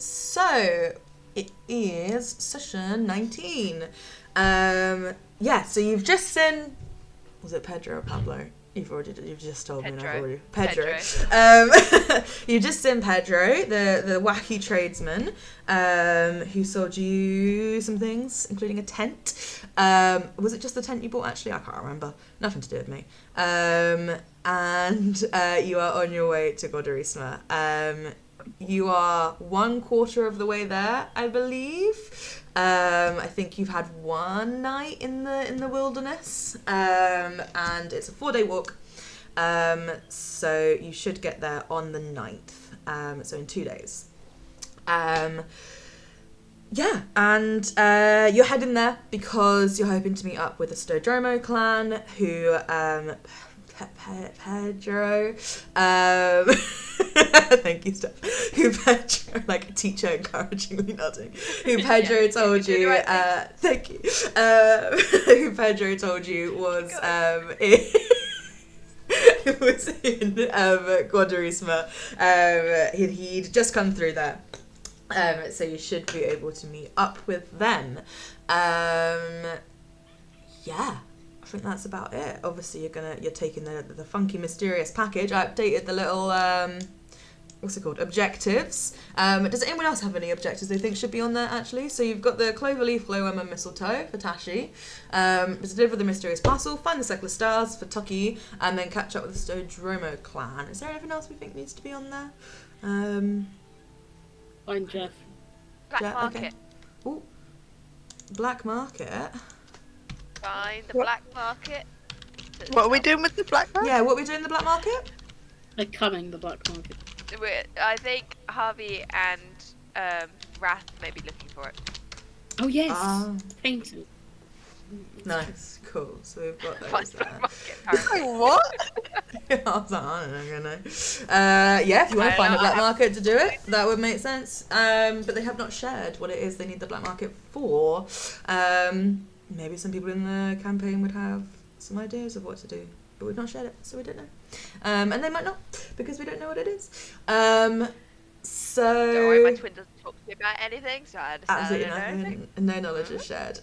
So it is session 19. Yeah, so you've just seen, was it Pedro or Pablo? You've just told Pedro. me. I've already Pedro. Pedro. You've just seen Pedro, the wacky tradesman, who sold you some things, including a tent. Was it just the tent you bought? Actually, I can't remember. Nothing to do with me. And you are on your way to Godorisma. You are 1/4 of the way there, I believe. I think you've had one night in the wilderness, and it's a 4-day walk. So you should get there on the 9th. So in 2 days. Yeah, and you're heading there because you're hoping to meet up with the Stodromo clan, who Pedro. Thank you, Steph. Who Pedro, like a teacher encouragingly nodding. Who Pedro told you. Thank you. Who Pedro told you was it was in Guadarisma. He'd just come through there. So you should be able to meet up with them. Yeah. I think that's about it. Obviously, you're taking the funky mysterious package. I updated the little what's it called? Objectives. Does anyone else have any objectives they think should be on there actually? So you've got the cloverleaf, glowworm, and mistletoe for Tashi. To deliver the mysterious parcel, find the circle of stars for Tucky, and then catch up with the Stodromo clan. Is there anything else we think needs to be on there? Find Jeff. Black Jeff, market. okay. Ooh, black market. Find the black market. What are we doing with the black market? Yeah, what are we doing in the black market? They're coming, the black market. I think Harvey and Wrath may be looking for it. Oh yes, painted. Nice, cool. So we've got Find those the black there. market, apparently. What? I was like, I don't know. Yeah, if you want to find a black market to do it, that would make sense. But they have not shared what it is they need the black market for. Maybe some people in the campaign would have some ideas of what to do, but we've not shared it, so we don't know. And they might not, because we don't know what it is. So Don't worry, my twin doesn't talk to me about anything, so I understand. absolutely I don't know nothing. anything. No knowledge is shared.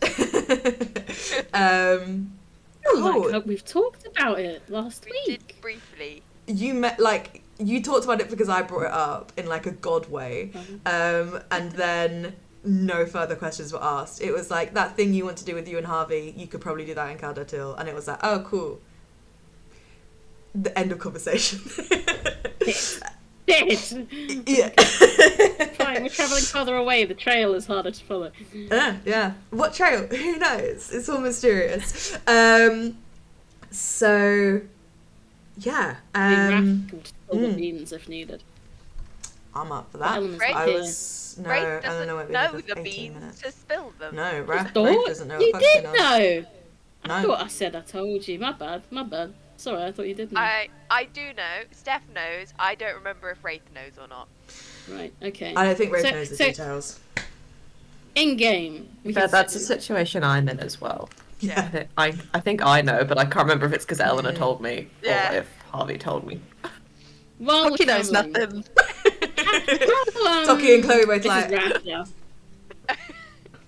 Oh my Cool. god, we've talked about it last We week. did briefly. You talked about it because I brought it up in like a god way, and then no further questions were asked. It was like that thing you want to do with you and Harvey, you could probably do that in Caldatil, and it was like, oh cool, the end of conversation. Dead. Yeah. Fine, we're travelling further away, the trail is harder to follow. Yeah. What trail? Who knows? It's all mysterious. So yeah. Wrath can spill the beans if needed. I'm up for that. Great. I was no, Wraith I don't doesn't know what we know did for the 18 beans minutes. to spill them. No, Wraith Thought doesn't know you what did fucking knows. know. I No. thought I said I told you. My bad. Sorry, I thought you did know. I do know. Steph knows. I don't remember if Wraith knows or not. Right, okay. I don't think Wraith So- knows the so- details. In game. But that's a situation I'm in as well. Yeah. I think I know, but I can't remember if it's because Eleanor told me Yeah. or if Harvey told me. Well, Hockey knows nothing. Toki and Chloe both This like. is Wrath now.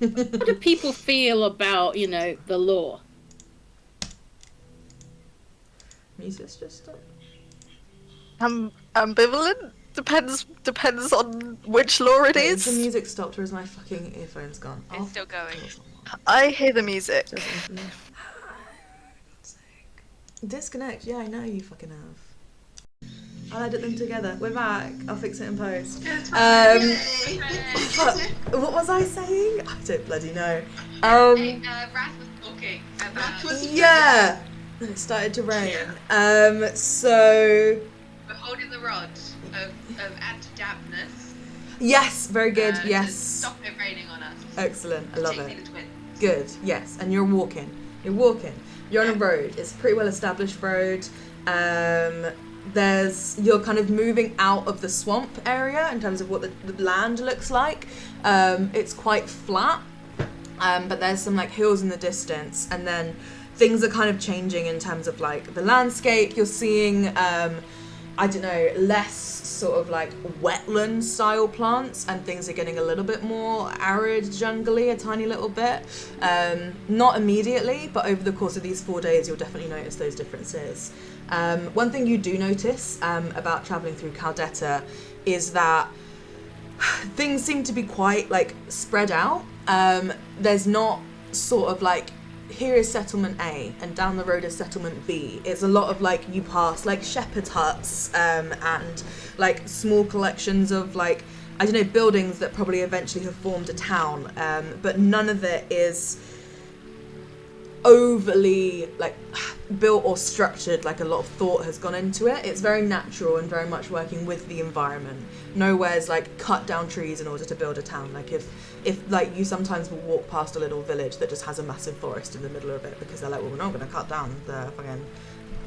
How do people feel about, the law? Music's just stopped. Ambivalent? Depends on which law it Wait, is the is. music stopped or is my fucking earphones gone? It's still going. I hear the music. Disconnect. Yeah, I know you fucking have. I'll edit them together. We're back. I'll fix it in post. What was I saying? I don't bloody know. Wrath was talking about Yeah. It started to rain. So we're holding the rod of anti-dampness. yes, very good. To Yes. stop it raining on us. Excellent. I love Particularly it. the twins. Good, yes, and you're walking. You're on a road. It's a pretty well established road. You're kind of moving out of the swamp area in terms of what the land looks like. It's quite flat, but there's some like hills in the distance, and then things are kind of changing in terms of like the landscape. You're seeing I don't know, less sort of like wetland style plants, and things are getting a little bit more arid, jungly, a tiny little bit. Not immediately, but over the course of these 4 days, you'll definitely notice those differences. One thing you do notice about traveling through Caldetta is that things seem to be quite like spread out. There's not sort of like, here is settlement A and down the road is settlement B. It's a lot of like, you pass like shepherd's huts and like small collections of like, I don't know, buildings that probably eventually have formed a town, but none of it is overly like built or structured, like a lot of thought has gone into it. It's very natural and very much working with the environment. Nowhere's like cut down trees in order to build a town. Like if like you sometimes will walk past a little village that just has a massive forest in the middle of it because they're like, well, we're not going to cut down the fucking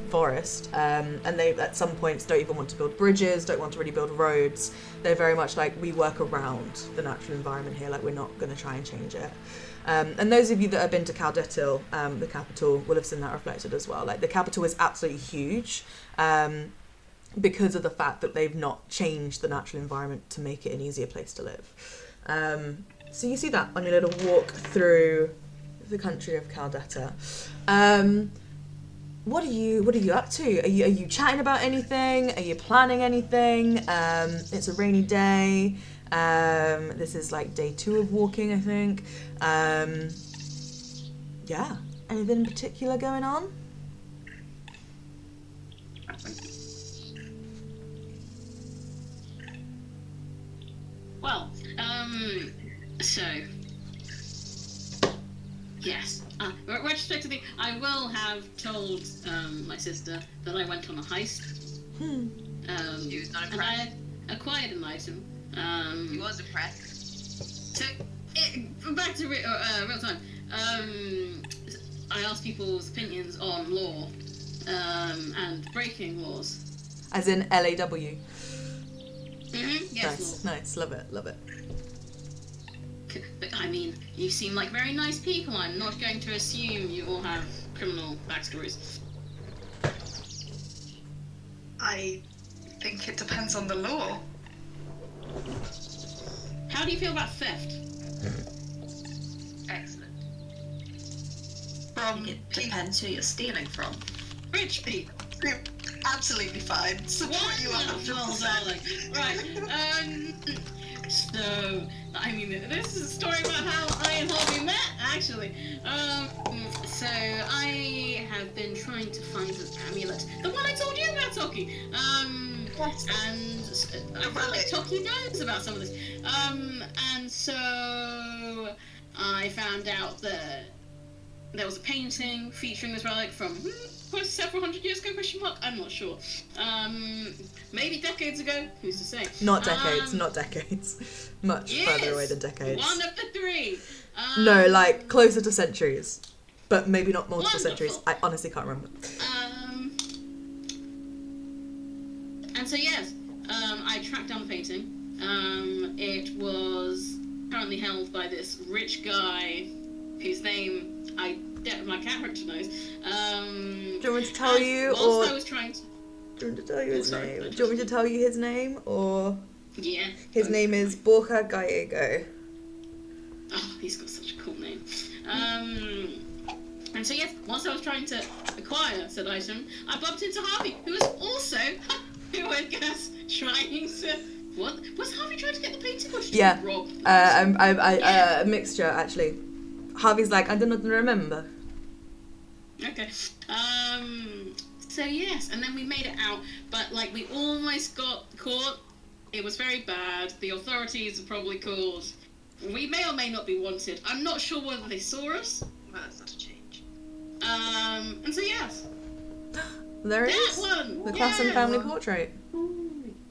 forest, and they at some points don't even want to build bridges, don't want to really build roads. They're very much like, we work around the natural environment here, like we're not going to try and change it. And those of you that have been to Caldetta, the capital, will have seen that reflected as well. Like the capital is absolutely huge because of the fact that they've not changed the natural environment to make it an easier place to live. So you see that on your little walk through the country of Caldetta. What are you up to? Are you chatting about anything? Are you planning anything? It's a rainy day. This is like day 2 of walking, I think. Yeah. Anything in particular going on? Well, so yes. Retrospectively, I will have told my sister that I went on a heist. She was not And impressed. I acquired an item. He was impressed. So, back to real time. I asked people's opinions on law and breaking laws. As in LAW. Yes, law. Nice. Love it. But I mean, you seem like very nice people. I'm not going to assume you all have criminal backstories. I think it depends on the law. How do you feel about theft? Excellent. From It depends who you're stealing from. Rich people. absolutely fine. Support you Wonderful, 100%. darling. Right. So, I mean, this is a story about how I and Harvey met, actually. So I have been trying to find an amulet. The one I told you about, Toki. Yes. And I feel like Toki knows about some of this. And so I found out that there was a painting featuring this relic from several hundred years ago, question mark? I'm not sure. Maybe decades ago, who's to say? Not decades. Much further away than decades. One of the 3. No, like closer to centuries. But maybe not multiple Wonderful. centuries. I honestly can't remember. And so yes, I tracked down the painting. It was currently held by this rich guy whose name my character knows. Do you want me to tell you, whilst or I was trying to... do you want me to tell you his sorry, name? I Do you want me to tell you his name, or Yeah. his name is Borja Gallego? Oh, he's got such a cool name. And so yes, whilst I was trying to acquire said item, I bumped into Harvey, who was also, who I guess, trying to... What? Was Harvey trying to get the painting, or did you Yeah. rob? A mixture actually. Harvey's like, I do not remember. Okay. So yes, and then we made it out, but like we almost got caught. It was very bad. The authorities are probably called. We may or may not be wanted. I'm not sure whether they saw us. Well, that's not a change. And so yes, There it that is. one. The class and family Yes. portrait.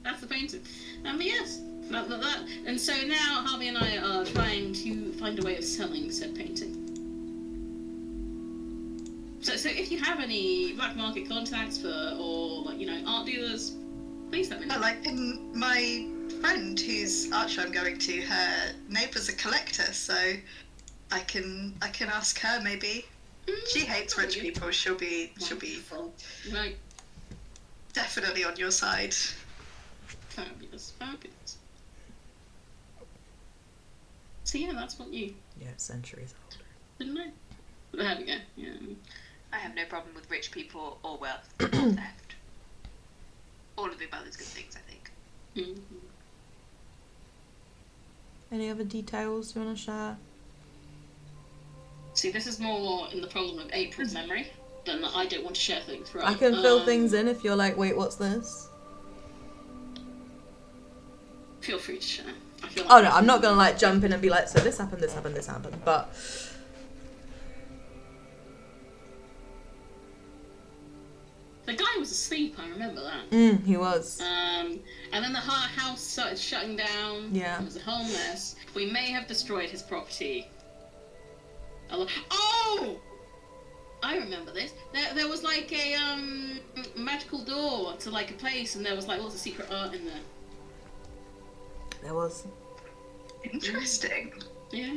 That's the painting. But yes, that. And so now Harvey and I are trying to find a way of selling said painting. So if you have any black market contacts or like, art dealers, please let me know. Like my friend whose art show I'm going to, her neighbour's a collector, so I can ask her maybe. She hates rich people. She'll be Wonderful. Right. definitely on your side. Fabulous, fabulous. So yeah, that's what you Yeah, it's centuries old. didn't know. There we go. Yeah. I have no problem with rich people or wealth or theft. All of the above is good things, I think. Mm-hmm. Any other details you want to share? See, this is more in the problem of April's memory than that I don't want to share things, right? I can fill things in if you're like, wait, what's this? Feel free to share. I feel Oh no, I'm not gonna like jump in and be like, so this happened, but the guy was asleep, I remember that. he was. And then the house started shutting down. Yeah. It was a whole mess. We may have destroyed his property. Oh! I remember this. There was like a magical door to like a place, and there was like lots of secret art in there. There was. Interesting. Yeah.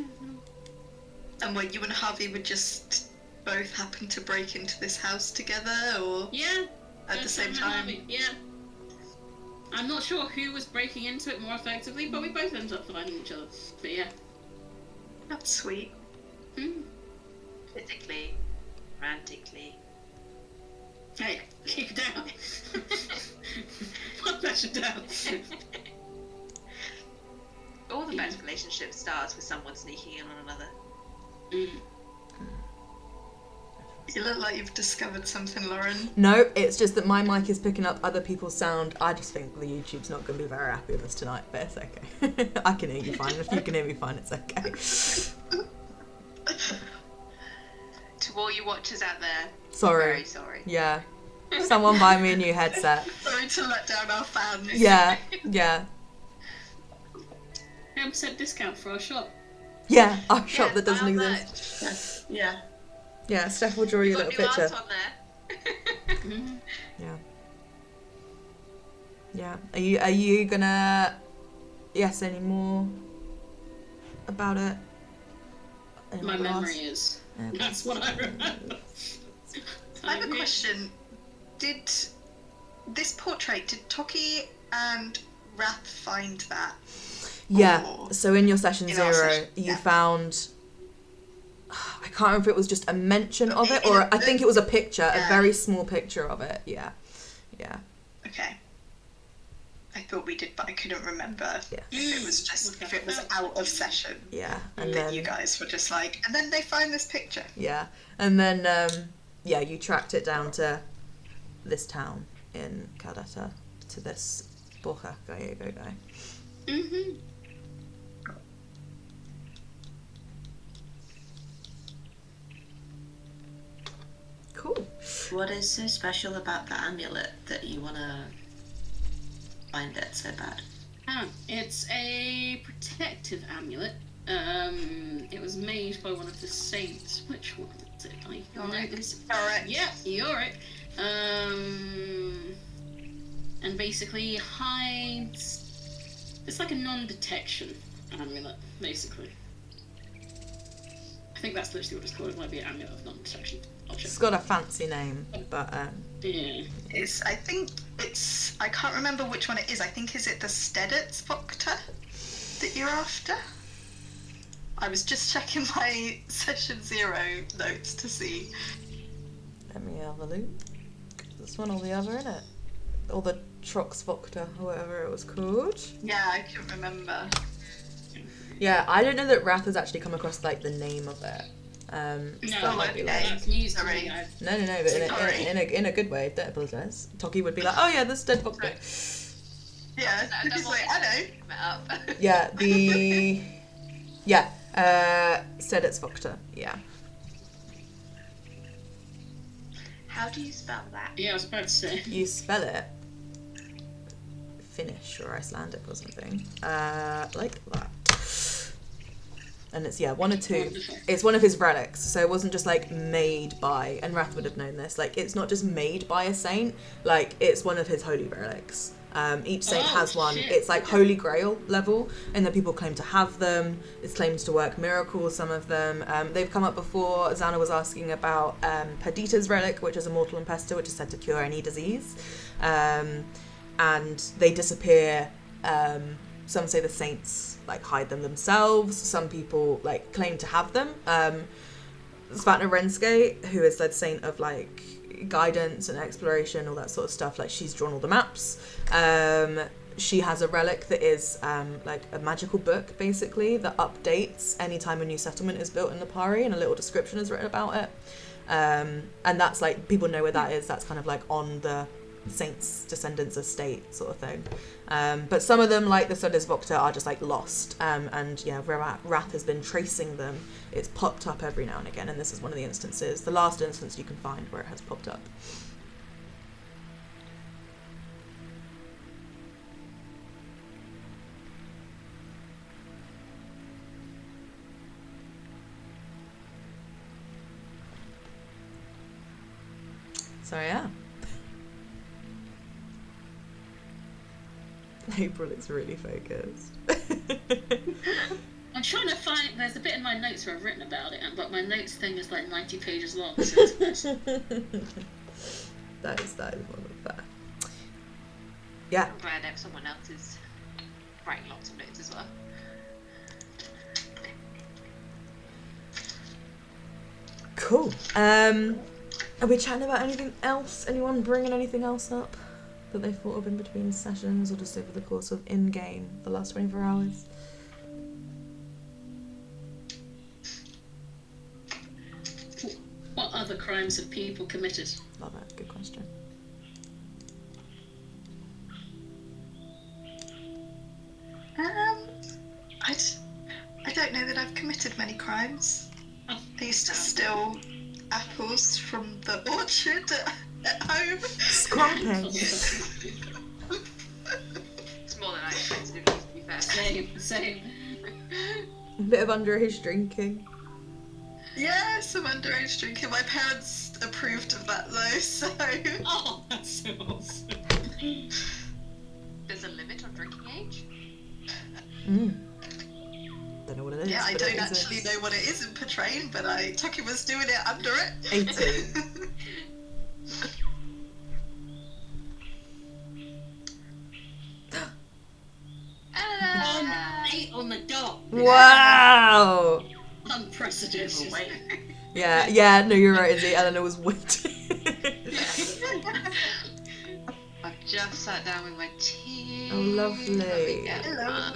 And what, you and Harvey would just both happen to break into this house together, or Yeah. at the same time? Yeah. I'm not sure who was breaking into it more effectively, but we both ended up finding each other. But yeah. That's sweet. Mm. Physically, romantically. Hey, keep it down. Put that shit down. All the best relationships starts with someone sneaking in on another. Mm. You look like you've discovered something, Lauren. No, it's just that my mic is picking up other people's sound. I just think the YouTube's not going to be very happy with us tonight, but it's okay. I can hear you fine. If you can hear me fine, it's okay. To all you watchers out there, Sorry. very sorry. Yeah. Someone buy me a new headset. Sorry to let down our fans. Yeah. 10% discount for our shop. Yeah, our shop that buy doesn't our exist. Yes. Yeah. Yeah, Steph will draw you a Got little new picture. art on there. Mm-hmm. Yeah. Are you gonna any more about it? My Anyone else? memory is. Okay. That's what I remember. I have a question. Did this portrait, did Toki and Wrath find that? Yeah. Or So in your session in our 0, session, you yeah. found. I can't remember if it was just a mention of it, In or a- I think it was a picture, a Yeah. very small picture of it. Yeah. Okay. I thought we did, but I couldn't remember Yeah. if it was just if it was out of session. Yeah. And That then you guys were just like, and then they find this picture. yeah, and then you tracked it down to this town in Caldetta, to this Borja Gallego guy. Mm-hmm. Cool. What is so special about the amulet that you want to find it so bad? It's a protective amulet. It was made by one of the saints. Which one is it? I know this. Alright. Yeah, you're right. And basically hides. It's like a non-detection amulet, basically. I think that's literally what it's called. It might be an amulet of non-detection. I'll check. It's got a fancy name, but Yeah. I think it's, I can't remember which one it is. I think, is it the Steditz Voctor that you're after? I was just checking my session 0 notes to see. let me have a look. This one or the other, innit? Or the Trox Voctor, or whatever it was called. Yeah, I can't remember. Yeah, I don't know that Wrath has actually come across like the name of it. No, that might be like, that's news to Sorry. me, guys. no, but Sorry. in a good way. Don't apologise. Toki would be like, oh yeah, this is dead Voctor. Yeah, That he's double like, I know. it up. Yeah, Steditz Voctor. Yeah. How do you spell that? Yeah, I was about to say. You spell it Finnish or Icelandic or something, like that. And it's one or two. Wonderful. It's one of his relics, so it wasn't just like made by. And Wrath would have known this. Like, it's not just made by a saint. Like, it's one of his holy relics. Each saint Oh, has one. shit. It's like Holy Grail level, and that people claim to have them. It's claims to work miracles, some of them. They've come up before. Zana was asking about Perdita's relic, which is Immortal Impester, which is said to cure any disease. And they disappear. Some say the saints like hide them themselves. Some people like claim to have them. Svatna Renske, who is the saint of like guidance and exploration, all that sort of stuff, like she's drawn all the maps. She has a relic that is like a magical book basically that updates anytime a new settlement is built in Lipari, and a little description is written about it. And that's like, people know where that is. That's kind of like on the saint's descendants estate sort of thing. But some of them, like the Sudis Vokta, are just like lost. And yeah, Wrath has been tracing them. It's popped up every now and again, and this is one of the instances, the last instance you can find where it has popped up. So yeah. April looks really focused. I'm trying to find. There's a bit in my notes where I've written about it, but my notes thing is like 90 pages long. So it's that is more than fair. Yeah. I'm glad that someone else is writing lots of notes as well. Cool. Are we chatting about anything else? Anyone bringing anything else up that they thought of in between sessions, or just over the course of in-game, the last 24 hours? What other crimes have people committed? Love it. Good question. I don't know that I've committed many crimes. I used to steal apples from the orchard at home. Scrumping. It's more than I expected of you, to be fair. Same. A bit of underage drinking. Yeah, some underage drinking. My parents approved of that though, so. Oh, that's so awesome. There's a limit on drinking age? Don't know what it is. Yeah, I but don't it actually exists. know what it is in Portraying, but Tucky was doing it under it. 18. Ah! 8 on the dot. Wow. Unprecedented. Yeah, no, you're right, Izzy. Eleanor was waiting. I've just sat down with my tea. Oh, lovely. Hello.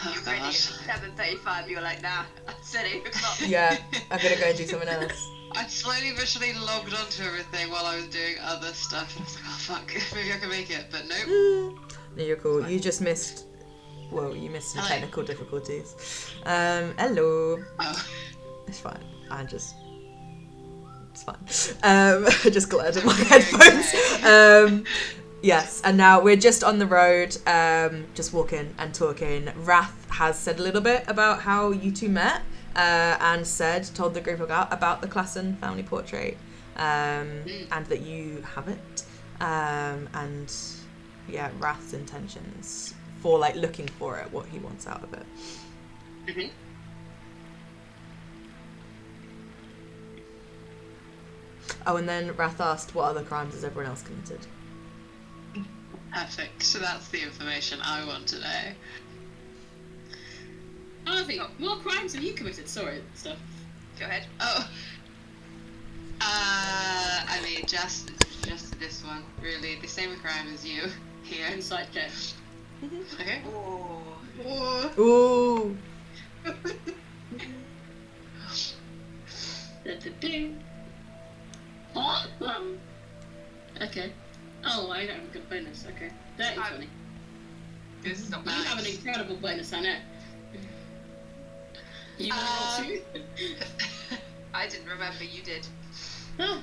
You ready at 7:35? You're like, nah, I said 8 o'clock. Yeah, I'm gonna go and do something else. I slowly but surely logged onto everything while I was doing other stuff. And I was like, oh fuck, maybe I can make it, but nope. No, you're cool. You just missed. Well, you missed some Hello. technical difficulties. Hello. Oh. It's fine. It's fine. I just glared at my headphones. Yes, and now we're just on the road, just walking and talking. Wrath has said a little bit about how you two met, and told the group about the Klassen family portrait, and that you have it, and yeah, Wrath's intentions for like looking for it, what he wants out of it. Mm-hmm. Oh, and then Wrath asked, what other crimes has everyone else committed? Perfect. So that's the information I want to know. Harvey, what crimes have you committed? Sorry, stuff. Go ahead. Oh. I mean, just this one, really. The same crime as you here. Inside check. Okay. Ooh. Okay. Oh, I don't have a good bonus. Okay. That is funny. This is not You have an bad. incredible bonus, I know. You want to roll two? I didn't remember, you did. Oh,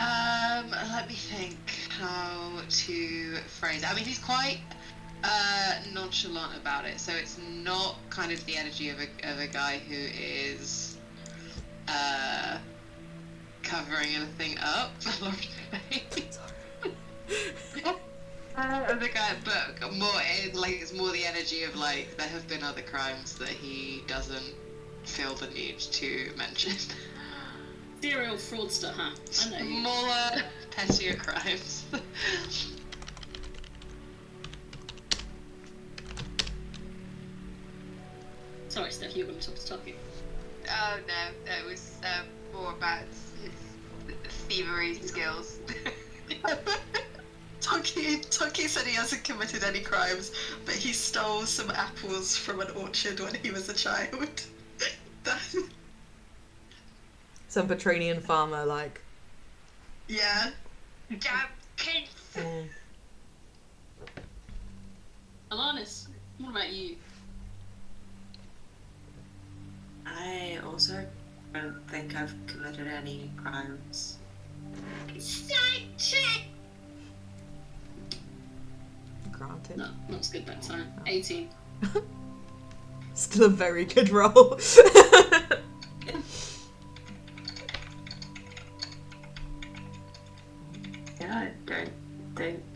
Let me think how to phrase it. I mean, he's quite nonchalant about it, so it's not kind of the energy of a guy who is covering anything up. I think but more it's more the energy of like there have been other crimes that he doesn't feel the need to mention. Serial fraudster, huh? I know you. Smaller, pettier crimes. Sorry, Steph, you were going to stop talking. Oh no, it was more about his thievery skills. Toki said he hasn't committed any crimes, but he stole some apples from an orchard when he was a child. Some Petronian farmer, like. Yeah. Damn kids! Alanis, what about you? I also don't think I've committed any crimes. Granted. No, not as good that time. 18. Still a very good roll. Yeah,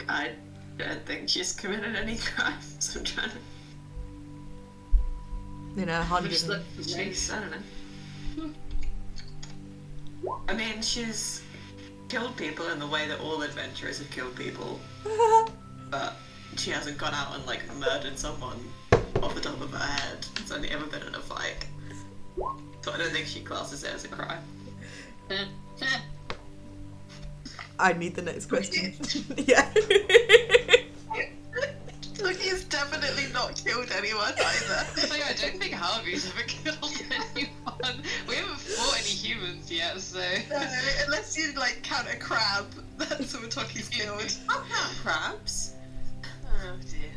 I don't think she's committed any crimes. I'm trying to. You know, 100. Jeez, I don't know. I mean, she's killed people in the way that all adventurers have killed people, but she hasn't gone out and like murdered someone off the top of her head. It's only ever been in a fight, so I don't think she classes it as a crime. I need the next question. Yeah. He's definitely not killed anyone either. I don't think Harvey's ever killed anyone. We haven't fought any humans yet, so. No, unless you like count a crab, that's what Toki's killed. I'll count crabs. Oh dear.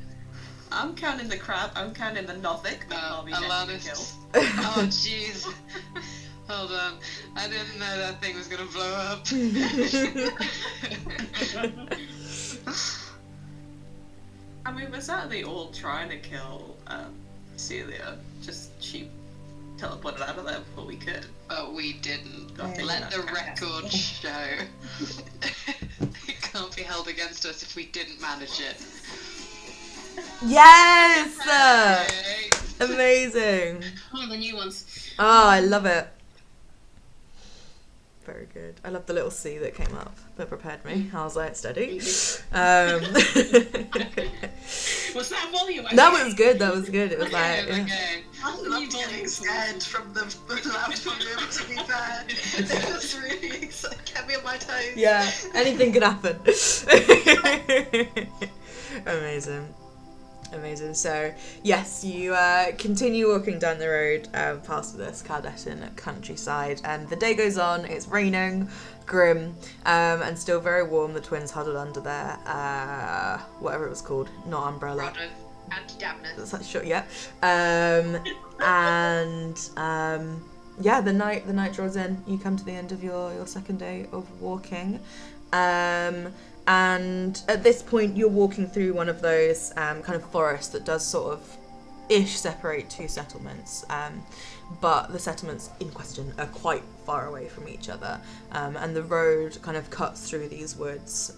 I'm counting the crab. I'm counting the Nothic. That Harvey definitely killed. Alanis. Oh jeez. Hold on. I didn't know that thing was gonna blow up. I mean, we're certainly all trying to kill Celia. Just she teleported out of there before we could. But we didn't. Yeah. Let the record show. It can't be held against us if we didn't manage it. Yes! Yay. Amazing. One of the new ones. Oh, I love it. Very good. I love the little C that came up that prepared me. I was like, steady. Was that volume? That was good. That was good. It was like, yeah. Okay. I loved getting scared from the loud volume, to be fair. It was really exciting. Kept me on my toes. Yeah, anything could happen. Amazing. Amazing. So, yes, you continue walking down the road past this Cardetten countryside, and the day goes on. It's raining, grim, and still very warm. The twins huddled under their, whatever it was called, not umbrella. Anti-damnus. That's sure, yeah. Yeah, the night draws in. You come to the end of your second day of walking. And at this point, you're walking through one of those kind of forests that does sort of ish separate two settlements. But the settlements in question are quite far away from each other. And the road kind of cuts through these woods.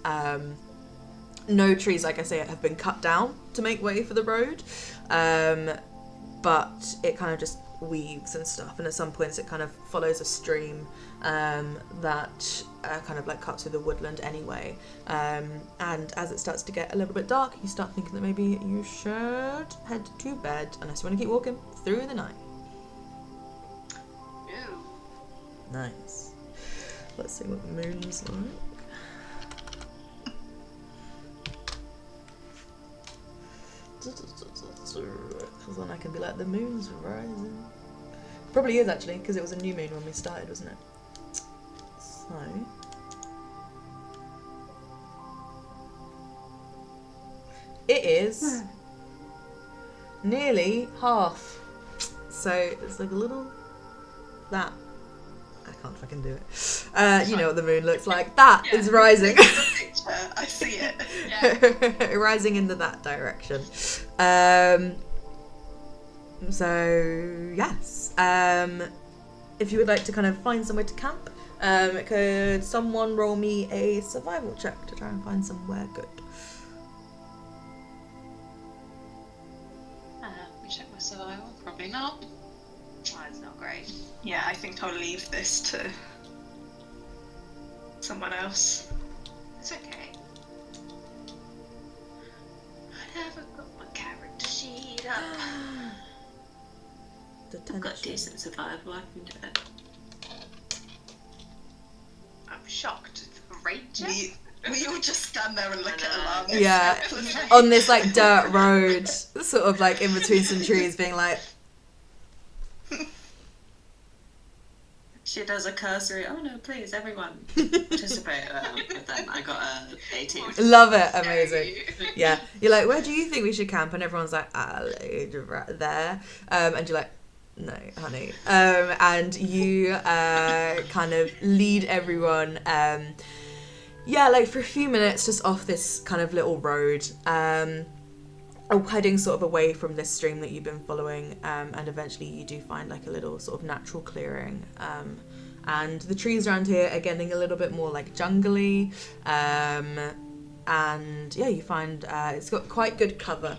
No trees, like I say, have been cut down to make way for the road. But it kind of just weaves and stuff. And at some points, it kind of follows a stream that kind of like cuts through the woodland anyway. And as it starts to get a little bit dark, you start thinking that maybe you should head to bed unless you want to keep walking through the night. Ooh. Nice. Let's see what the moon's like. Because then I can be like, the moon's rising. Probably is actually, because it was a new moon when we started, wasn't it? So it is nearly half. So it's like a little that. I can't fucking do it. You know what the moon looks like. That is rising. I see it. Rising into that direction. So yes. If you would like to kind of find somewhere to camp, Could someone roll me a survival check to try and find somewhere good? Let me check my survival. Probably not. Oh, it's not great. Yeah, I think I'll leave this to someone else. It's okay. I haven't got my character sheet up. I've got decent survival, I can do it. I'm shocked. Courageous. We all just stand there and look at Alana. Yeah, on this like dirt road, sort of like in between some trees, being like, She does a cursory, oh no, please, everyone, participate. But then I got a 18. love it, amazing. Yeah, you're like, where do you think we should camp? And everyone's like, right there. And you're like, no, honey. And you kind of lead everyone, like for a few minutes, just off this kind of little road, heading sort of away from this stream that you've been following, and eventually you do find like a little sort of natural clearing, and the trees around here are getting a little bit more like jungly, and yeah, you find it's got quite good cover,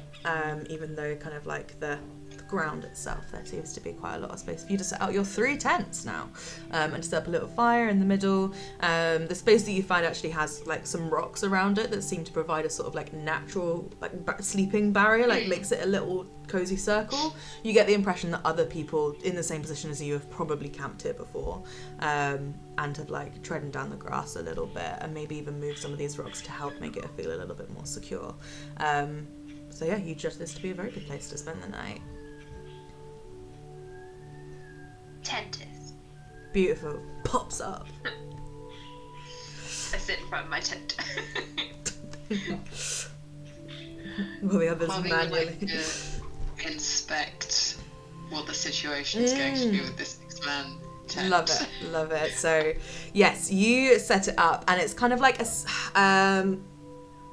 even though kind of like the ground itself, there seems to be quite a lot of space for you to set out your 3 tents now, and to set up a little fire in the middle. The space that you find actually has like some rocks around it that seem to provide a sort of like natural like sleeping barrier, like makes it a little cozy circle. You get the impression that other people in the same position as you have probably camped here before, and have like trodden down the grass a little bit, and maybe even moved some of these rocks to help make it feel a little bit more secure. So yeah, you judge this to be a very good place to spend the night. Tent is. Beautiful. Pops up. I sit in front of my tent. Well, the others Harvey would manually. like to inspect what the situation is going to be with this 6-man tent. Love it. So, yes, you set it up, and it's kind of like a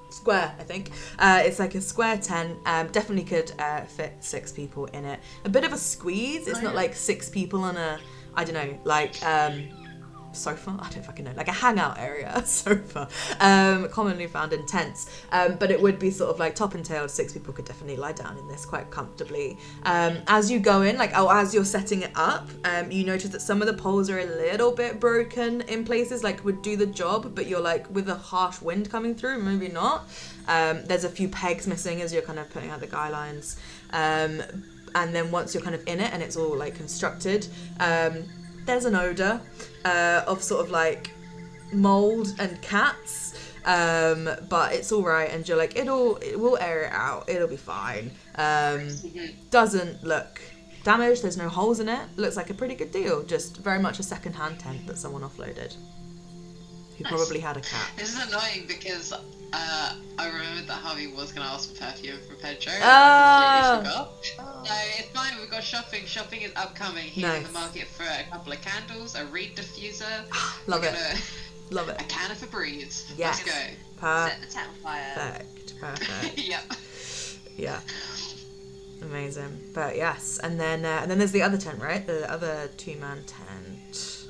square, I think. It's like a square tent. Definitely could fit 6 people in it. A bit of a squeeze. It's not like 6 people on a, I don't know, like sofa. I don't fucking know, like a hangout area sofa, commonly found in tents. But it would be sort of like top and tailed. 6 people could definitely lie down in this quite comfortably. As you go in, as you're setting it up, you notice that some of the poles are a little bit broken in places, like would do the job, but you're like with a harsh wind coming through, maybe not. There's a few pegs missing as you're kind of putting out the guy lines. And then once you're kind of in it and it's all like constructed, there's an odour of sort of like mold and cats, but it's all right, and you're like, it will air it out, it'll be fine. Doesn't look damaged, there's no holes in it, looks like a pretty good deal, just very much a second-hand tent that someone offloaded, who probably had a cat. This is annoying because I remembered that Harvey was going to ask for perfume from Pedro. And I completely forgot. No, it's fine. We've got shopping. Shopping is upcoming. He's in the market for a couple of candles, a reed diffuser. Love it. A can of Febreze. Yes. Let's go. Set the tent on fire. Perfect. Yep. Yeah. Amazing. But yes, and then there's the other tent, right? The other 2-man tent.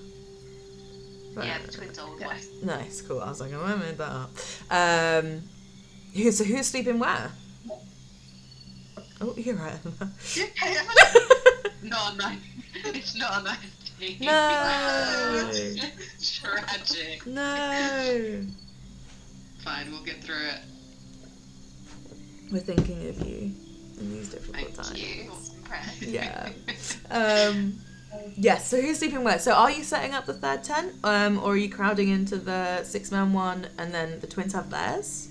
Yeah, the twins old one. Nice, cool. I was like, I made that up. Who's sleeping where? Oh, you're right. Not a nice. It's not a nice thing. No. Tragic. No. Fine, we'll get through it. We're thinking of you in these difficult times. Thank you. Yeah. Yes, so who's sleeping where? So are you setting up the 3rd tent? Or are you crowding into the 6-man one and then the twins have theirs?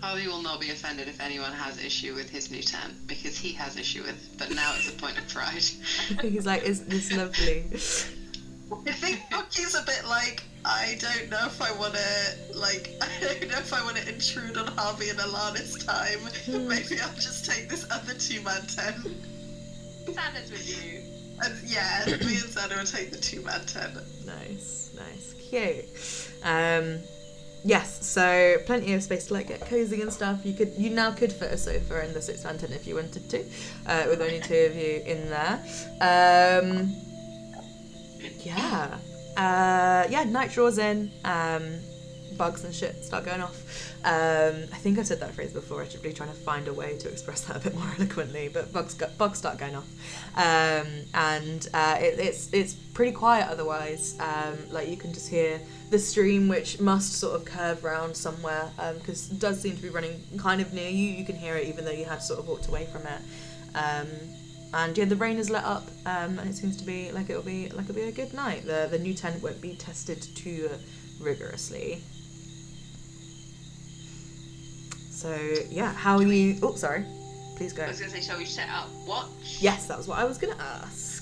Harvey will not be offended if anyone has issue with his new tent, because he has issue with, but now it's a point of pride. He's like, isn't this lovely? I think Bucky's a bit like, I don't know if I want to intrude on Harvey and Alana's time. Maybe I'll just take this other 2-man tent. Santa's with you. And yeah, me and Santa will take the 2-man tent. Nice, cute. Yes, so plenty of space to like get cozy and stuff. You now could fit a sofa in the 6-man tent if you wanted to, with only 2 of you in there. Night draws in. Bugs and shit start going off. I think I've said that phrase before. I should be trying to find a way to express that a bit more eloquently. But bugs start going off, it's pretty quiet otherwise. Like you can just hear the stream, which must sort of curve round somewhere, because it does seem to be running kind of near you. You can hear it even though you had sort of walked away from it. And yeah, the rain is let up, and it seems to be like it'll be a good night. The new tent won't be tested too rigorously. So yeah, how are you? Oh, sorry. Please go. I was going to say, shall we set up watch? Yes, that was what I was going to ask.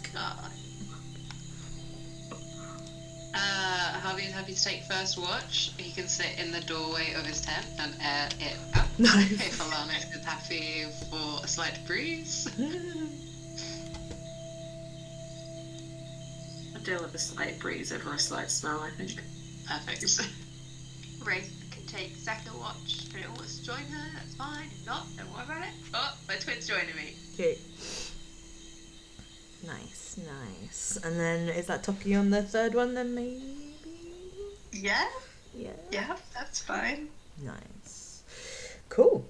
Harvey is happy to take first watch. He can sit in the doorway of his tent and air it out. Nice. If Alana is happy for a slight breeze. I deal with a slight breeze over a slight smell, I think. Perfect. Wraith can take second watch. If anyone wants to join her, that's fine. If not, don't worry about it. Oh, my twin's joining me. Cute. Nice. And then is that Toki on the third one then maybe? Yeah, Yeah. that's fine. Nice. Cool.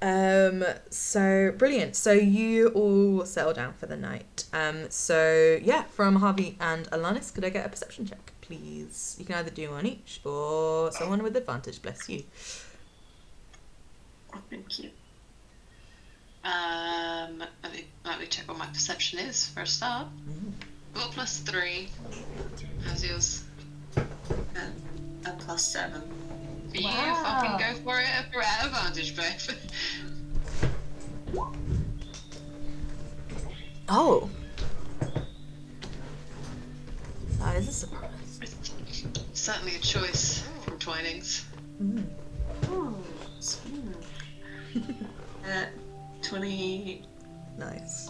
So brilliant. So you all settle down for the night. So yeah, from Harvey and Alanis, could I get a perception check, please? You can either do one each or someone with advantage, bless you. Oh, thank you. Let me check what my perception is for a start. 4 + 3. How's yours? A +7. For you, fucking go for it for advantage, babe. Oh. That is a surprise. Certainly a choice from Twinings. 20. Nice.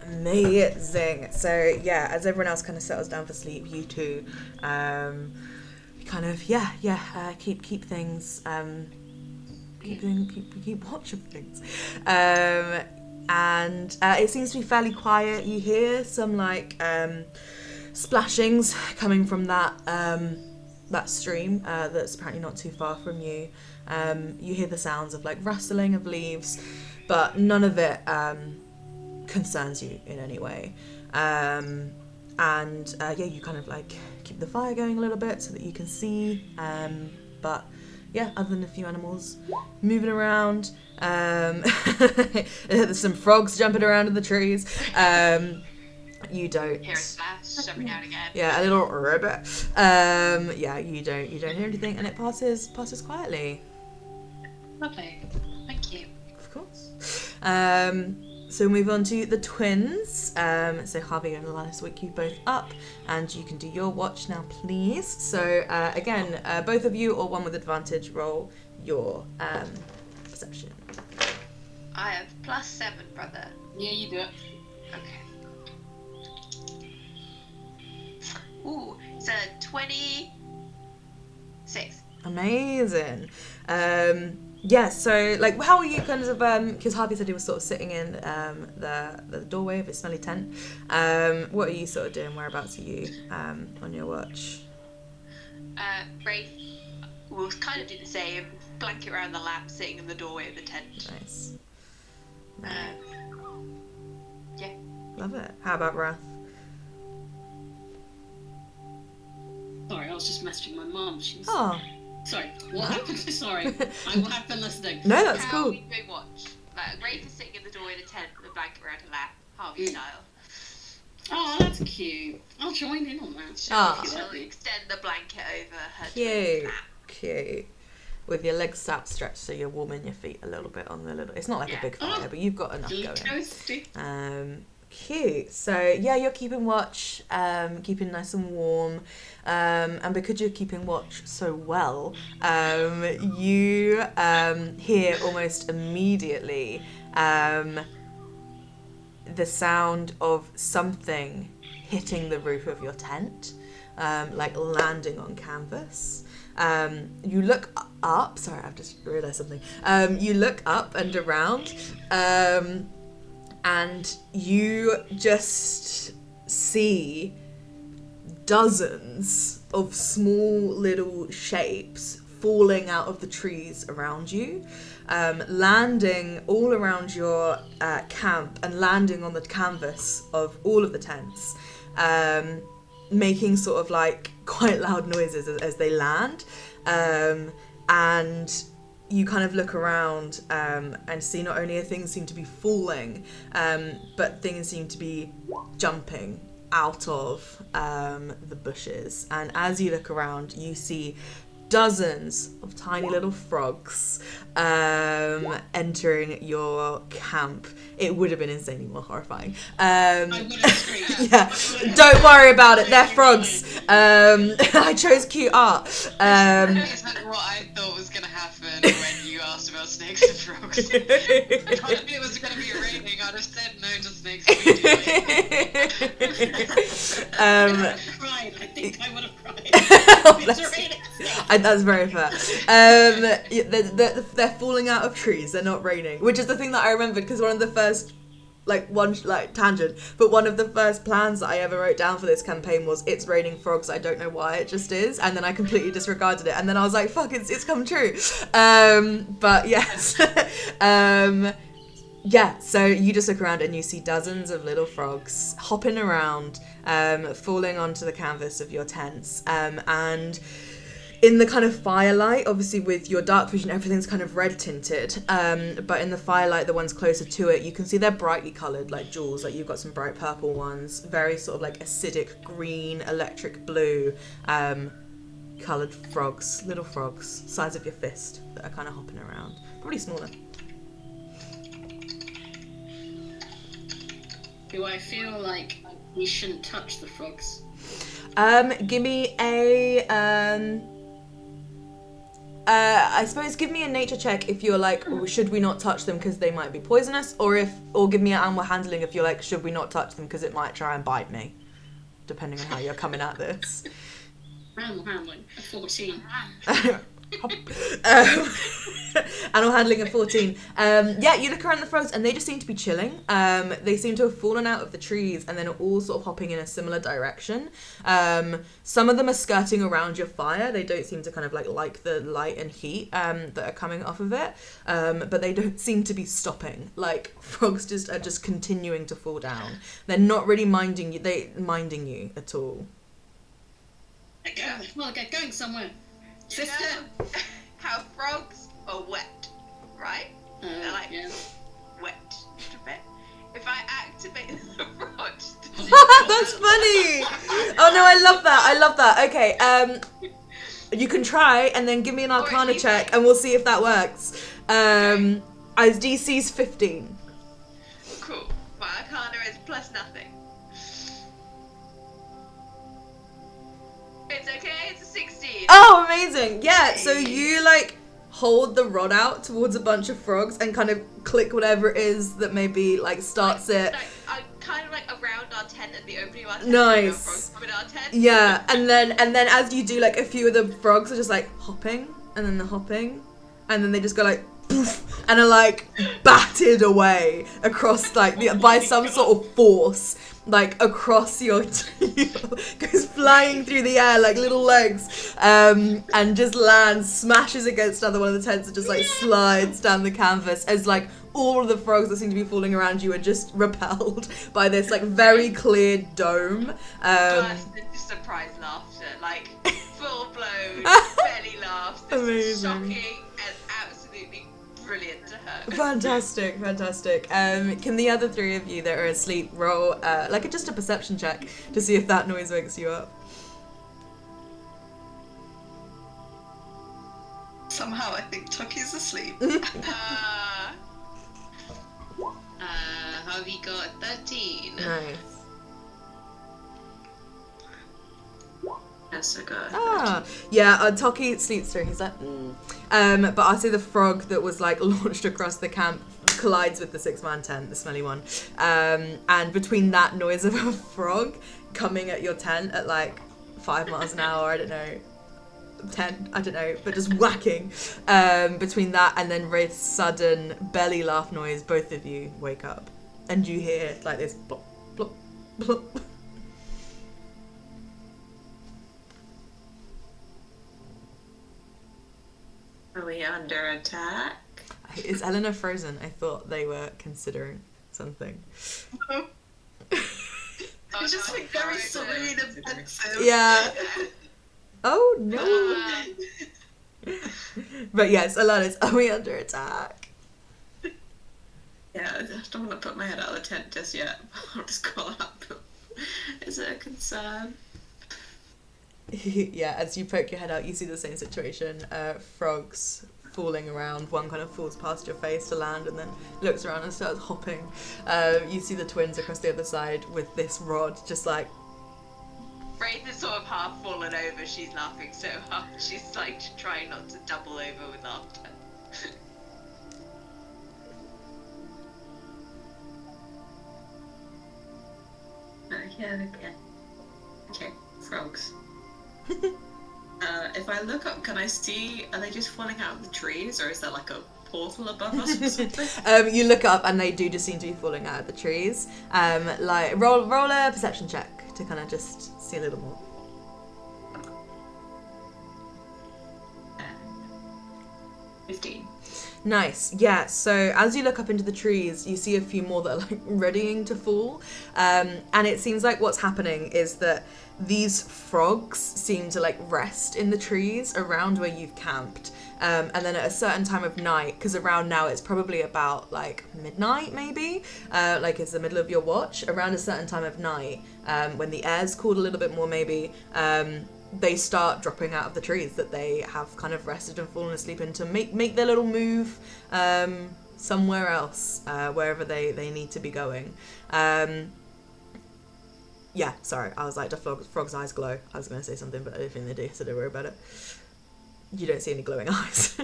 Amazing. So yeah, as everyone else kind of settles down for sleep, you two kind of keep things keep watch of things, and it seems to be fairly quiet. You hear some like splashings coming from that stream that's apparently not too far from you. You hear the sounds of like rustling of leaves, but none of it concerns you in any way. You kind of like keep the fire going a little bit so that you can see. But yeah, other than a few animals moving around, there's some frogs jumping around in the trees. You don't Hear a slash every now and again. Yeah, a little ribbit. You don't hear anything, and it passes quietly. Lovely. Thank you. Of course. So we'll move on to the twins. So Harvey and Alanis wake you both up, and you can do your watch now, please. So again, both of you or one with advantage, roll your perception. I have +7, brother. Yeah, you do it. Okay. Ooh, it's a 26. Amazing. So like, how are you kind of because Harvey said he was sort of sitting in the doorway of his smelly tent. What are you sort of doing? Whereabouts are you on your watch? Wraith will kind of do the same. Blanket around the lamp, sitting in the doorway of the tent. Nice. Yeah. Love it. How about Wrath? Sorry, I was just messaging my mum. She's. Oh. Sorry, what happened? Sorry, I have been listening. No, that's How cool. we doing watch? Like, Wraith is sitting in the doorway of the tent with a blanket around her lap, Harvey style. Oh, that's cute. I'll join in on that. She'll extend the blanket over her twin's lap. Cute. With your legs outstretched so you're warming your feet a little bit on the little. It's not like a big fire, but you've got enough going. Toasty. Cute. So yeah, you're keeping watch, keeping nice and warm, and because you're keeping watch so well, you hear almost immediately the sound of something hitting the roof of your tent. like landing on canvas. You look up. Sorry, I've just realised something. You look up and around, and you just see dozens of small little shapes falling out of the trees around you, landing all around your camp and landing on the canvas of all of the tents, making sort of like quite loud noises as they land, and you kind of look around and see not only are things seem to be falling, but things seem to be jumping out of the bushes. And as you look around, you see dozens of tiny little frogs entering your camp. It would have been insanely more horrifying. I would have screamed. Yeah, don't worry about it. They're frogs. I chose cute art. That's what I thought was going to happen when you asked about snakes and frogs. If I knew it was going to be raining, I'd have said no to snakes immediately. Cried. I think I would have cried. That's very fair. They're falling out of trees. They're not raining, which is the thing that I remembered, because one of the first, tangent, but one of the first plans that I ever wrote down for this campaign was it's raining frogs. I don't know why, it just is. And then I completely disregarded it. And then I was like, fuck, it's come true. But yes. Yeah, so you just look around and you see dozens of little frogs hopping around, falling onto the canvas of your tents, and in the kind of firelight, obviously with your dark vision, everything's kind of red tinted, but in the firelight, the ones closer to it, you can see they're brightly coloured, like jewels. Like you've got some bright purple ones, very sort of like acidic green, electric blue, coloured frogs, little frogs, size of your fist, that are kind of hopping around, probably smaller. Do I feel like we shouldn't touch the frogs? Give me a I suppose give me a nature check if you're like, should we not touch them because they might be poisonous, or give me an animal handling if you're like, should we not touch them because it might try and bite me, depending on how you're coming at this. Animal handling, a 14. Animal handling at 14. Yeah, you look around the frogs and they just seem to be chilling. They seem to have fallen out of the trees and then are all sort of hopping in a similar direction. Some of them are skirting around your fire. They don't seem to kind of like the light and heat that are coming off of it. But they don't seem to be stopping. Like, frogs are just continuing to fall down. They're not really minding you at all. Well, get going somewhere. You know how frogs are wet, right? They're like wet to bit. If I activate the frogs, that's funny. Oh no, I love that. Okay, you can try and then give me an Arcana check, and we'll see if that works. As DC's 15. Cool. My Arcana is plus nothing. It's okay. It's a 16. Oh, amazing! Yeah, so you hold the rod out towards a bunch of frogs and kind of click whatever it is that maybe starts it. I'm kind of around our tent at the opening of our tent. Nice. Frogs in our tent. Yeah, and then as you do, a few of the frogs are just hopping, and then they're hopping, and then they just go poof, and are batted away across by some sort of force. Across your goes flying through the air like little legs, and just lands, smashes against another one of the tents, and just slides down the canvas as all of the frogs that seem to be falling around you are just repelled by this very clear dome. Surprise laughter, full blown belly laughs. This is Amazing. shocking and absolutely brilliant to her. Fantastic. Can the other three of you that are asleep roll just a perception check to see if that noise wakes you up? Somehow I think Tucky's asleep. Harvey got 13. Nice. Yes, I got. Yeah, Toki sleeps through. He's like, but I see the frog that was launched across the camp collides with the 6-man tent, the smelly one. And between that noise of a frog coming at your tent at 5 miles an hour, I don't know, 10, I don't know, but just whacking between that and then very sudden belly laugh noise. Both of you wake up and you hear like this plop, plop, plop. Are we under attack? Is Eleanor frozen? I thought they were considering something. It's just like very serene and pensive. Yeah. Oh no. But yes, Alana's, are we under attack? Yeah, I don't want to put my head out of the tent just yet. I'll just call up. Is it a concern? Yeah, as you poke your head out, you see the same situation. Frogs falling around. One kind of falls past your face to land and then looks around and starts hopping. You see the twins across the other side with this rod just like... Wraith is sort of half fallen over. She's laughing so hard. She's like trying not to double over with laughter. Okay, frogs. If I look up, can I see, are they just falling out of the trees, or is there like a portal above us or something? You look up and they do just seem to be falling out of the trees. Like roll a perception check to kind of just see a little more. 15. Nice, yeah. So as you look up into the trees, you see a few more that are like readying to fall. And it seems like what's happening is that these frogs seem to like rest in the trees around where you've camped. And then at a certain time of night, because around now it's probably about like midnight maybe, like it's the middle of your watch, around a certain time of night, when the air's cooled a little bit more maybe, they start dropping out of the trees that they have kind of rested and fallen asleep in to make their little move somewhere else, wherever they need to be going. Yeah, sorry, I was like, the frog's eyes glow. I was going to say something, but I don't think they do, so don't worry about it. You don't see any glowing eyes.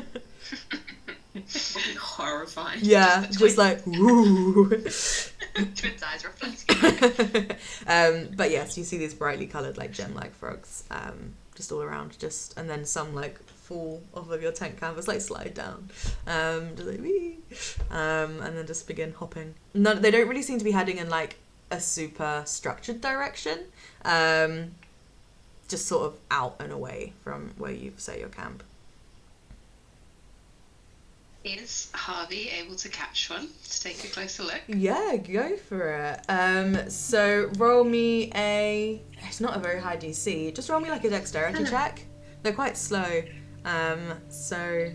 Horrifying. Yeah, just like, woo. Twins' eyes reflecting. But yes, you see these brightly coloured, like gem-like frogs, just all around, and then some like fall off of your tent canvas, like slide down, just like wee, and then just begin hopping. No, they don't really seem to be heading in like a super structured direction, just sort of out and away from where you've set your camp. Is Harvey able to catch one to take a closer look? Yeah, go for it. So roll me it's not a very high DC, just roll me like a dexterity check. They're quite slow. So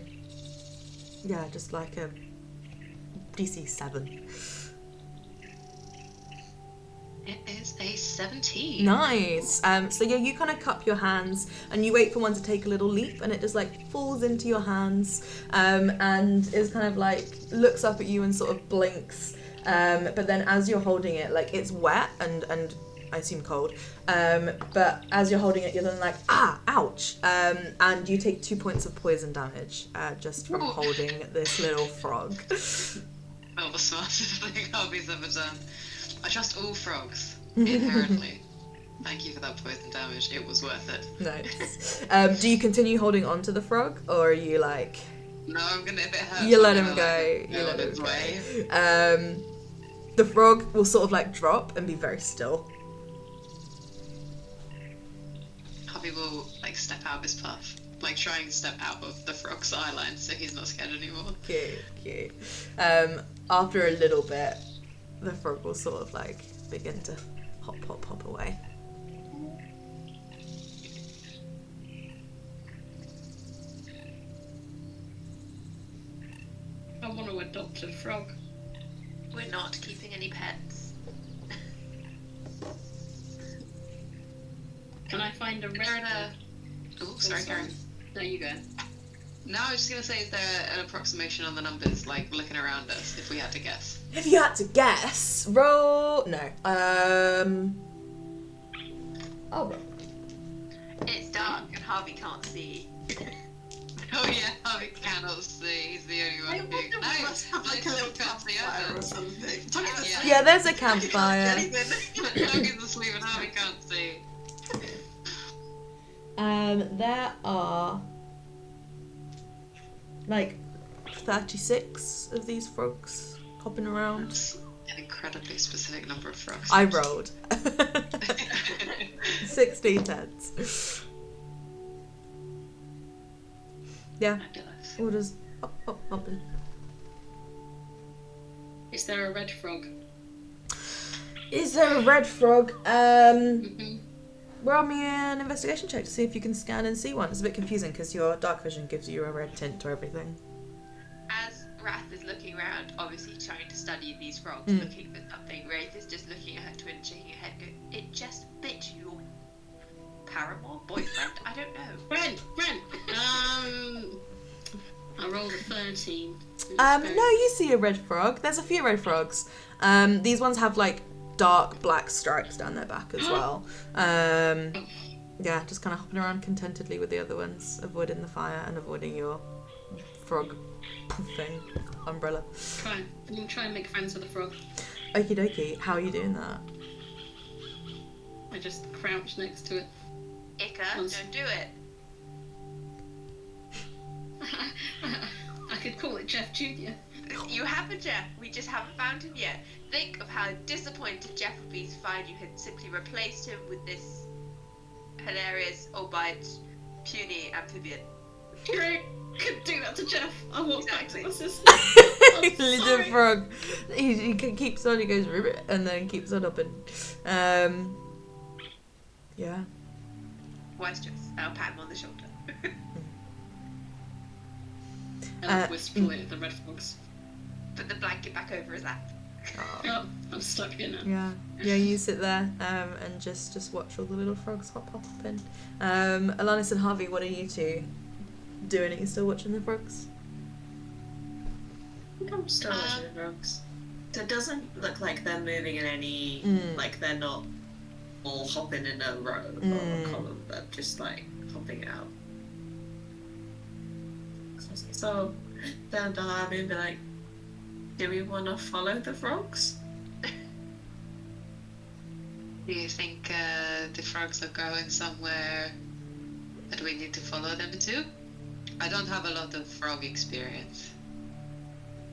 yeah, just like a DC 7. It is a 17. Nice. So yeah, you kind of cup your hands and you wait for one to take a little leap, and it just like falls into your hands, and is kind of like looks up at you and sort of blinks. But then as you're holding it, like it's wet and I assume cold. But as you're holding it, you're then like ouch. And you take 2 points of poison damage just from holding this little frog. Not the smartest thing Harvey's ever done. I trust all frogs, inherently. Thank you for that poison damage, it was worth it. Nice. Do you continue holding on to the frog, or are you like... No, I'm gonna, if it hurts, you let him go. You let him go. The frog will sort of like drop and be very still. Harvey will like step out of his path, like trying to step out of the frog's eye line so he's not scared anymore. Cute. After a little bit, the frog will sort of like begin to hop away. I want to adopt a frog. We're not keeping any pets. Can I find a rare? Oh, sorry, Karen. There you go. No, I was just gonna say, is there an approximation on the numbers, like looking around us, if we had to guess? If you had to guess, roll... No. I'll roll. It's dark and Harvey can't see. Oh yeah, Harvey cannot see, he's the only one who... No, must have like a little campfire or something. Yeah, there's a campfire. Doug is asleep and Harvey can't see. There are like 36 of these frogs hopping around. That's an incredibly specific number of frogs. I rolled 16 tens. Yeah, Fabulous. all just hopping. Is there a red frog? Is there a red frog? Mm-hmm. Roll me an investigation check to see if you can scan and see one. It's a bit confusing because your dark vision gives you a red tint to everything. As Wrath is looking around, obviously trying to study these frogs, looking for something, Wraith is just looking at her twin, shaking her head, going, "It just bit your paramour, boyfriend? I don't know." Friend! I rolled a 13. No, you see a red frog. There's a few red frogs. These ones have like dark black stripes down their back as well. Yeah, just kind of hopping around contentedly with the other ones, avoiding the fire and avoiding your frog thing umbrella. I'm gonna try and make friends with the frog. Okie dokie, how are you doing that? I just crouch next to it. Ika, Once- don't do it. I could call it Jeff Jr. You have a Jeff, we just haven't found him yet. Think of how disappointed Jeff would be to find you had simply replaced him with this hilarious, albeit puny amphibian. You could do that to Jeff. I walk back to my sister. Little sorry. frog. He keeps on, he goes ribbit, and then keeps on up and yeah. Wise choice. I'll pat him on the shoulder. And wistfully at the red frogs. Put the blanket back over his lap. Oh, I'm stuck in it. Yeah, you sit there and just watch all the little frogs hop in. Alanis and Harvey, what are you two doing? Are you still watching the frogs? I think I'm still watching the frogs. So it doesn't look like they're moving in any, like they're not all hopping in a row or a column, they're just like hopping out. So then they'll have me and be like, do we want to follow the frogs? Do you think the frogs are going somewhere that we need to follow them to? I don't have a lot of frog experience.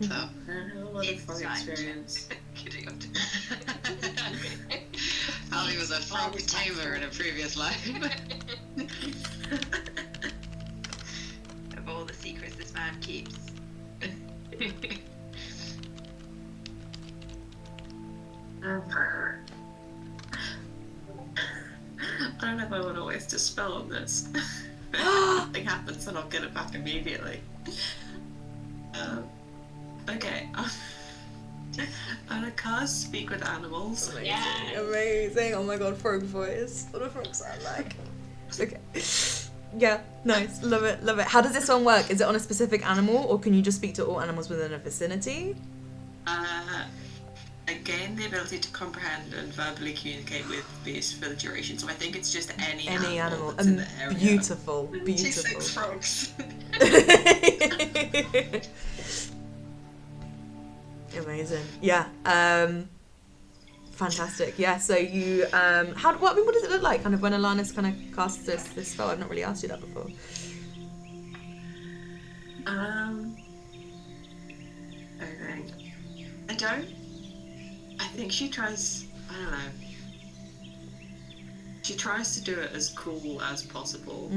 So. I don't have a lot of frog experience. Kidding. Ali was a frog tamer in a previous life. Of all the secrets this man keeps. I don't know if I want to waste a spell on this. If something happens, then I'll get it back immediately. Okay. I'm gonna cast Speak with Animals. Amazing. Oh my god, frog voice. What do frogs sound like? Okay. Yeah, nice. Love it, love it. How does this one work? Is it on a specific animal, or can you just speak to all animals within a vicinity? I gain the ability to comprehend and verbally communicate with beasts for the duration, so I think it's just any animal that's in the area. Beautiful, T6 frogs. Amazing. Yeah. Fantastic. Yeah. So you what does it look like? Kind of when Alanis kind of casts this spell. I've not really asked you that before. Okay. I think she tries. I don't know. She tries to do it as cool as possible.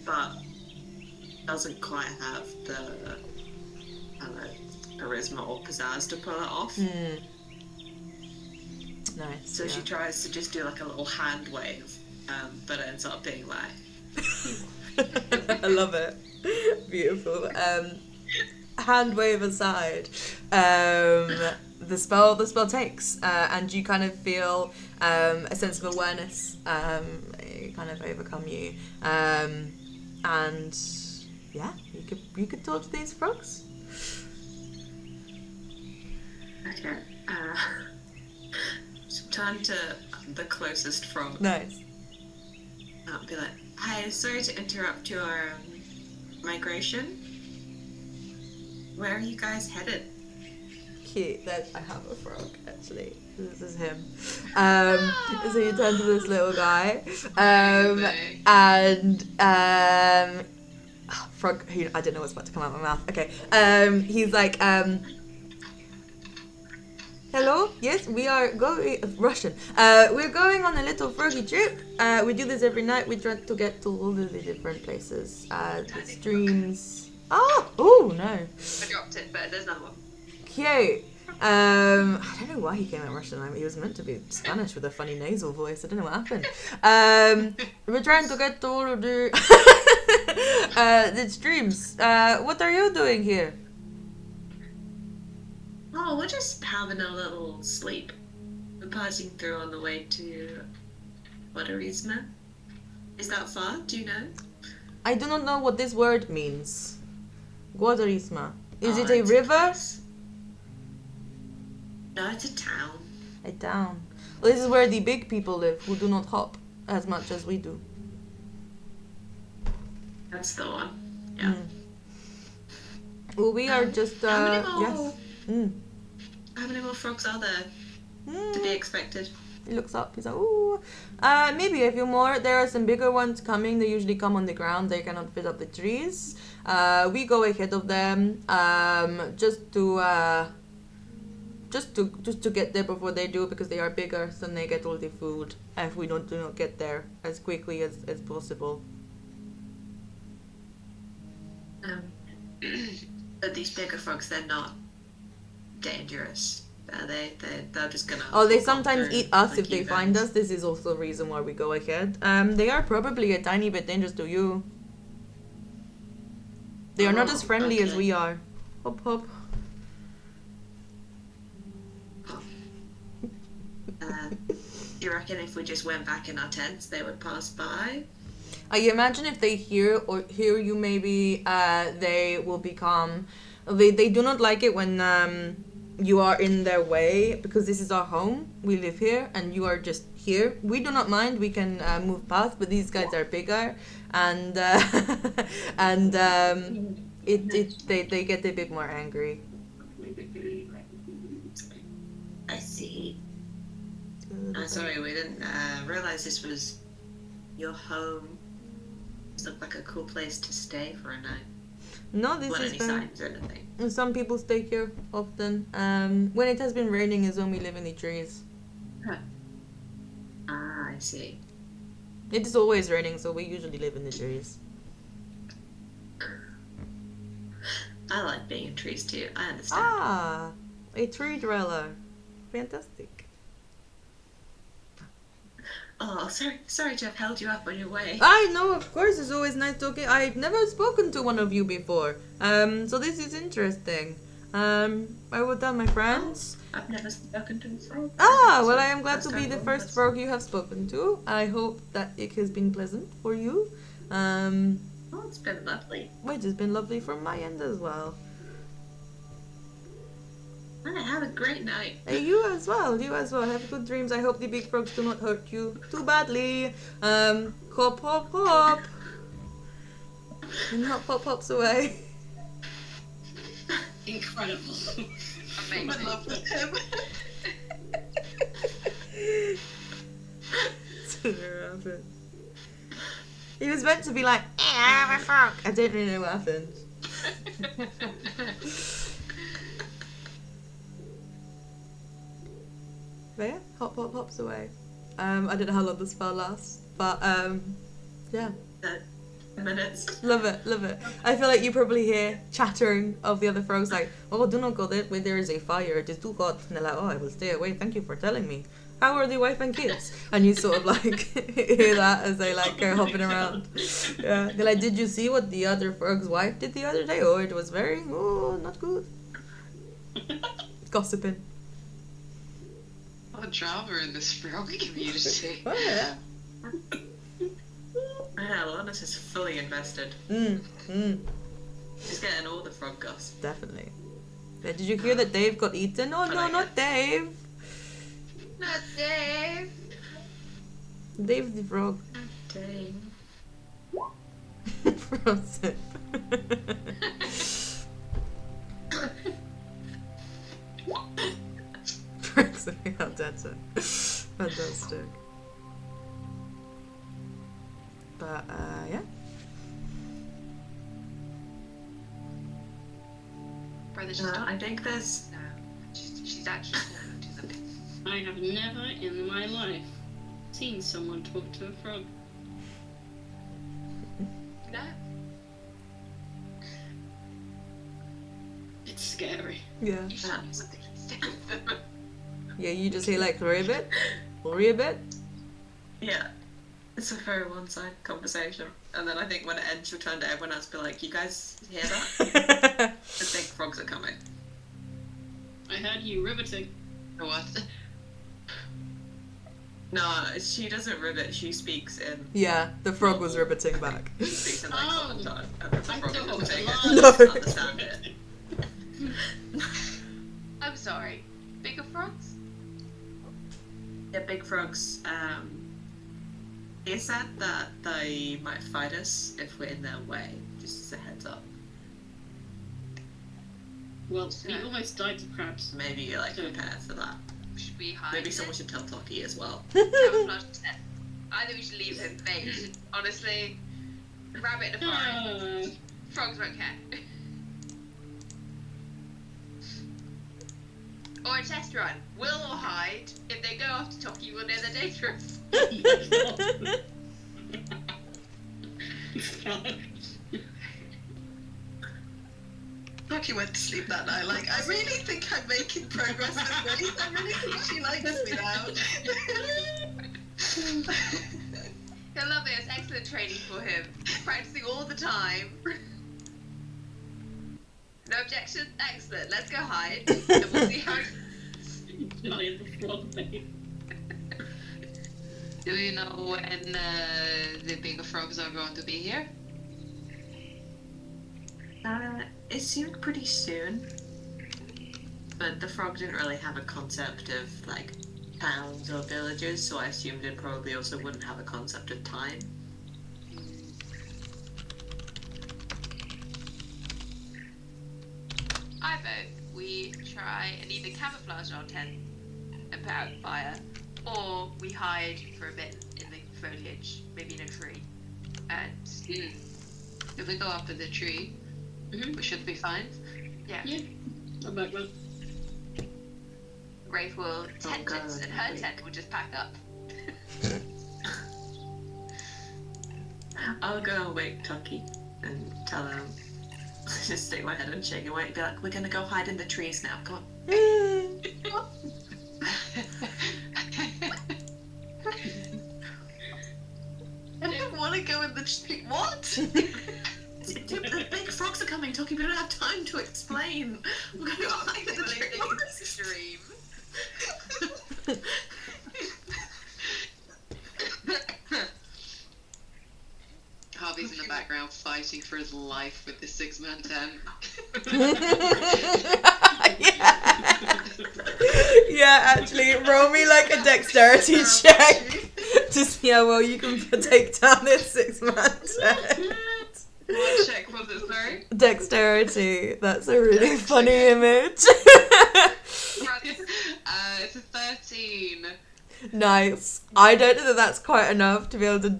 But doesn't quite have the, I don't know, charisma or pizzazz to pull it off. Nice. So she tries to just do like a little hand wave, but it ends up being like. I love it. Beautiful. Hand wave aside, the spell takes, and you kind of feel a sense of awareness kind of overcome you, and yeah, you could talk to these frogs. Okay. So turn to the closest frog. Nice. I'll be like, hi, sorry to interrupt your migration. Where are you guys headed? Cute. I have a frog actually. This is him. So you turn to this little guy, and frog. I didn't know what's about to come out of my mouth. Okay. He's like, hello. Yes, we are going Russian. We're going on a little froggy trip. We do this every night. We try to get to all of the different places. The streams. Oh no. I dropped it, but there's another one. Cute. I don't know why he came out Russian. I mean, he was meant to be Spanish with a funny nasal voice. I don't know what happened. We're trying to get to all of the the streams. What are you doing here? Oh, we're just having a little sleep. We're passing through on the way to Guadarisma. Is that far? Do you know? I do not know what this word means. Guadarisma. Is it a it's river? place. No, it's a town. A town. Well, this is where the big people live who do not hop as much as we do. That's the one. Yeah. Well, we are just, how many more? yes. How many more frogs are there to be expected? He looks up, he's like, ooh. Maybe a few more. There are some bigger ones coming. They usually come on the ground. They cannot fit up the trees. We go ahead of them, just to get there before they do, because they are bigger, so they get all the food if we do not get there as quickly as possible. But these bigger frogs, they're not dangerous. Are they? They're just gonna... Oh, they walk sometimes through eat us like if they you find guys. us. This is also a reason why we go ahead. They are probably a tiny bit dangerous to you. They are not as friendly as okay. we are. Hop, hop. Do you reckon if we just went back in our tents, they would pass by? I imagine if they hear you, maybe they will become. They do not like it when you are in their way, because this is our home. We live here, and you are just here. We do not mind. We can move past, but these guys are bigger, and they get a bit more angry. I see. Sorry, we didn't realize this was your home. This looked like a cool place to stay for a night. No, this Well, is any very. signs or anything? Some people stay here often. When it has been raining is when we live in the trees. Ah, I see. It is always raining, so we usually live in the trees. I like being in trees too. I understand. Ah, a tree dweller. Fantastic. Oh, sorry to have held you up on your way. I know, of course, it's always nice talking. I've never spoken to one of you before. So this is interesting. I will tell my friends. I've never spoken to a frog. Ah, well, I am glad to be the first frog you have spoken to. I hope that it has been pleasant for you. Oh, it's been lovely. Which has been lovely from my end as well. Have a great night. Hey, you as well. You as well. Have good dreams. I hope the big frogs do not hurt you too badly. Hop, hop, hop. And hop, hop, hops away. Incredible. Amazing. I love him. He was meant to be like, I'm a frog. I don't really know what happened. But yeah, hop, hop, hops away. I don't know how long this spell lasts, but yeah. minutes. Love it, love it. I feel like you probably hear chattering of the other frogs like, oh, do not go there where there is a fire, it is too hot. And they're like, oh, I will stay away, thank you for telling me. How are the wife and kids? And you sort of like hear that as they like go hopping around. Yeah. They're like, did you see what the other frog's wife did the other day? Oh, it was very, not good. Gossiping. A lot of drama in this frog community. Oh, yeah. Yeah, Lonis is fully invested. He's getting all the frog gossip. Definitely. Yeah, did you hear that Dave got eaten? Oh, no, not Dave. Not Dave. Dave's the frog. Dave. Frozen. How that's it. Fantastic. But yeah. Brother, she's not I think there's. now. She's actually talking to them. I have never in my life seen someone talk to a frog. No. It's scary. Yeah. You should do something instead of them. Yeah, you just hear like ribbit. Yeah. It's a very one-sided conversation. And then I think when it ends, you'll turn to everyone else and be like, you guys hear that? The big frogs are coming. I heard you riveting. What? No, she doesn't rivet, she speaks in. Yeah, the frog was ribbiting back. She speaks in like common time. And then the I frog thought is it riveting was it. a lie. Doesn't understand it. I'm sorry. Bigger frogs? Yeah, big frogs, they said that they might fight us if we're in their way, just as a heads up. Well, we almost died to crabs. Maybe like prepare for that. Should we hide? Maybe it? someone should tell Toki as well. Camouflage tent. I think we should leave him bait. Honestly. Rabbit in the forest. Frogs won't care. Or a test run. Will or hide. If they go after Toki, we'll know they're dangerous. Rocky went to sleep that night. Like, I really think I'm making progress with Grace. I really think she likes me now. He'll love it. It's excellent training for him. Practicing all the time. No objection? Excellent. Let's go hide. And we'll see how it Giant frog babe. Do you know when the bigger frogs are going to be here? It seemed pretty soon. But the frog didn't really have a concept of like towns or villages, so I assumed it probably also wouldn't have a concept of time. I vote we try and either camouflage our tent and put out fire, or we hide for a bit in the foliage, maybe in a tree. And If we go after the tree, we should be fine. yeah, I'm back, man. Rafe will tent God, it, and her wait. tent will just pack up. I'll go and wake Tucky and tell him, just stick my head and shake and wait, be like, we're gonna go hide in the trees now, come on. I didn't want to go in the tree. What? The big frogs are coming, Tucky, we don't have time to explain. We're gonna go hide in the trees. Dream. Harvey's in the background fighting for his life with this 6-man tent. Yeah, actually, roll me like a dexterity check to see how well you can take down this 6-man tent. What check was it, sorry? Dexterity. That's a really funny image. It's a 13. Nice. I don't know that that's quite enough to be able to.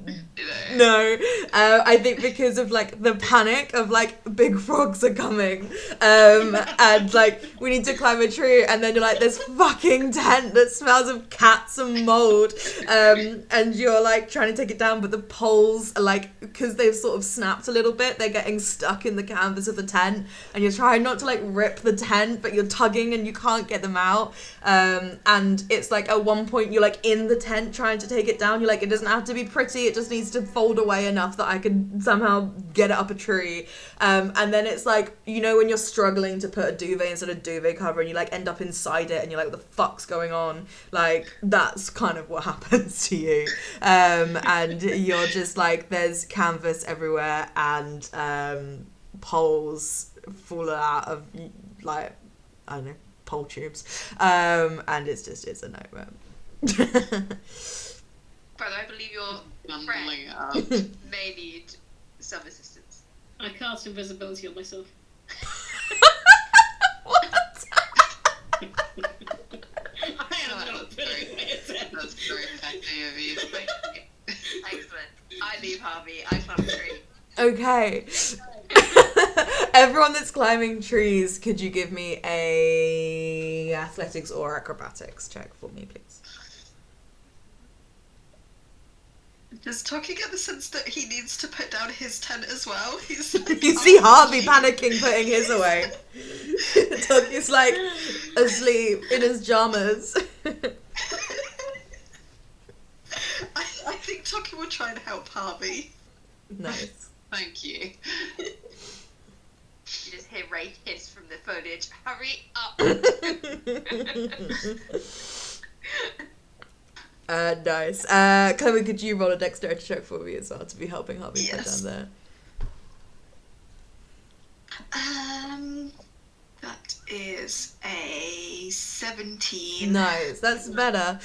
No, I think because of like the panic of like big frogs are coming, and like we need to climb a tree, and then you're like this fucking tent that smells of cats and mold, and you're like trying to take it down, but the poles are like, because they've sort of snapped a little bit, they're getting stuck in the canvas of the tent, and you're trying not to like rip the tent, but you're tugging and you can't get them out, and it's like at one point you're like in the tent trying to take it down. You're like, it doesn't have to be pretty, it just needs to fold away enough that I can somehow get it up a tree, and then it's like, you know, when you're struggling to put a duvet instead of duvet cover and you like end up inside it and you're like, what the fuck's going on? Like, that's kind of what happens to you, and you're just like, there's canvas everywhere, and poles fall out of like, I don't know, pole tubes, and it's a nightmare. Brother, I believe your Mumbling friend up. may need some assistance. I cast invisibility on myself. What? I am three of you. Excellent. I leave Harvey. I climb a tree. Okay. Everyone that's climbing trees, could you give me a athletics or acrobatics check for me, please? Does Toki get the sense that he needs to put down his tent as well? He's like, You see Harvey panicking, putting his away. Toki's like asleep in his jammers. I think Toki will try and help Harvey. Nice. Thank you. You just hear Wraith hiss from the foliage. Hurry up! Nice. Chloe, could you roll a dexterity check for me as well to be helping Harvey put down there? That is a 17. Nice, that's better.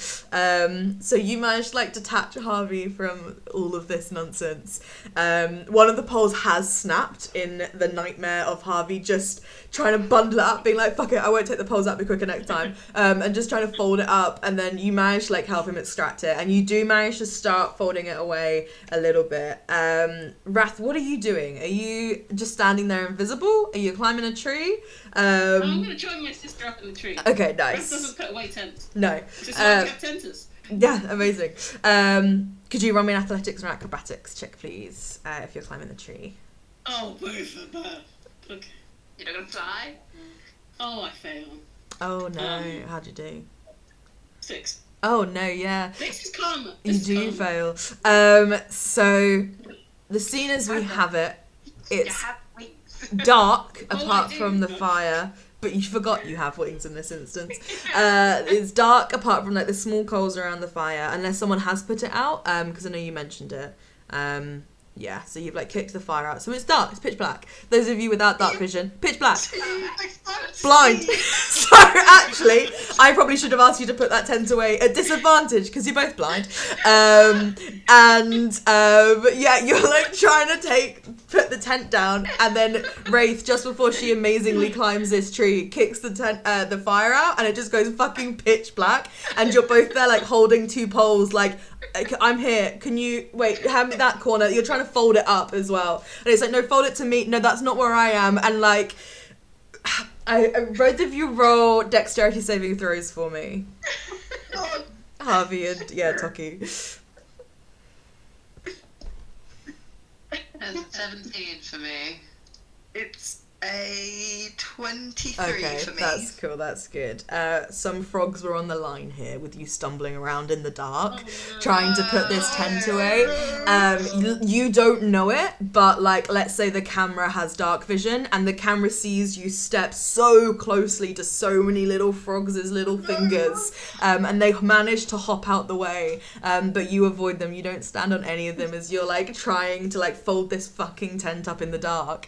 So you managed to like detach Harvey from all of this nonsense. One of the poles has snapped in the nightmare of Harvey just trying to bundle it up, being like, fuck it, I won't take the poles out, be quicker next time. And just trying to fold it up, and then you manage to like help him extract it, and you do manage to start folding it away a little bit. Wrath, what are you doing? Are you just standing there invisible? Are you climbing a tree? I'm gonna join my sister up in the tree. Okay, Rest nice. doesn't put away tents. No. Just like have tenters. Yeah, amazing. Could you run me an athletics or acrobatics check, please, if you're climbing the tree? Oh, both of them. Okay. You're not gonna fly? Oh, I fail. Oh no, how'd you do? 6. Oh no, yeah. This is karma. You do fail. So, the scene as we have it, You it's have wings. dark Oh, apart I do. from the fire, but you forgot you have wings in this instance. It's dark apart from like the small coals around the fire, unless someone has put it out, because I know you mentioned it. Yeah, so you've like kicked the fire out. So it's dark, it's pitch black. Those of you without dark vision, pitch black. Blind. So actually, I probably should have asked you to put that tent away at disadvantage because you're both blind. Yeah, you're like trying to put the tent down, and then Wraith, just before she amazingly climbs this tree, kicks the fire out, and it just goes fucking pitch black, and you're both there like holding two poles, like, I'm here, can you wait, hand me that corner. You're trying to fold it up as well, and it's like, no, fold it to me, no, that's not where I am. And like, both of you roll dexterity saving throws for me. Harvey and Toki. That's 17 for me. It's a 23 Okay, for me. that's cool, that's good. Some frogs were on the line here with you stumbling around in the dark, trying to put this tent away. You don't know it, but like, let's say the camera has dark vision, and the camera sees you step so closely to so many little frogs' little fingers, and they manage to hop out the way, but you avoid them. You don't stand on any of them as you're like trying to like fold this fucking tent up in the dark.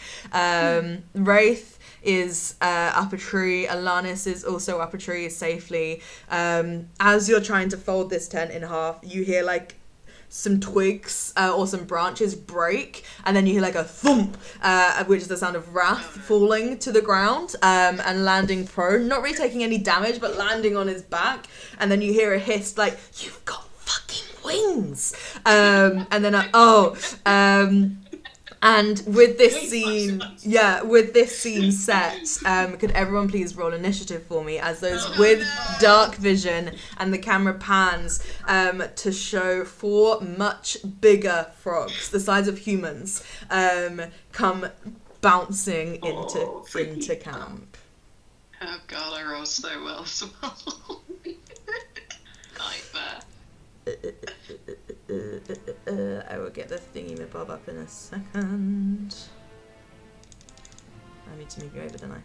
Wraith is up a tree. Alanis is also up a tree safely. As you're trying to fold this tent in half, you hear like some twigs or some branches break, and then you hear like a thump, which is the sound of Wrath falling to the ground and landing prone, not really taking any damage, but landing on his back. And then you hear a hiss like, "You've got fucking wings!" And then and with this scene, set, could everyone please roll initiative for me as those with dark vision, and the camera pans to show 4 much bigger frogs, the size of humans, come bouncing into camp. Oh god, I roll so well as well. Nightmare. I will get the thingy-mabob up in a second. I need to move you over, don't I?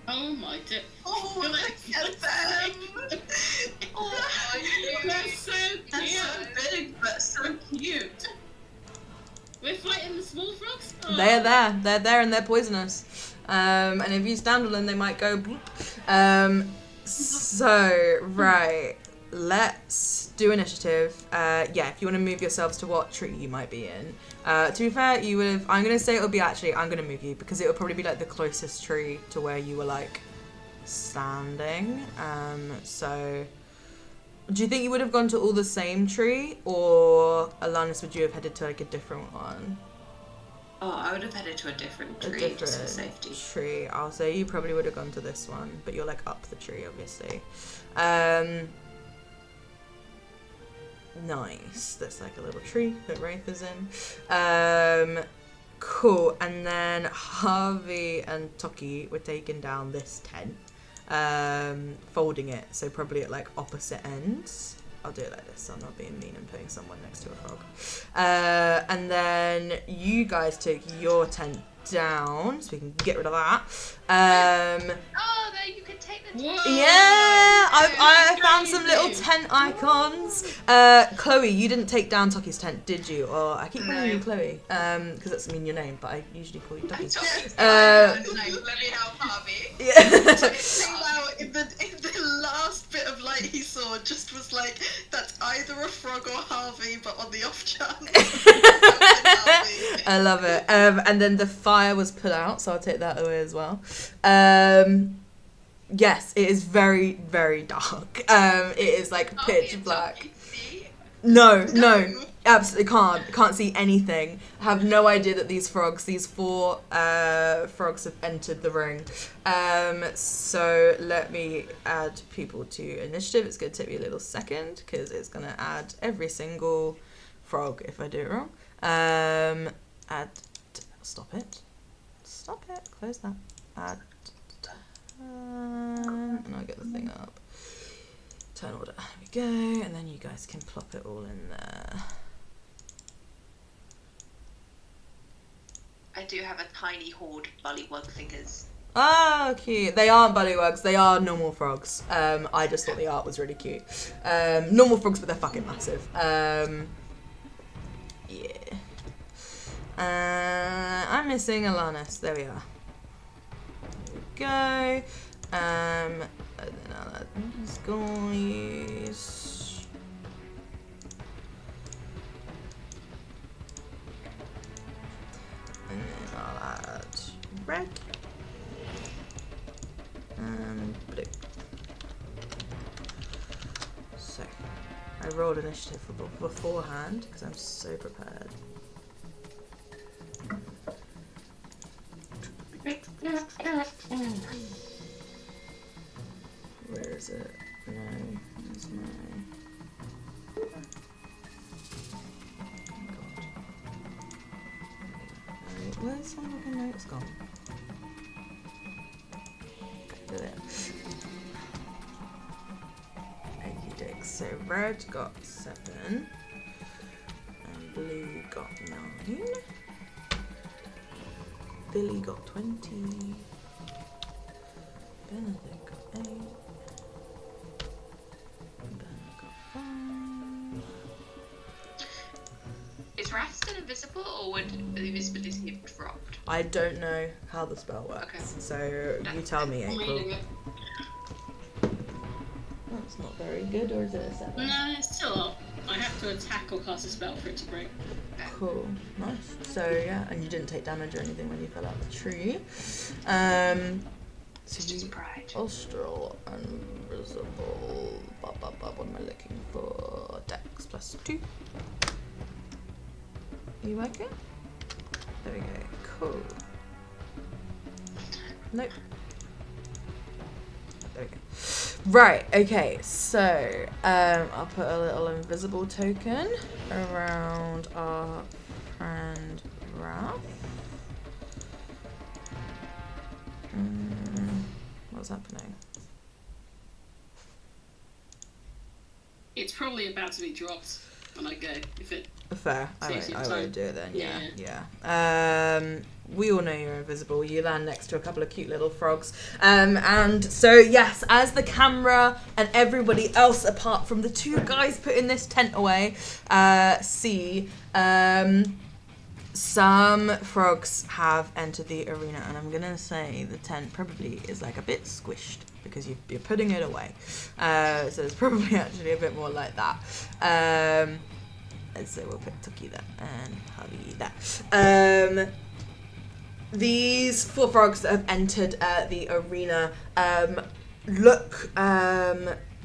Oh my dear. Oh, look at them! They're so cute. That's so big, but so cute. We're fighting the small frogs? Oh. They're there and they're poisonous. And if you stand on them, they might go bloop. So, right. let's do initiative. Yeah, if you want to move yourselves to what tree you might be in. To be fair, you would have. I'm gonna say it'll be actually. I'm gonna move you because it will probably be like the closest tree to where you were like standing. So. Do you think you would have gone to all the same tree, or Alanis, would you have headed to like a different one? Oh, I would have headed to a different tree just for safety. Tree. I'll say you probably would have gone to this one, but you're like up the tree, obviously. Nice. That's like a little tree that Wraith is in. Cool. And then Harvey and Toki were taking down this tent. Folding it, so probably at like opposite ends. I'll do it like this, so I'm not being mean and putting someone next to a frog. And then you guys took your tent down, so we can get rid of that. Oh, there you can take the tent. Yeah, I found some little tent icons. Chloe, you didn't take down Toki's tent, did you? Or I keep calling you Chloe, because that's your name, but I usually call you Toki. Let me help Harvey. Yeah. In the last bit of light he saw, just was like, that's either a frog or Harvey, but on the off chance. I love it. And then the fire was put out, so I'll take that away as well. Yes, it is very, very dark. It is like pitch black. No, absolutely can't see anything. I have no idea that these 4 frogs have entered the ring. So let me add people to initiative. It's going to take me a little second because it's going to add every single frog if I do it wrong. Stop it, close that. Add, and I'll get the thing up. Turn order, there we go, and then you guys can plop it all in there. I do have a tiny horde of bullywug figures. Oh, cute. They aren't bullywugs, they are normal frogs. I just thought the art was really cute. Normal frogs, but they're fucking massive. Yeah. I'm missing Alanis. There we are. There we go. And then I'll add these guys. And then I'll add red. And blue. So, I rolled initiative beforehand because I'm so prepared. Where is it? No, there's no. Oh God. Where's my fucking note? It's gone. Look at it. Okey doke. So red got 7, and blue got 9. Billy got 20. Benedict got 8. Bernard got 5. Is Wrath still invisible, or would the invisibility have dropped? I don't know how the spell works, okay. So you tell me, April. That's not very good, or is it a 7? No, it's still up. I have to attack or cast a spell for it to break. Cool, nice. So yeah, and you didn't take damage or anything when you fell out the tree. So just pride. Austral, invisible. What am I looking for? Dex plus 2. You like it? There we go. Cool. Nope. There we go. Right, okay, so I'll put a little invisible token around our friend Raph. What's happening? It's probably about to be dropped when I go, if it... Fair, I saves you won't time. do it then, Yeah. We all know you're invisible. You land next to a couple of cute little frogs. And so, yes, as the camera and everybody else, apart from the 2 guys putting this tent away, see, Some frogs have entered the arena, and I'm gonna say the tent probably is like a bit squished because you're putting it away. So it's probably actually a bit more like that. So we'll put Tucky there and Harvey there. These 4 frogs that have entered the arena look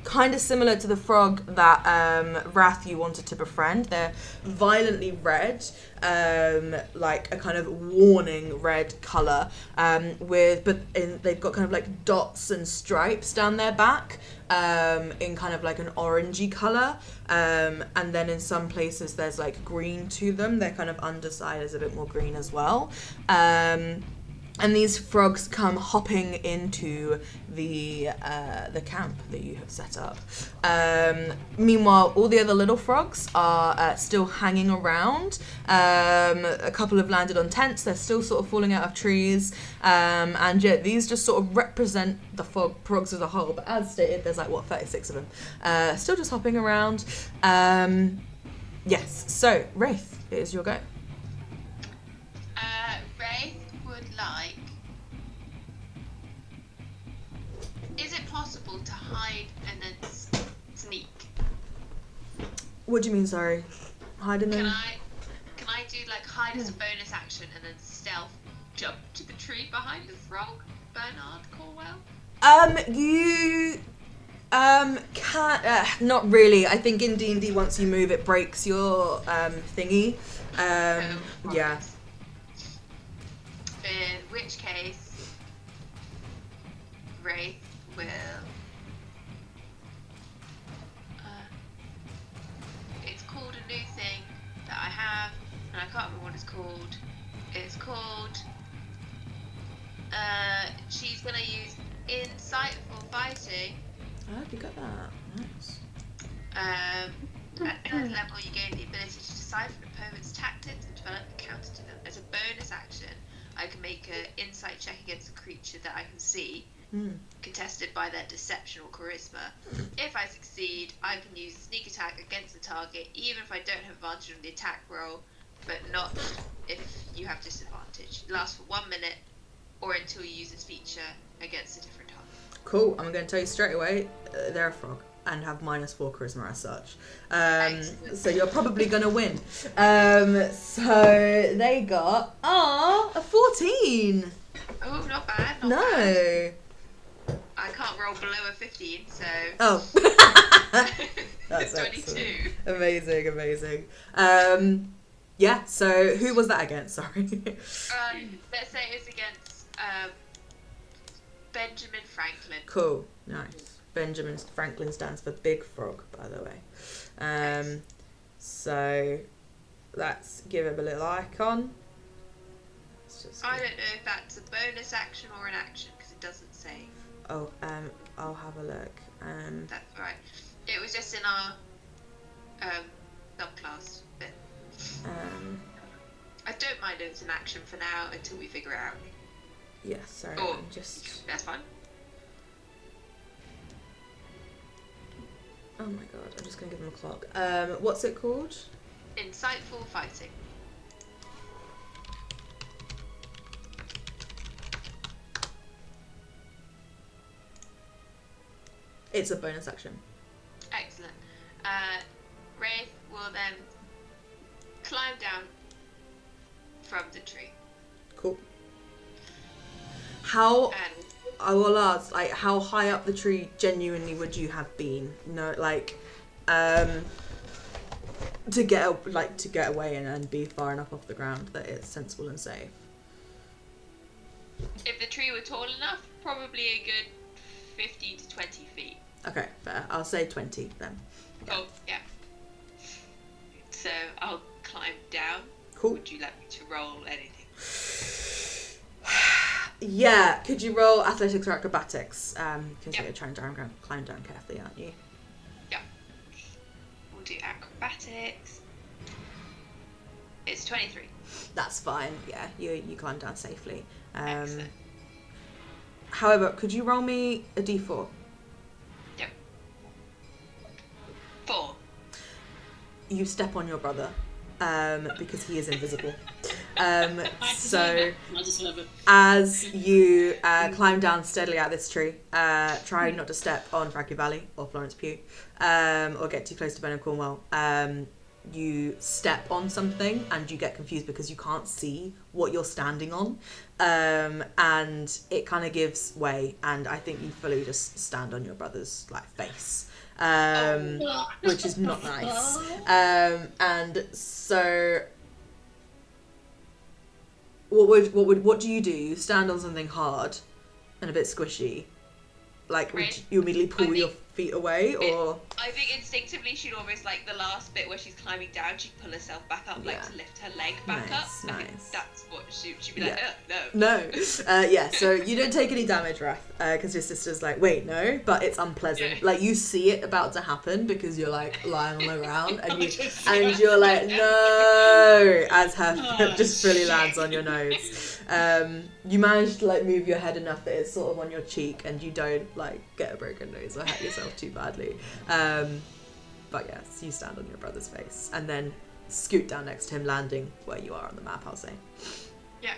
kind of similar to the frog that Wrath you wanted to befriend. They're violently red, like a kind of warning red colour, they've got kind of like dots and stripes down their back, in kind of like an orangey colour, and then in some places there's like green to them. Their kind of underside is a bit more green as well. And these frogs come hopping into the camp that you have set up. Meanwhile, all the other little frogs are still hanging around. A couple have landed on tents. They're still sort of falling out of trees. And yeah, these just sort of represent the frogs as a whole. But as stated, there's like, 36 of them. Still just hopping around. Yes, so Wraith, it is your go. Wraith would like. Is it possible to hide and then sneak? What do you mean, sorry? Hide and then? Can I do like hide as a bonus action and then stealth jump to the tree behind the frog, Bernard Corwell? You can't. Not really. I think in D&D, once you move, it breaks your thingy. Yeah. In which case, Wraith will. It's called a new thing that I have, and I can't remember what it's called. It's called. She's gonna use insightful fighting. Oh, you got that. Nice. At third level, you gain the ability to decipher an opponent's tactics and develop a counter to them. As a bonus action, I can make an insight check against a creature that I can see, contested by their deception or charisma. If I succeed, I can use a sneak attack against the target, even if I don't have advantage on the attack roll, but not if you have disadvantage. It lasts for 1 minute, or until you use this feature against a different target. Cool. I'm going to tell you straight away, they're a frog and have -4 charisma as such. So you're probably going to win. So they got, a 14. Oh, not bad. Not No. bad. I can't roll below a 15, so. Oh. That's 22. Amazing, amazing. Yeah, so who was that against? Sorry. Let's say it was against Benjamin Franklin. Cool, nice. Benjamin Franklin stands for Big Frog, by the way. Nice. So let's give him a little icon. I don't know if that's a bonus action or an action because it doesn't say. Oh, I'll have a look. That's right. It was just in our subclass bit. I don't mind if it's an action for now until we figure it out. Yeah, sorry. Oh, that's fine. Oh my god, I'm just gonna give him a clock. What's it called? Insightful fighting. It's a bonus action. Excellent. Wraith will then climb down from the tree. Cool. How? And I will ask, like, how high up the tree genuinely would you have been? No, like, to get away and be far enough off the ground that it's sensible and safe. if the tree were tall enough, probably a good 15 to 20 feet. Okay, fair. I'll say 20 then. Oh, yeah. So I'll climb down. Cool. Would you like me to roll anything? Yeah, could you roll athletics or acrobatics? Because you're trying to climb down carefully, aren't you? Yeah. We'll do acrobatics. It's 23. That's fine. Yeah, you climb down safely. Excellent. However, could you roll me a d4? Yep. 4. You step on your brother, because he is invisible. So I just love it. as you climb down steadily out this tree, try not to step on Frankie Valley or Florence Pugh, or get too close to Ben and Cornwell. You step on something and you get confused because you can't see what you're standing on, and it kind of gives way, and I think you fully just stand on your brother's like face, which is not nice. And so what do you do? You stand on something hard and a bit squishy, like would Right. you immediately pull your feet away, or I think instinctively she'd almost like the last bit where she's climbing down, she'd pull herself back up, like Yeah. to lift her leg back Nice, up. I think nice. that's what she'd be Yeah. like, no. no? Yeah, so you don't take any damage, Wrath, because your sister's like, wait, no, but it's unpleasant. Yeah. Like you see it about to happen because you're like lying on the ground and you're like, no, as her just fully lands on your nose. You manage to like move your head enough that it's sort of on your cheek and you don't like get a broken nose or hurt yourself too badly. But yes, you stand on your brother's face and then scoot down next to him, landing where you are on the map, I'll say. Yeah.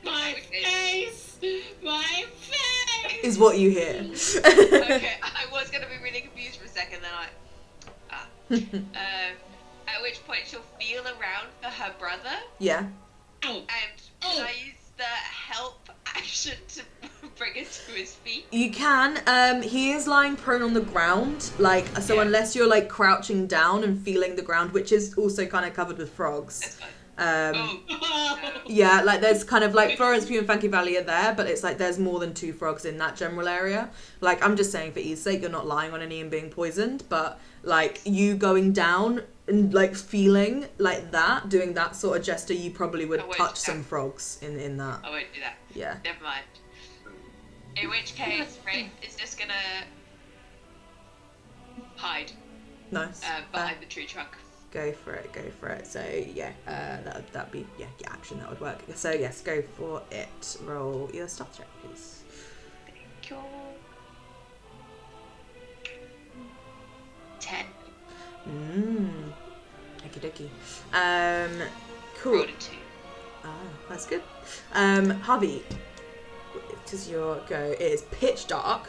My face! My face! Is what you hear. Okay, I was gonna be really confused for a second, then at which point she'll feel around for her brother, Yeah. Ow. and can I use the help action to bring it to his feet? You can. He is lying prone on the ground, like so. Yeah. Unless you're like crouching down and feeling the ground, which is also kind of covered with frogs. That's fine. Oh. Yeah, like there's kind of like Florence Pugh and Funky Valley are there, but it's like there's more than 2 frogs in that general area. Like I'm just saying for ease sake, you're not lying on any and being poisoned, but like you going down and like feeling like that, doing that sort of gesture, you probably would I won't touch do some that. frogs in that. I won't do that. Yeah. Never mind. In which case, Ray is just gonna hide Nice. behind the tree trunk. Go for it. So yeah, that'd be your action, that would work. So yes, go for it. Roll your stealth check, please. Cool. 10. Okie dokie. Cool. Rolled a 2. Ah, that's good. Harvey, it is your go. It is pitch dark.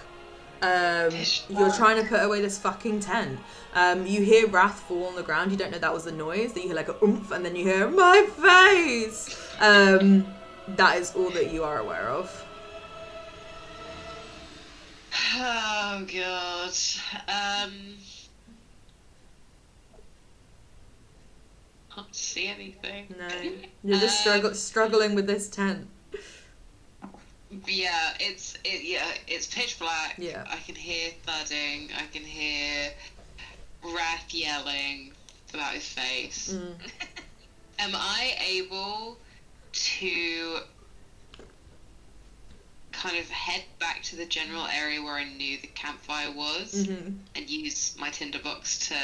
You're trying to put away this fucking tent. You hear Wrath fall on the ground. You don't know that was the noise. That you hear like a oomph, and then you hear my face. That is all that you are aware of. Oh god. Can't see anything. No, you're just struggling with this tent. Yeah, it's pitch black. Yeah. I can hear thudding. I can hear Wrath yelling about his face. Am I able to kind of head back to the general area where I knew the campfire was and use my tinderbox to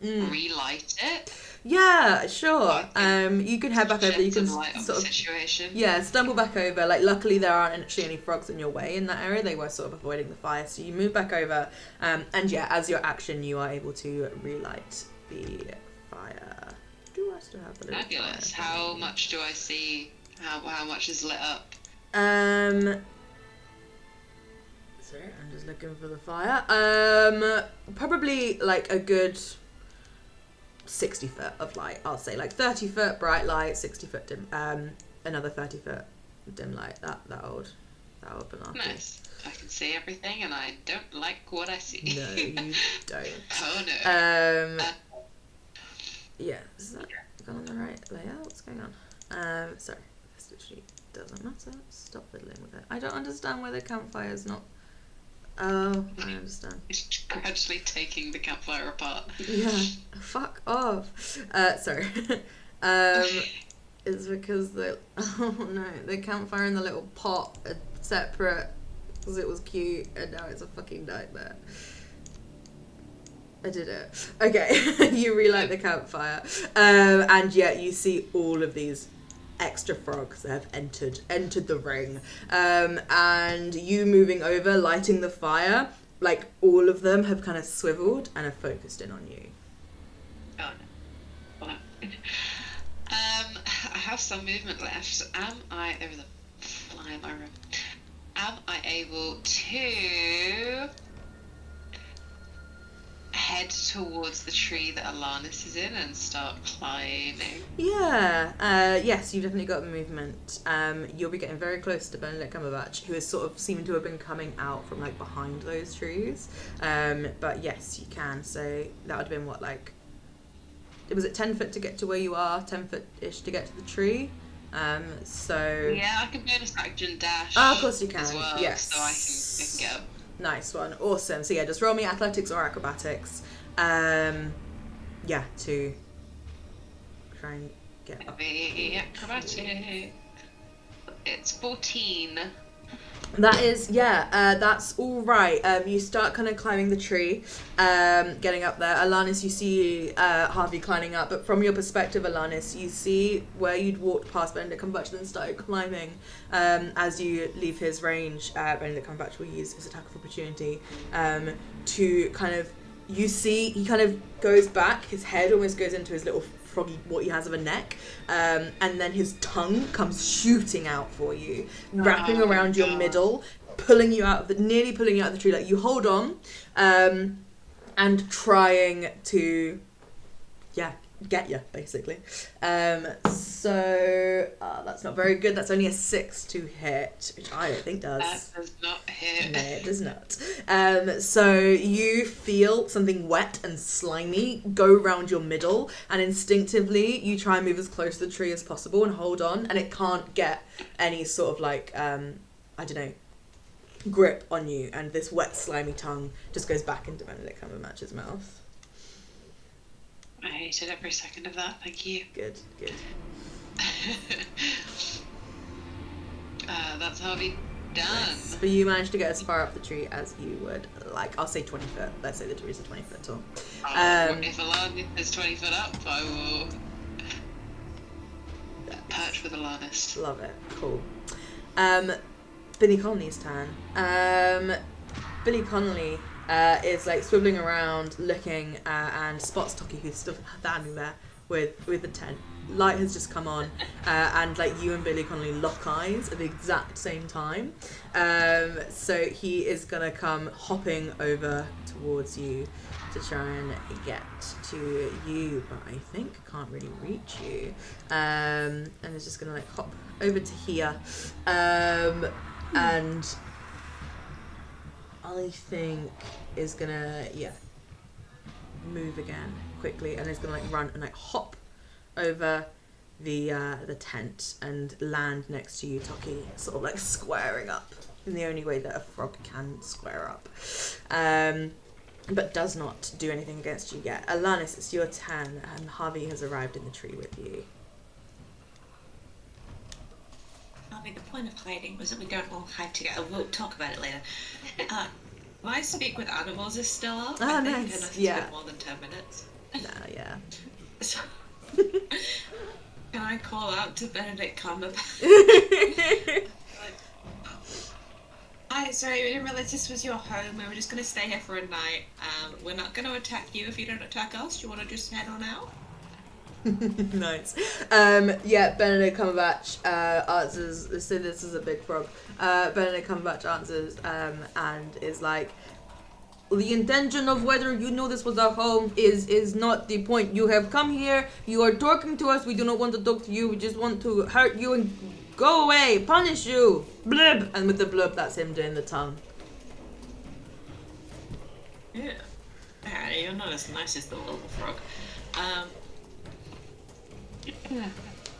relight it? Yeah, sure. You can head back over. You can Shed some light on sort the of situation. stumble back over. Like luckily there aren't actually any frogs in your way in that area. They were sort of avoiding the fire, so you move back over. And yeah, as your action, you are able to relight the fire. Do I still have the little Fabulous. fire? How much do I see? How much is lit up? Sorry, I'm just looking for the fire. Probably like a good 60 foot of light, I'll say. Like 30 foot bright light, 60 foot dim, another 30 foot dim light. That old banana. Nice. I can see everything, and I don't like what I see. No, you don't. Oh no. Yeah, is that gone on the right layout? What's going on? Sorry, this literally doesn't matter. Stop fiddling with it. I don't understand why the campfire's not. Oh, I understand. It's gradually taking the campfire apart. Yeah, fuck off. Sorry. It's because the campfire and the little pot are separate because it was cute and now it's a fucking nightmare. I did it. Okay, you relight the campfire, and yet you see all of these extra frogs that have entered the ring, and you moving over, lighting the fire, like all of them have kind of swiveled and are focused in on you. Oh no. Well, no. I have some movement left. There was a fly in my room. Am I able to head towards the tree that Alanis is in and start climbing? Yeah, yes, you've definitely got movement. You'll be getting very close to Benedict Cumberbatch, who is sort of seeming to have been coming out from like behind those trees. But yes, you can. So that would have been what, like, was it 10 foot to get to where you are, 10 foot-ish to get to the tree? So... Yeah, I can bonus action dash. Oh, of course you can, as well, yes. So I can get up. Nice one, awesome. So yeah, just roll me athletics or acrobatics. Yeah, to try and get up. Acrobatic. It's 14. That is, yeah, that's all right. You start kind of climbing the tree, getting up there. Alanis, you see Harvey climbing up, but from your perspective, Alanis, you see where you'd walked past Benedict Cumberbatch and then started climbing. As you leave his range, Benedict Cumberbatch will use his attack of opportunity to kind of, you see, he kind of goes back, his head almost goes into his little froggy, what he has of a neck, and then his tongue comes shooting out for you, wrapping around your middle, pulling you out of nearly pulling you out of the tree. Like, you hold on, and trying to, get you, basically. So that's not very good. That's only a 6 to hit, which I don't think does. That does not hit. No, it does not. So you feel something wet and slimy go round your middle, and instinctively you try and move as close to the tree as possible and hold on, and it can't get any sort of like, I don't know, grip on you, and this wet slimy tongue just goes back into Benedict Cumberbatch's mouth. I hated every second of that, thank you. Good. That's Harvey done. Yes. But you managed to get as far up the tree as you would like. I'll say 20 foot. Let's say the trees are 20 foot tall. If Alanis is 20 foot up, I will perch with Alanis. Love it. Cool. Billy Connolly's turn. Billy Connolly is like swiveling around, looking, and spots Toki, who's still standing there with the tent. Light has just come on, and like you and Billy Connolly lock eyes at the exact same time. So he is gonna come hopping over towards you to try and get to you, but I think can't really reach you. And is just gonna like hop over to here, and I think is gonna move again quickly, and is gonna like run and like hop over the tent and land next to you, Toki, sort of like squaring up in the only way that a frog can square up, but does not do anything against you yet. Alanis, it's your turn, and Harvey has arrived in the tree with you. Harvey, the point of hiding was that we don't all hide together. We'll talk about it later. My speak with animals is still up, I think, nice. and I think it's been more than 10 minutes. Yeah. So, can I call out to Benedict Cumberbatch? Hi, sorry, we didn't realize this was your home. We were just going to stay here for a night. We're not going to attack you if you don't attack us. Do you want to just head on out? Nice. Benedict Cumberbatch answers, so this is a big frog. Benedict Cumberbatch answers and is like, the intention of whether you know this was our home is not the point. You have come here, you are talking to us, we do not want to talk to you, we just want to hurt you and go away, punish you, blib. And with the blub, that's him doing the tongue. Yeah. You're not as nice as the little frog.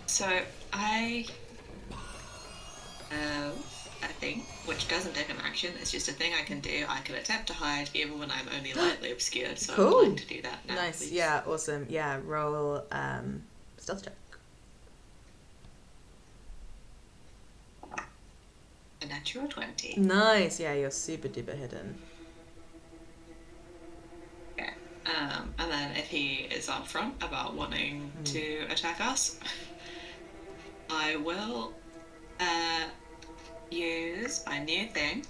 So I think, which doesn't take an action, it's just a thing I can do. I can attempt to hide even when I'm only lightly obscured, so Cool. I would like to do that now. Nice, please. yeah, awesome. Yeah, roll stealth check. A natural 20. Nice, yeah, you're super duper hidden. Okay. And then if he is up front about wanting to attack us, I will use my new thing,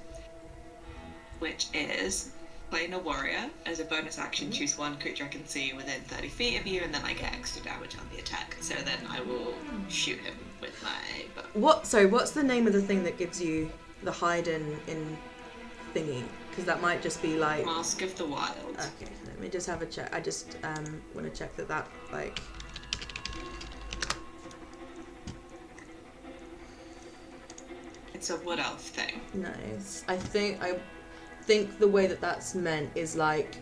which is playing a warrior. As a bonus action, choose one creature I can see within 30 feet of you, and then I get extra damage on the attack. So then I will shoot him with my bow. What's the name of the thing that gives you the hide in thingy? Because that might just be like... Mask of the Wild. Okay, let me just have a check. I just want to check that like... It's a wood elf thing. Nice. I think the way that that's meant is like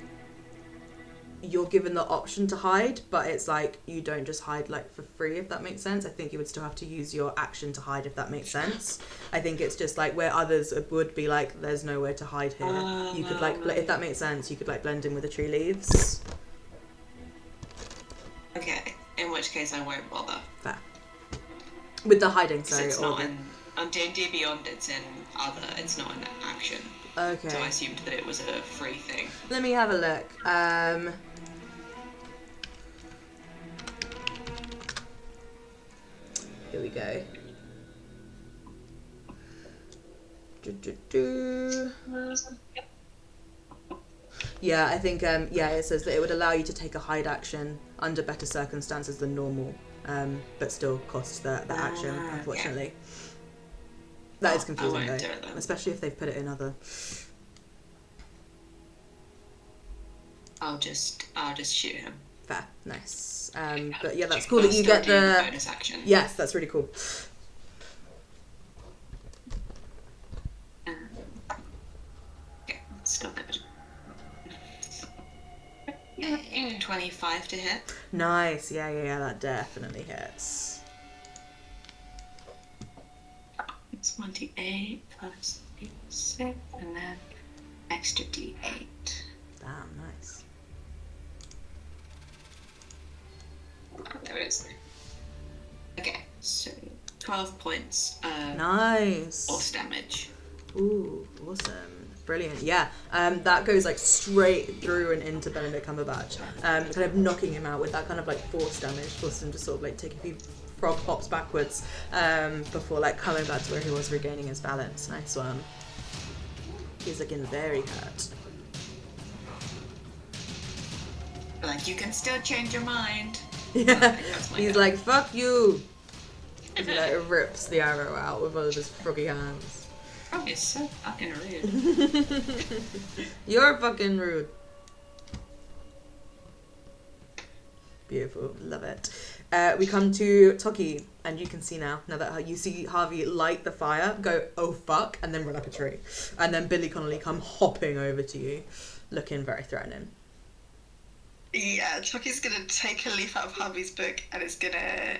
you're given the option to hide, but it's like you don't just hide like for free, if that makes sense. I think you would still have to use your action to hide, if that makes sense. I think it's just like where others would be like, there's nowhere to hide here. You could like, if that makes sense, you could like blend in with the tree leaves. Okay, in which case I won't bother. Fair. With the hiding, sorry. It's not on D&D Beyond, it's not an action. Okay. So I assumed that it was a free thing. Let me have a look. Here we go. Yeah, I think it says that it would allow you to take a hide action under better circumstances than normal, but still costs the action, unfortunately. Yeah. That is confusing though, especially if they've put it in other. I'll just shoot him. Fair, nice. But yeah, that's cool that you get the bonus action. Yes, that's really cool. Okay, stop it. 25 to hit. Nice. Yeah. That definitely hits. 28 plus 6, and then extra d8. Damn, nice. There it is. Okay, so 12 points. Nice. Force damage. Ooh, awesome. Brilliant. Yeah, that goes like straight through and into Benedict Cumberbatch, kind of knocking him out with that kind of like force damage, forcing him to sort of like take a few frog hops backwards before like coming back to where he was, regaining his balance. Nice one. He's looking very hurt. Like, you can still change your mind. Yeah, he's like, fuck you. And like rips the arrow out with one of his froggy hands. Oh, he's so fucking rude. You're fucking rude. Beautiful, love it. We come to Toki, and you can see now that you see Harvey light the fire, go, oh fuck, and then run up a tree. And then Billy Connolly come hopping over to you, looking very threatening. Yeah, Toki's gonna take a leaf out of Harvey's book and is gonna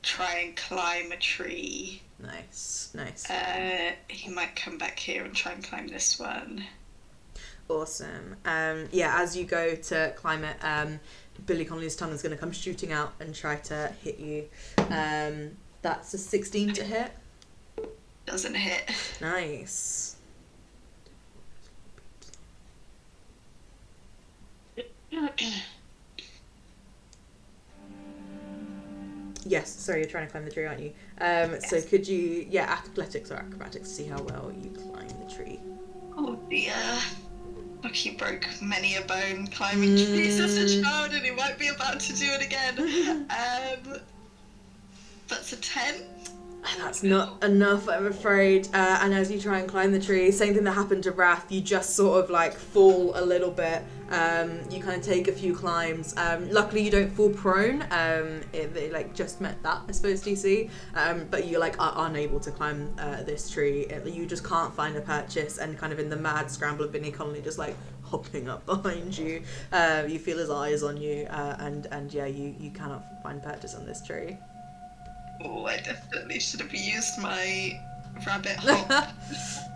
try and climb a tree. Nice. He might come back here and try and climb this one. Awesome. Yeah, as you go to climb it, Billy Connolly's tongue is going to come shooting out and try to hit you. That's a 16 to hit. Doesn't hit. Nice. Yes, sorry, you're trying to climb the tree, aren't you? Yes. So could you, athletics or acrobatics, see how well you climb the tree. Oh dear. Look, he broke many a bone climbing trees as a child, and he might be about to do it again. That's a 10. That's not enough, I'm afraid. And as you try and climb the tree, same thing that happened to Wrath, you just sort of like fall a little bit. You kind of take a few climbs. Luckily you don't fall prone. They like just met that, I suppose, DC. But you like are unable to climb this tree. You just can't find a purchase, and kind of in the mad scramble of Billy Connolly just like hopping up behind you. You feel his eyes on you, and yeah, you cannot find purchase on this tree. Oh, I definitely should have used my rabbit hop.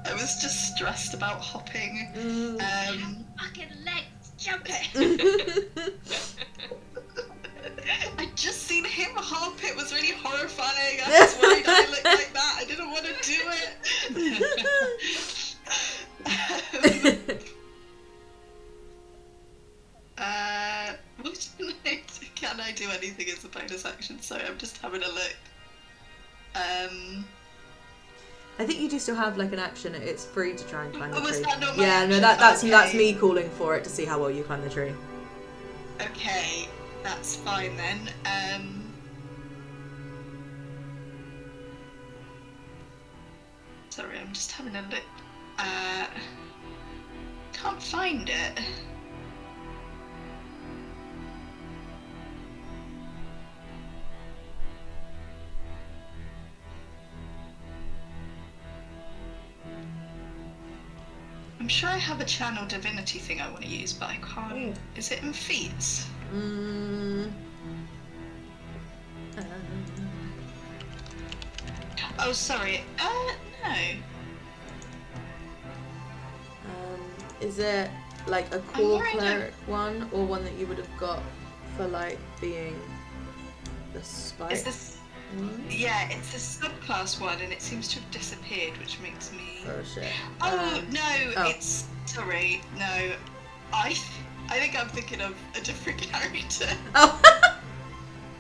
I was just stressed about hopping. Fucking legs, jump it! I just seen him hop. It was really horrifying. I was worried I looked like that. I didn't want to do it. Can I do anything as a bonus action? Sorry, I'm just having a look. I think you do still have like an action. It's free to try and climb the was tree. that not my Yeah, no, action? that's Okay. me calling for it to see how well you climb the tree. Okay, that's fine then. Sorry, I'm just having a look. Can't find it. I'm sure I have a channel divinity thing I want to use, but I can't. Is it in feats? Oh, sorry. No. Is it like a core cleric one, or one that you would have got for like being the spike? Is this? Yeah, it's a subclass one, and it seems to have disappeared, which makes me. Oh shit. Oh no, oh. it's sorry. No, I think I'm thinking of a different character. Oh.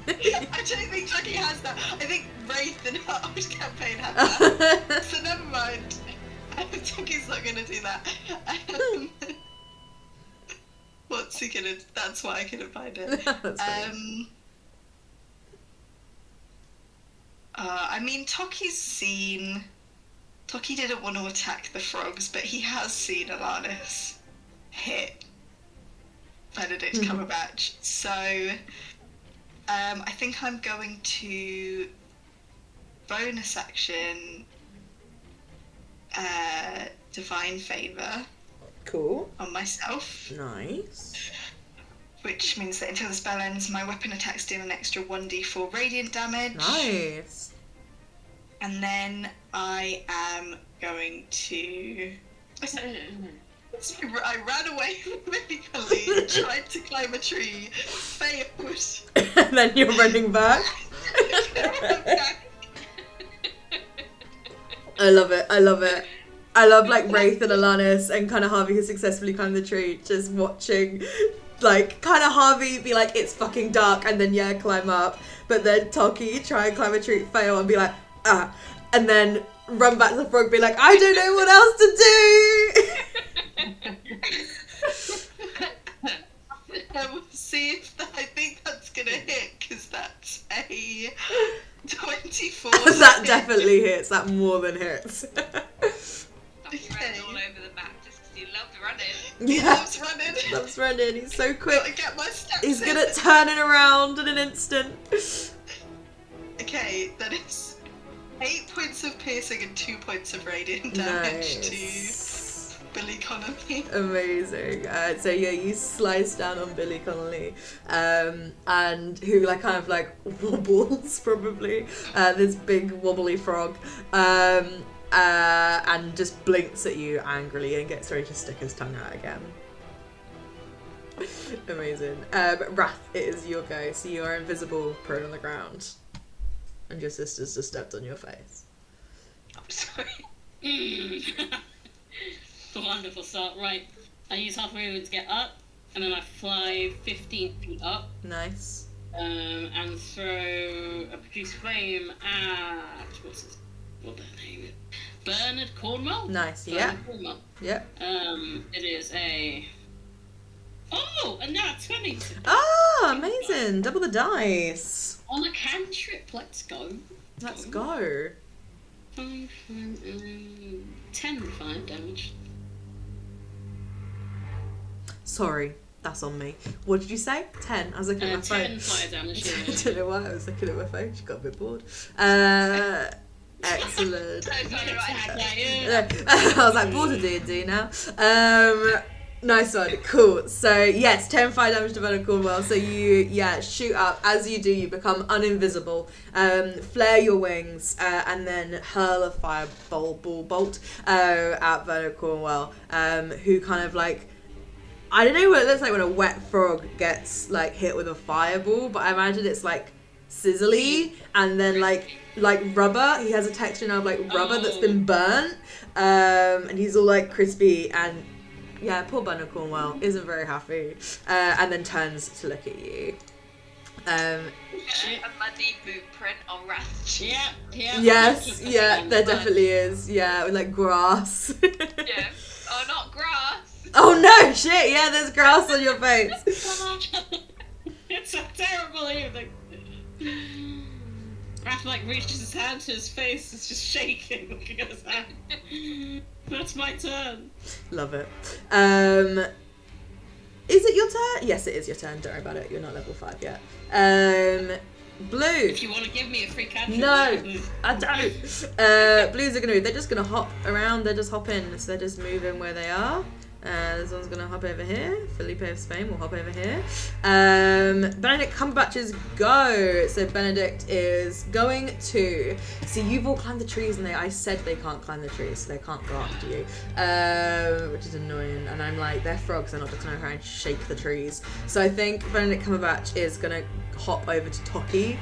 I don't think Jackie has that. I think Wraith in her old campaign had that. So never mind. I think he's not gonna do that. What's he gonna? That's why I couldn't find it. I mean, Toki didn't want to attack the frogs, but he has seen Alanis hit Benedict Cumberbatch. So, I think I'm going to bonus action Divine Favour. Cool. On myself. Nice. Which means that until the spell ends, my weapon attacks deal an extra 1d4 radiant damage. Nice. And then I am going to. I ran away from Millie, tried to climb a tree, failed. And then you're running back. I love it. I love it. I love like Wraith and Alanis and kind of Harvey who successfully climbed the tree, just watching like kind of Harvey be like, it's fucking dark, and then climb up, but then Toki try and climb a tree, fail, and be like, and then run back to the frog, be like, I don't know what else to do. We'll see if I think that's gonna hit, because that's a 24. That definitely hits. That more than hits. He ran all over the map just because he loved running. He loves running. He loves running. He's so quick. Gotta get my steps He's in. good at turning around in an instant. Okay, that is 8 points of piercing and 2 points of radiant damage to Billy Connolly. Amazing. So you slice down on Billy Connolly, and who like kind of like wobbles probably. This big wobbly frog. And just blinks at you angrily and gets ready to stick his tongue out again. Amazing. Wrath, it is your go. So you are invisible, prone on the ground. And your sister's just stepped on your face. I'm sorry. Wonderful start. Right. I use half movement to get up, and then I fly 15 feet up. Nice. And throw a produce flame at what the name? Bernard Cornwell. Nice. Bernard Cornwell. Yep. It is a nat 20. Oh, amazing! Double the dice. On a cantrip. Let's go. Let's go. 10 fire damage. Sorry, that's on me. What did you say? 10. I was looking at my phone. 10 fire damage. I don't know why I was looking at my phone. She got a bit bored. Excellent. I was like, bored of D&D now. Nice one. Cool. So yes, 10 fire damage to Bernard Cornwell. So you shoot up. As you do, you become uninvisible. Flare your wings and then hurl a fireball bolt at Bernard Cornwell, who kind of like, I don't know what it looks like when a wet frog gets like hit with a fireball, but I imagine it's like sizzly and then like rubber. He has a texture now of like rubber that's been burnt, and he's all like crispy, and poor Bernard Cornwell isn't very happy, and then turns to look at you. A muddy boot print on Rath's. Yeah. Yes, yeah, there definitely is. Yeah, with like grass. Yeah. Oh, not grass. Oh no, shit, yeah, there's grass on your face. It's a terrible evening. Raph like reaches his hand to his face, it's just shaking, looking at his hand. That's my turn. Love it. Is it your turn? Yes, it is your turn. Don't worry about it. You're not level 5 yet. Blue. If you want to give me a free cantrip. No, I don't. Blues are gonna. They're just gonna hop around. They're just hopping. So they're just moving where they are. This one's gonna hop over here. Felipe of Spain will hop over here. Benedict Cumberbatch's go. So Benedict is going to. See, you've all climbed the trees, and I said they can't climb the trees, so they can't go after you, which is annoying. And I'm like, they're frogs. They're not just gonna try and shake the trees. So I think Benedict Cumberbatch is gonna hop over to Toki,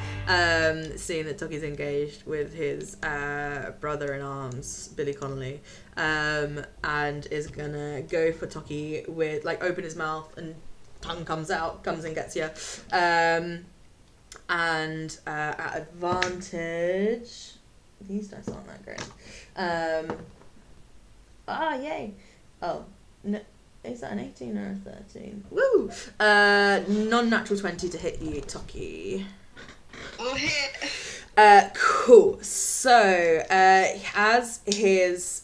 seeing that Toki's engaged with his brother-in-arms, Billy Connolly, and is gonna go for Toki with, like, open his mouth and tongue comes and gets you. And at advantage, these dice aren't that great. Yay. Oh, no. Is that an 18 or a 13? Woo! Non-natural 20 to hit you, Toki. Oh, hit. Cool. So, as his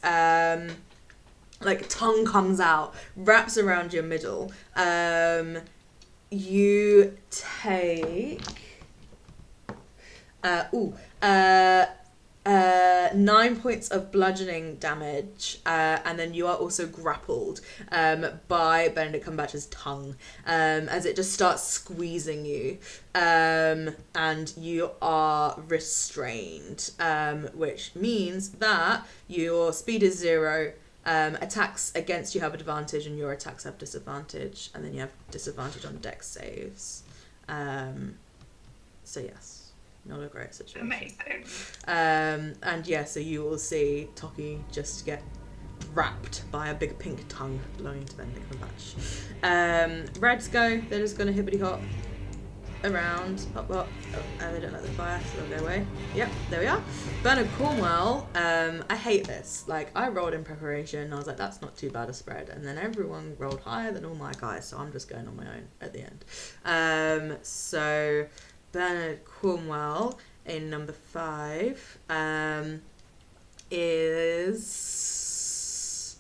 like tongue comes out, wraps around your middle, you take 9 points of bludgeoning damage, and then you are also grappled by Benedict Cumberbatch's tongue, as it just starts squeezing you, and you are restrained, which means that your speed is 0, attacks against you have advantage, and your attacks have disadvantage, and then you have disadvantage on dex saves. So yes. Not a great situation. Amazing. And yeah, so you will see Toki just get wrapped by a big pink tongue belonging to Benedict Cumberbatch. Reds go. They're just going to hippity hop around. Hop, hop. Oh, and they don't like the fire, so they'll go away. Yep, there we are. Bernard Cornwell. I hate this. Like, I rolled in preparation, and I was like, that's not too bad a spread. And then everyone rolled higher than all my guys, so I'm just going on my own at the end. So Bernard Cornwell in number 5 is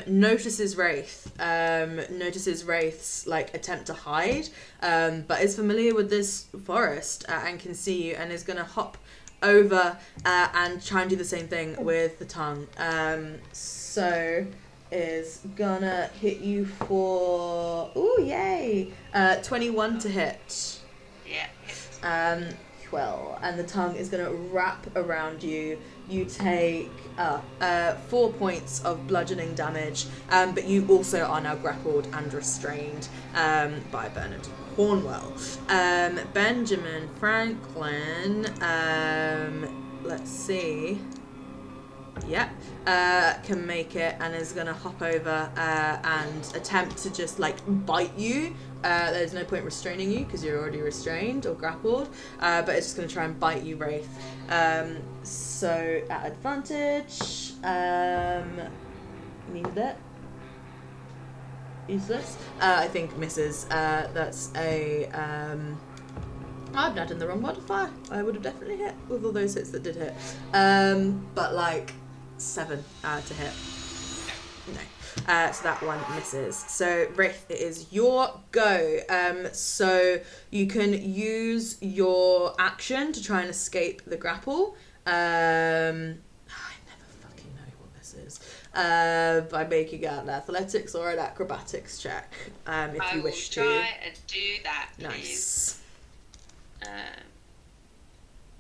notices Wraith. Notices Wraith's like attempt to hide, but is familiar with this forest and can see you, and is gonna hop over and try and do the same thing with the tongue. So is gonna hit you for 21 to hit. Yeah. Well, and the tongue is gonna wrap around you. You take 4 points of bludgeoning damage, but you also are now grappled and restrained by Bernard Cornwell. Benjamin Franklin, let's see. Yeah, can make it, and is gonna hop over and attempt to just like bite you. There's no point restraining you because you're already restrained or grappled, but it's just gonna try and bite you, Wraith. So at advantage, needed it. Useless. I think misses. That's a I've not done the wrong modifier. I would have definitely hit with all those hits that did hit. But like 7 to hit. No. So that one misses. So Wraith, it is your go. So you can use your action to try and escape the grapple. I never fucking know what this is. By making an athletics or an acrobatics check, if you wish to. I will try and do that, please. Nice.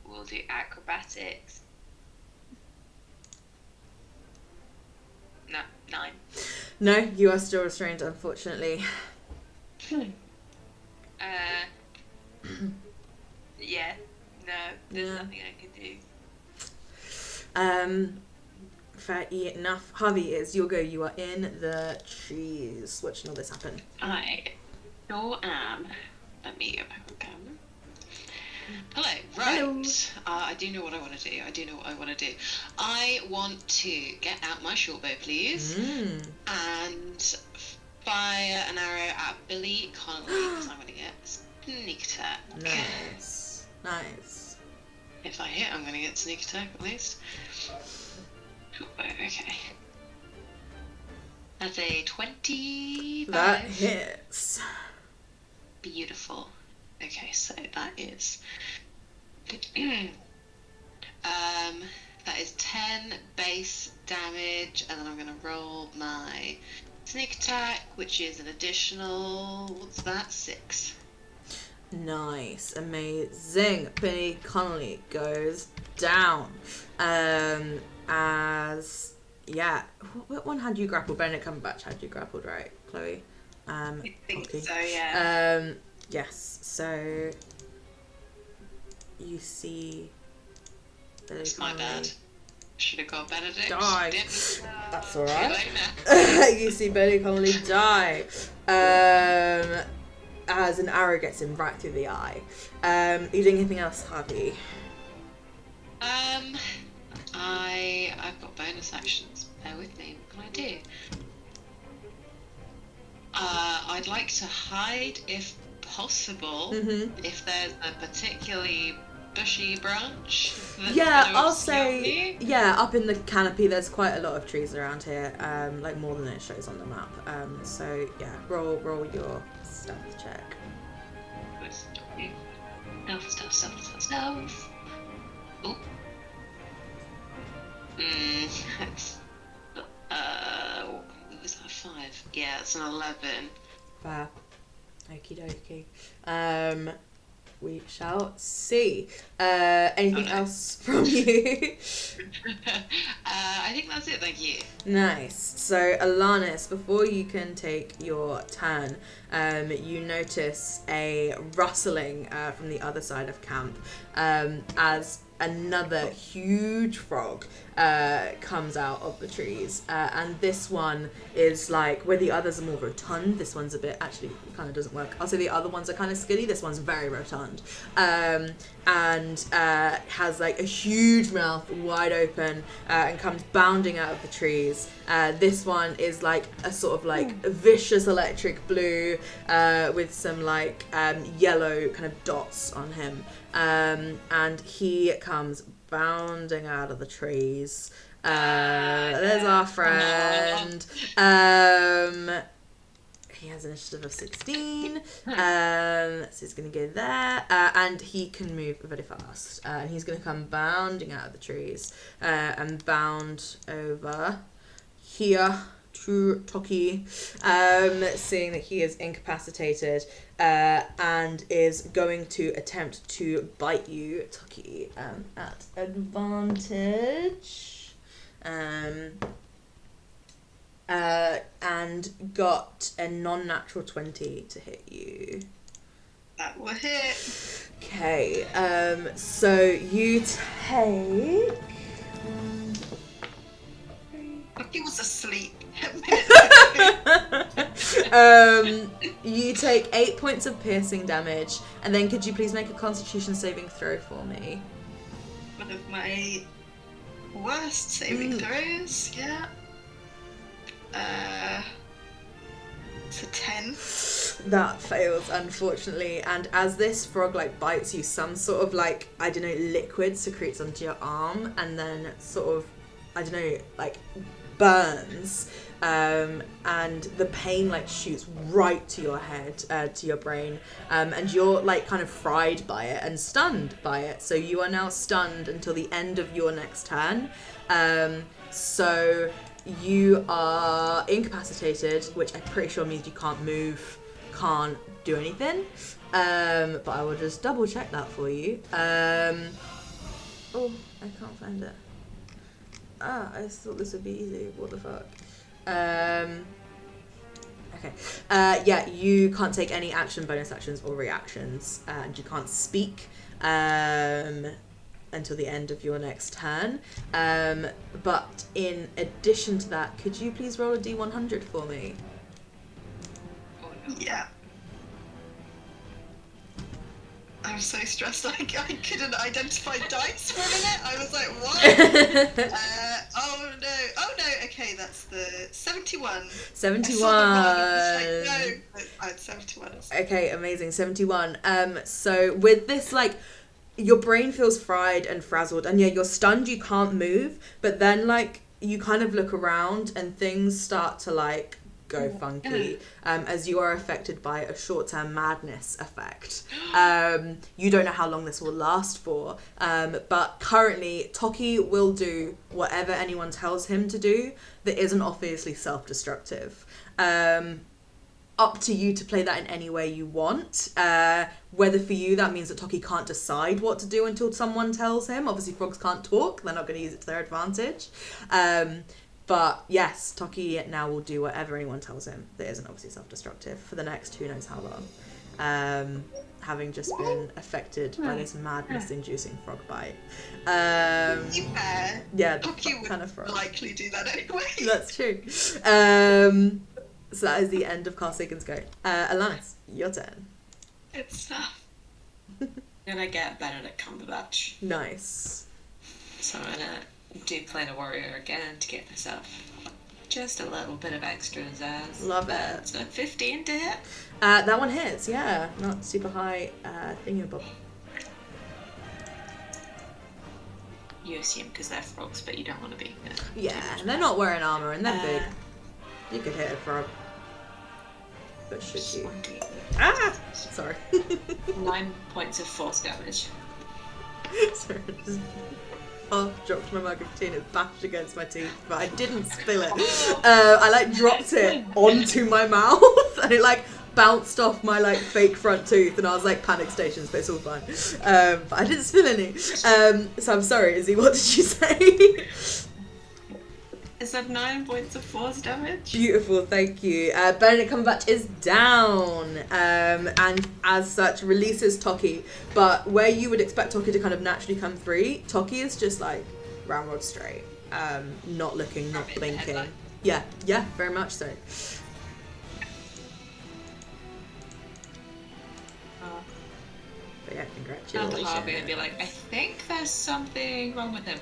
We'll do acrobatics. No, 9. No, you are still restrained, unfortunately. Yeah, no, there's nothing I can do. fair enough. Harvey, it's your go. You are in the trees. Watching all this happen. I sure am. Let me open. Hello, right. Hello. I do know what I want to do. I want to get out my short bow, please, and fire an arrow at Billy Connolly, because I'm going to get sneak attack. Nice. If I hit, I'm going to get sneak attack at least. Short bow, okay. That's a 25. That hits. Beautiful. Okay, so that is that is 10 base damage, and then I'm gonna roll my sneak attack, which is an additional, what's that, 6. Nice, amazing. Billy Connolly goes down. As what one had you grappled? Benedict Cumberbatch had you grappled, right, Chloe? I think okay. so, yeah. Yes, so you see Billy That's my bad. Should have got Benedict. Die. That's alright. Now. You see Billy Connolly die. As an arrow gets him right through the eye. Are you doing anything else, Harvey? I've got bonus actions. Bear with me. What can I do? I'd like to hide if possible, if there's a particularly bushy branch. I'll say up in the canopy there's quite a lot of trees around here, like more than it shows on the map. So yeah, roll your stealth check. Stealth. Oh. That's is that a 5? Yeah, it's an 11. Fair. Okie dokie. We shall see. Anything else from you? I think that's it, thank you. Nice. So, Alanis, before you can take your turn, you notice a rustling from the other side of camp as another huge frog comes out of the trees, and this one is like, where the others are more rotund, this one's a bit, actually it kind of doesn't work. I'll say the other ones are kind of skinny, this one's very rotund, and has like a huge mouth wide open, and comes bounding out of the trees. This one is like a sort of like vicious electric blue, with some like yellow kind of dots on him, and he comes bounding out of the trees. There's our friend. He has an initiative of 16, so he's going to go there, and he can move very fast, and he's going to come bounding out of the trees, and bound over here to Toki, seeing that he is incapacitated, and is going to attempt to bite you, Toki, at advantage, and got a non-natural 20 to hit you. That will hit. Okay, so you take... He was asleep. You take 8 points of piercing damage, and then could you please make a Constitution saving throw for me? One of my worst saving throws, yeah. It's a 10. That fails, unfortunately, and as this frog like bites you, some sort of like, I don't know, liquid secretes onto your arm, and then sort of, I don't know, like burns, and the pain like shoots right to your head, to your brain, and you're like kind of fried by it and stunned by it, so you are now stunned until the end of your next turn. So you are incapacitated, which I'm pretty sure means you can't move, can't do anything, but I will just double check that for you. Oh, I can't find it. I thought this would be easy. What the fuck? Okay. Yeah, you can't take any action, bonus actions, or reactions, and you can't speak until the end of your next turn. But in addition to that, could you please roll a D100 for me? Yeah. I was so stressed I couldn't identify dice for a minute. I was like, what? Oh no, okay, that's the 71. 71. I had 71. Okay, amazing, 71. So with this, like, your brain feels fried and frazzled, and yeah, you're stunned, you can't move, but then, like, you kind of look around and things start to, like, go funky, as you are affected by a short-term madness effect. You don't know how long this will last for, but currently Toki will do whatever anyone tells him to do that isn't obviously self-destructive. Up to you to play that in any way you want. Whether for you that means that Toki can't decide what to do until someone tells him. Obviously frogs can't talk, they're not going to use it to their advantage. But yes, Toki now will do whatever anyone tells him that isn't obviously self-destructive for the next who knows how long. Having just been affected by this madness-inducing frog bite. Yeah, Toki would kind of frog. likely do that anyway. That's true. So that is the end of Carl Sagan's go. Alanis, your turn. It's tough. Gonna get Benedict Cumberbatch. Nice. So I'm gonna do Planar Warrior again to get myself just a little bit of extra zazz. Love it. So 15 to hit. That one hits, yeah. Not super high thingamabob. You assume because they're frogs, but you don't want to be. Yeah, and they're not wearing armor and they're big. You could hit a frog. But should you? Ah! Sorry. 9 points of force damage. Sorry, just dropped my mug of tea and it bashed against my teeth, but I didn't spill it. I like dropped it onto my mouth and it like bounced off my like fake front tooth and I was like panic stations, but it's all fine. But I didn't spill any. So I'm sorry, Izzy, what did you say? Is that 9 points of force damage? Beautiful, thank you. Benedict Cumberbatch is down, and as such releases Toki. But where you would expect Toki to kind of naturally come through, Toki is just like ramrod straight, not looking, not blinking. Yeah, very much so. But yeah, congratulations. Harvey and be like, I think there's something wrong with him.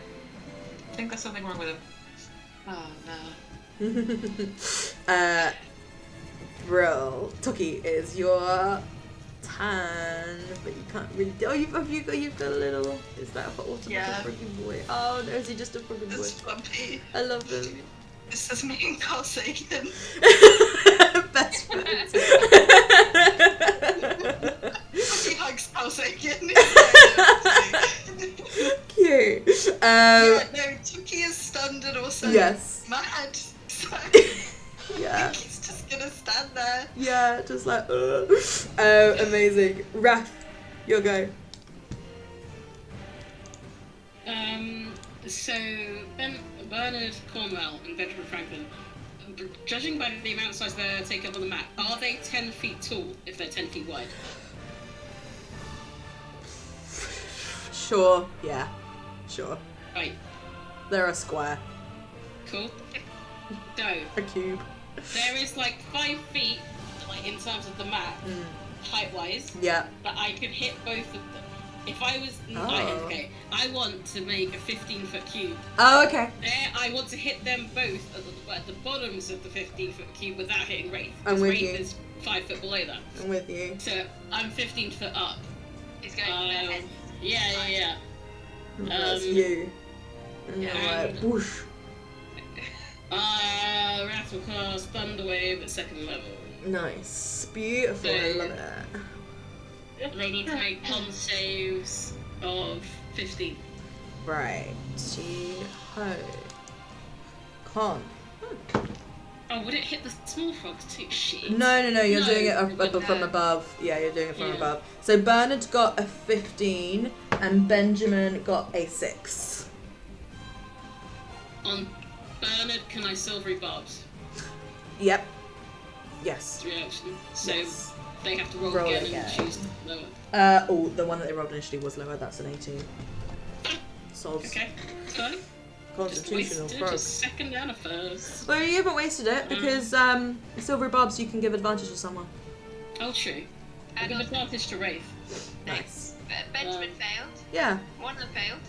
Oh no. Bro, Toki is your turn, but you can't really. Oh, you've got a little. Is that for ultimate freaking boy? Oh no, is he just a freaking boy? It's Flumpy. I love him. This is me and Carl Sagan. Best friends. He hugs Carl Sagan. Cute. Yeah, no, Toki is stunned and also mad. So yeah. I think he's just gonna stand there. Yeah, just like amazing. Raph, your go. So Bernard Cornwell and Benjamin Franklin, judging by the amount of size they take up on the map, are they 10 feet tall if they're 10 feet wide? Sure, yeah. Sure. Right. They're a square. Cool. So a cube. There is like 5 feet, like in terms of the map, height-wise. Yeah. But I could hit both of them. If I was I want to make a 15-foot cube. Oh, okay. There, I want to hit them both at the bottoms of the 15-foot cube without hitting Wraith. I'm with Wraith you. is 5 foot below that. I'm with you. So I'm 15 foot up. It's going to their head. Yeah. That's you. And you're like, whoosh. Wrath will cast Thunder Wave at 2nd level. Nice. Beautiful. I love it. They need to make con saves of 15. Right. Ho. Con. Oh, would it hit the small frogs too? Shit. No. You're doing it from above. Yeah, you're doing it from above. So Bernard got a 15 and Benjamin got a 6. On Bernard, can I silvery barbs? Yep. Yes. 3 action. So they have to roll again and choose lower. The one that they rolled initially was lower. That's an 18. Soz. Okay, so Constitutional just frog. a second and a first. Well, you haven't wasted it because silvery barbs you can give advantage to someone. Oh, true. I'll And give also, advantage to Wraith. Nice. Benjamin failed. Yeah. One of them failed.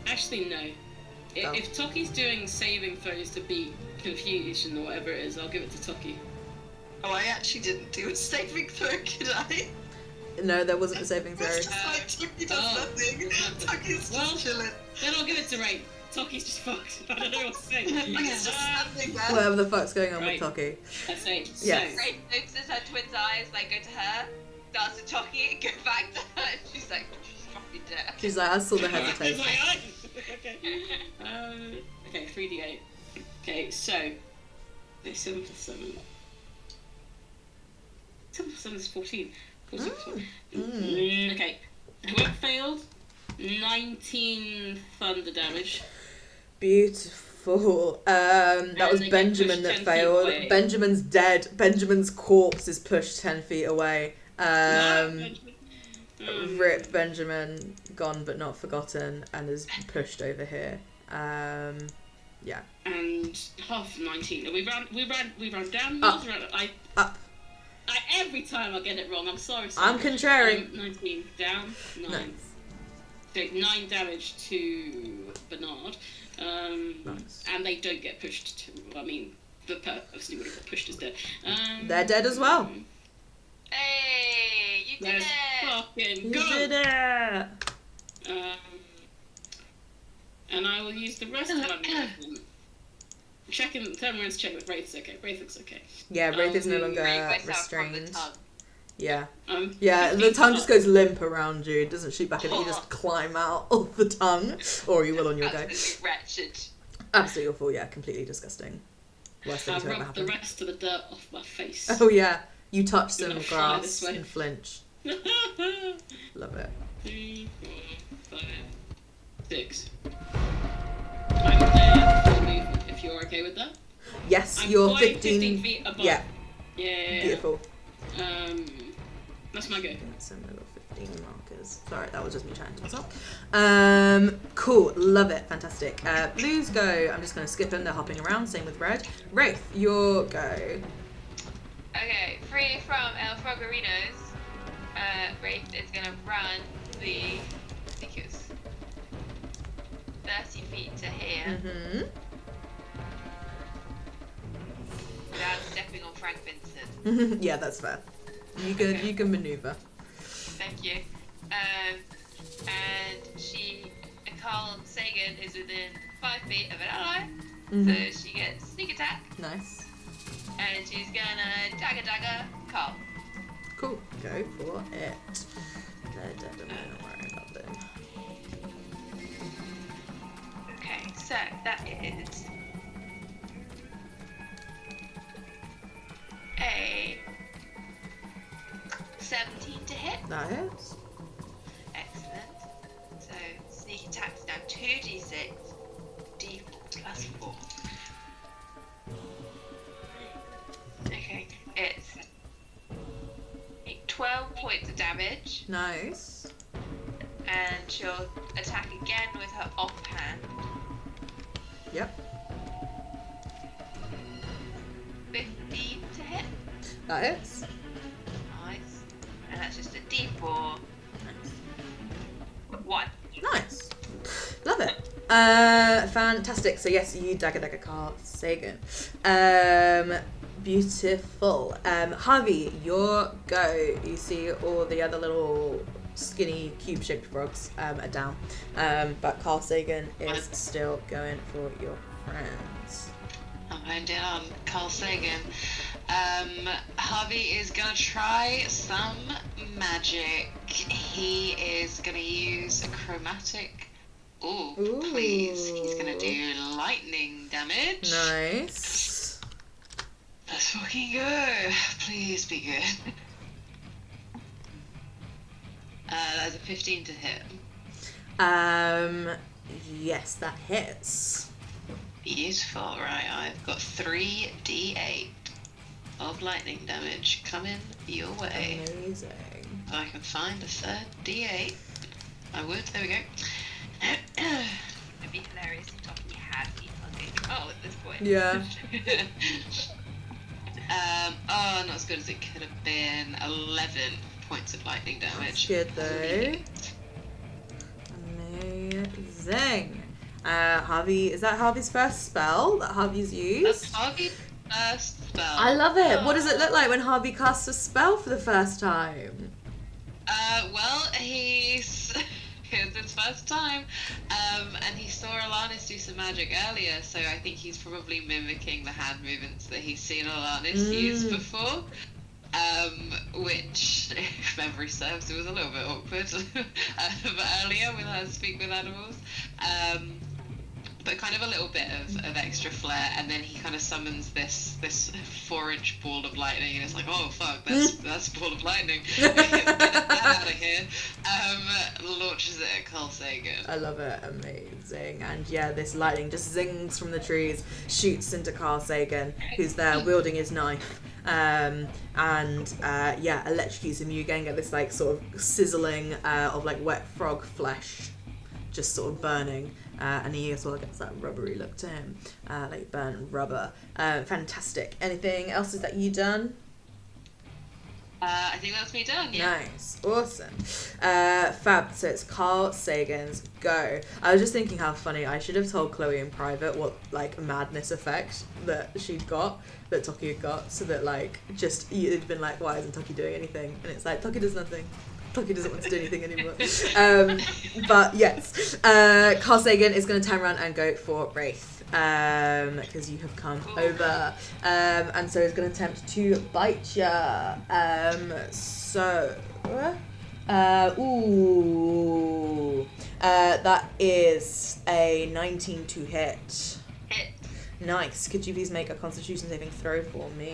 Actually, no. Oh. If Toki's doing saving throws to beat confusion or whatever it is, I'll give it to Toki. Oh, I actually didn't do a saving throw, could I? No, there wasn't a saving throw. It's just like Toki does nothing. Toki's just chilling. Then I'll give it to Wraith. Toki's just fucked. I don't know what to say. He's just standing there. Whatever the fuck's going on Right. with Toki. That's it. Yes. Grace notices her twin's eyes, like, go to her, starts to Toki, go back to her, and she's like, she's fucking dead. She's like, I saw the It's hesitation. like, okay, 3d8. Okay, so 7 plus 7. 7 plus 7 is 14. 14 plus 1. Okay, whoever failed, 19 thunder damage. Beautiful. That was they get Benjamin pushed that 10 feet failed. away. Benjamin's dead. Benjamin's corpse is pushed 10 feet away. Rip Benjamin, gone but not forgotten, and is pushed over here. Yeah. And half 19. We ran down. Up. Up. Every time I get it wrong, I'm sorry. I'm contrary. 19 down. 9. Nice. So 9 damage to Bernard. Nice. And they don't get pushed to. I mean, the person who would have got pushed is dead. They're dead as well. Hey, you did Let's it! fucking You go! did it! And I will use the rest of my movement. Turn around to check if Wraith's okay. Wraith looks okay. Yeah, Wraith is no Raise longer myself from the restrained. tongue. Yeah. 15 the tongue just top. goes limp around you. It doesn't shoot back at you. You just climb out of the tongue. Or you will on your go. Absolutely wretched. Absolutely awful, yeah. Completely disgusting. Worst thing I've to ever rubbed the happen. rest of the dirt off my face. Oh yeah. You touch some gonna fly grass this way. and flinch. Love it. 3, 4, 5, 6. I'm there for movement, if you're okay with that. Yes, I'm you're flying 15 feet above. Yeah. Yeah. Beautiful. That's my go. So I've got 15 markers. Sorry, that was just me chatting to myself. Cool, love it, fantastic. Blues go. I'm just going to skip them. They're hopping around. Same with red. Wraith, your go. Okay, free from El Frogorinos, Wraith is gonna run the, I think it was 30 feet to here, Mm-hmm. without stepping on Frank Vincent. Yeah, that's fair. You can maneuver. Thank you. And Carl Sagan is within 5 feet of an ally, Mhm. so she gets sneak attack, Nice. and she's gonna dagger Carl. Cool. Go for it. They're dead. I'm not worry about them. Okay, so that is a 17 to hit. That hits. Excellent. So sneak attack's now 2d6, d4 plus 4. Okay, it's 12 points of damage, Nice. and she'll attack again with her offhand. Yep. 15 to hit. That hits. Nice. And that's just a d4. Nice. 1. Nice. Love it. Fantastic. So yes, you dagger Carl Sagan. Beautiful. Harvey, your go. You see all the other little skinny cube-shaped frogs are down. But Carl Sagan is still going for your friends. I'm going down Carl Sagan. Harvey is gonna try some magic. He is gonna use a chromatic. Ooh, please. He's gonna do lightning damage. Nice. Let's fucking go. Please be good. That's a 15 to hit. Yes, that hits. Beautiful. Right, I've got 3d8 of lightning damage coming your way. Amazing. If I can find a third d8, I would. There we go. It'd be hilarious if Toki had female control at this point. Yeah. Oh, not as good as it could have been. 11 points of lightning damage. That's good though. Amazing. Harvey, is that Harvey's first spell that Harvey's used? That's Harvey's first spell. I love it. What does it look like when Harvey casts a spell for the first time? Well, it's his first time, and he saw Alanis do some magic earlier, so I think he's probably mimicking the hand movements that he's seen Alanis use before, which, if memory serves, it was a little bit awkward but earlier with her speak with animals. But kind of a little bit of extra flair, and then he kind of summons this 4-inch ball of lightning, and it's like, oh fuck, that's a ball of lightning. Get that out of here. Launches it at Carl Sagan. I love it. Amazing. And yeah, this lightning just zings from the trees, shoots into Carl Sagan, who's there wielding his knife. Yeah, electrocutes him. You again get this like sort of sizzling of like wet frog flesh just sort of burning, and he as well gets that rubbery look to him, like burnt rubber. Fantastic. Anything else is that you done? I think that's me done, yeah. Nice. Awesome. Fab. So it's Carl Sagan's go. I was just thinking how funny. I should have told Chloe in private what like madness effect that she'd got, that Toki had got, so that like just you'd been like, why isn't Toki doing anything? And it's like, Toki does nothing. Toki doesn't want to do anything anymore. But yes, Carl Sagan is going to turn around and go for Wraith, because you have come over, and so he's going to attempt to bite ya. That is a 19 to hit. Hit. Nice. Could you please make a Constitution saving throw for me?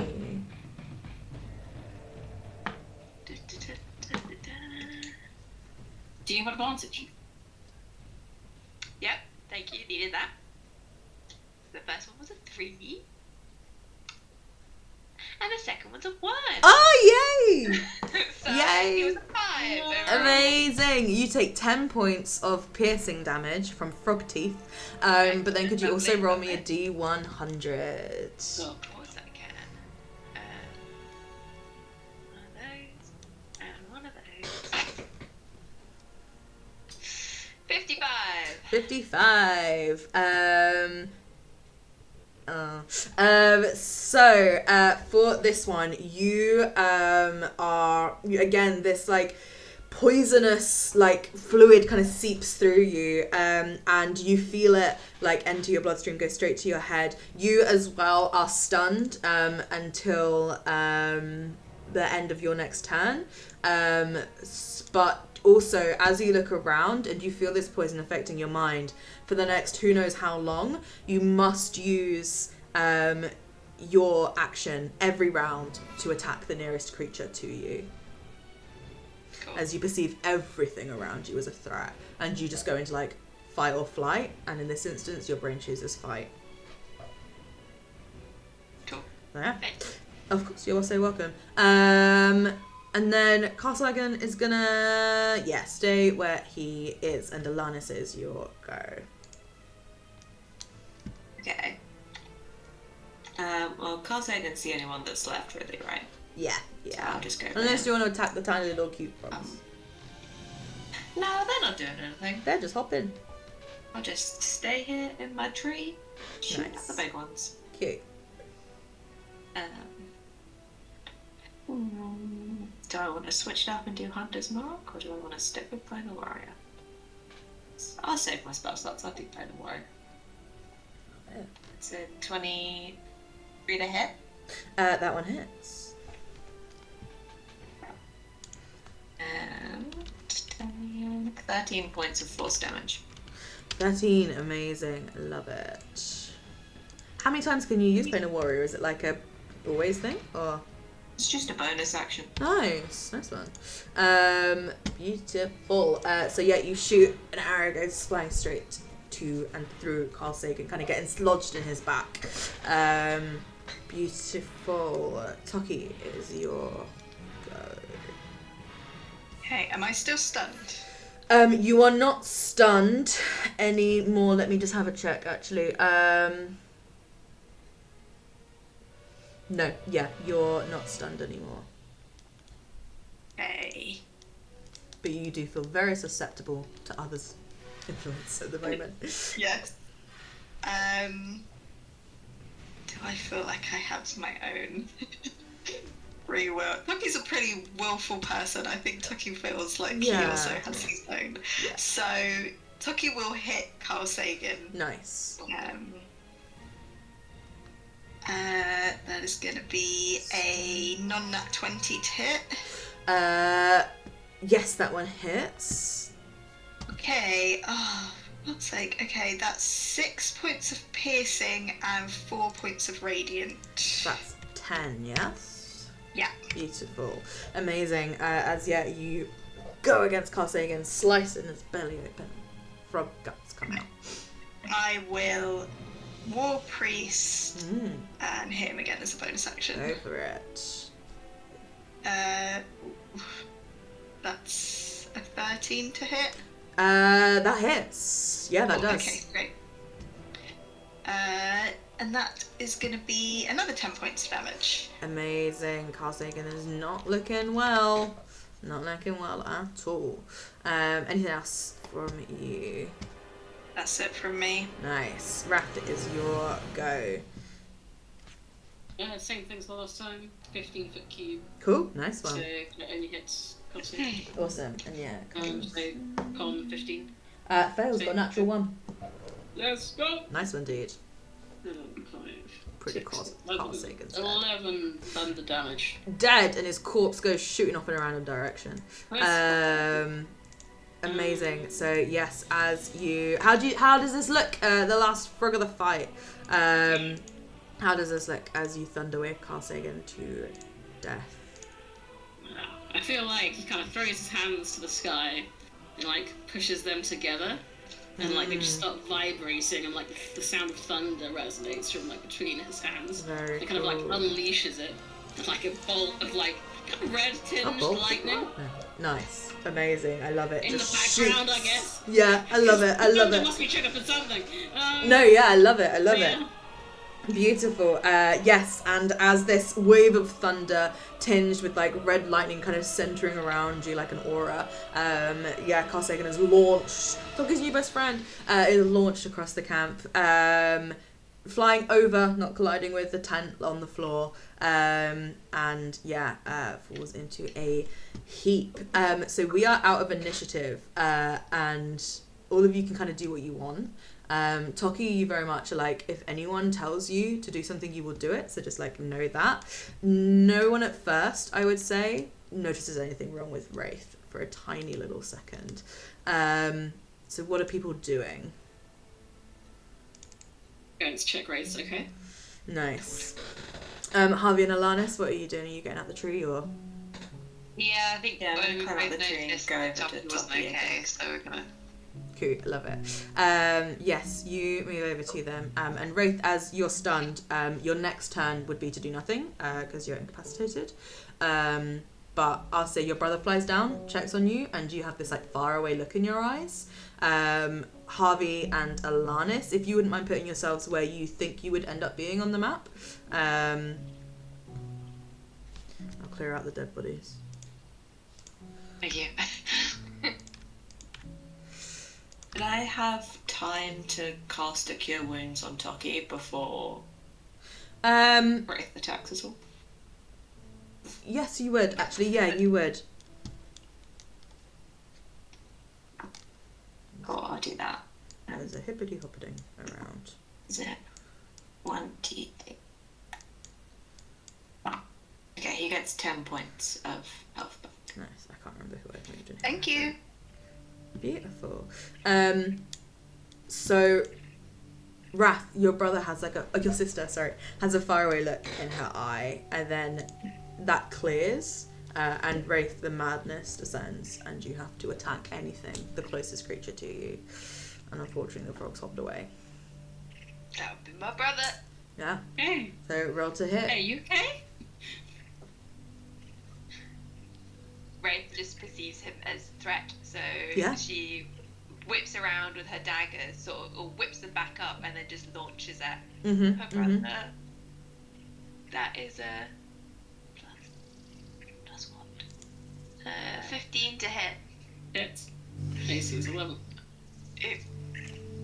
Do you have advantage? Yep, thank you, needed that. The first one was a 3. And the second one's a 1. Oh, yay! So Yay! it was a 5. Amazing! You take 10 points of piercing damage from frog teeth, but then could you also roll me a D100? Of course I can. One of those, and one of those. 55. 55. So for this one, you again, this like poisonous like fluid kind of seeps through you, and you feel it like enter your bloodstream, go straight to your head. You as well are stunned until the end of your next turn, but also, as you look around and you feel this poison affecting your mind, for the next who knows how long, you must use your action every round to attack the nearest creature to you. Cool. As you perceive everything around you as a threat, and you just go into like fight or flight, and in this instance, your brain chooses fight. Cool. Yeah. Of course, you're also welcome. And then Carl Sagan is gonna, stay where he is, and Alanis is your go. Okay. Well, Carl Sagan's the only one that's left, really, right? Yeah. So I'll just go. Unless you want to attack the tiny little cute frogs. No, they're not doing anything. They're just hopping. I'll just stay here in my tree, shoot at Nice. the big ones. Cute. Do I want to switch it up and do Hunter's Mark, or do I want to stick with Planar Warrior? I'll save my spell slots, I'll do Planar Warrior. Yeah. It's a 23 to hit. That one hits. And 13 points of force damage. 13, amazing, love it. How many times can you use Planar Warrior? Is it like a always thing, or? It's just a bonus action. Nice one. Beautiful. So yeah, you shoot an arrow, goes flying straight to and through Carl Sagan, kind of getting lodged in his back. Beautiful. Toki is your go. Okay, am I still stunned? You are not stunned anymore. Let me just have a check, actually. No, yeah, you're not stunned anymore. Okay. But you do feel very susceptible to others' influence at the moment. Yes. Do I feel like I have my own free will? Tucky's a pretty willful person. I think Tucky feels like he also has his own. Yeah. So Tucky will hit Carl Sagan. Nice. That is going to be a non-nat 20 to hit. Yes, that one hits. Okay. Oh, for God's sake. Okay, that's 6 points of piercing and 4 points of radiant. That's 10, yes? Yeah. Beautiful. Amazing. You go against Carl Sagan, slice in his belly open. Frog guts come out. I will War Priest and hit him again as a bonus action. Go for it. That's a 13 to hit. That hits. Yeah, that does. Okay, great. And that is going to be another 10 points of damage. Amazing. Carl Sagan is not looking well. Not looking well at all. Anything else from you? That's it from me. Nice. Raft, it is your go. Yeah, same thing as the last time. 15-foot cube. Cool. Nice one. So it only hits Cosy. Awesome. And yeah. So con 15. Fails, got a natural 1. Let's go! Nice one, dude. 5, Pretty 6, Carl Sagan's dead. 11 thunder damage. Dead, and his corpse goes shooting off in a random direction. Nice. Amazing. So yes, as you, how does this look? The last frog of the fight. How does this look as you thunder away Carl Sagan to death? I feel like he kind of throws his hands to the sky and like pushes them together, and like they just start vibrating, and like the sound of thunder resonates from like between his hands. Very It kind of like unleashes it, like a bolt of like red tinged lightning. Nice. Amazing. I love it. In Just the background, shoots. I guess. Yeah, I love it. I love Thunder it. must be triggered for something. No, yeah, I love it. I love yeah. it. Beautiful. Yes, and as this wave of thunder tinged with like red lightning kind of centering around you like an aura, Carl Sagan is launched. Toki's new best friend is launched across the camp, flying over, not colliding with the tent on the floor, and falls into a heap. So we are out of initiative, and all of you can kind of do what you want. Toki, you very much are like, if anyone tells you to do something, you will do it. So just like know that. No one at first, I would say, notices anything wrong with Wraith for a tiny little second. So what are people doing? Going to check Wraith's okay. Nice. Harvey and Alanis, what are you doing? Are you getting out the tree or? Yeah, I think Yeah, we climb out the both tree and noticed go over that to Toppy wasn't Toppy okay, again. so we're gonna... Cool, I love it. Yes, you move over to them, and Wraith, as you're stunned, your next turn would be to do nothing, because you're incapacitated. But I'll say your brother flies down, checks on you, and you have this like faraway look in your eyes. Harvey and Alanis, if you wouldn't mind putting yourselves where you think you would end up being on the map. I'll clear out the dead bodies. Thank you. Did I have time to cast a Cure Wounds on Toki before Wraith attacks as well? Yes, you would, actually. Yeah, you would. Cool, I'll do that. There's a hippity-hoppiting around. Zip. 1, 2, 3. Oh. Okay, he gets 10 points of health back. Nice. I can't remember who I moved in. Thank you. Beautiful. So Wrath, your brother has like your sister, sorry, has a faraway look in her eye, and then that clears, and Wraith, the madness descends, and you have to attack anything, the closest creature to you. And unfortunately, the frog's hopped away. That would be my brother. Yeah. Hey. So roll to hit. Hey, you okay? Wraith just perceives him as threat, so Yeah. she whips around with her dagger, or whips them back up, and then just launches at Mm-hmm. her brother. That is a plus what? 15 to hit. Hits. AC's 11.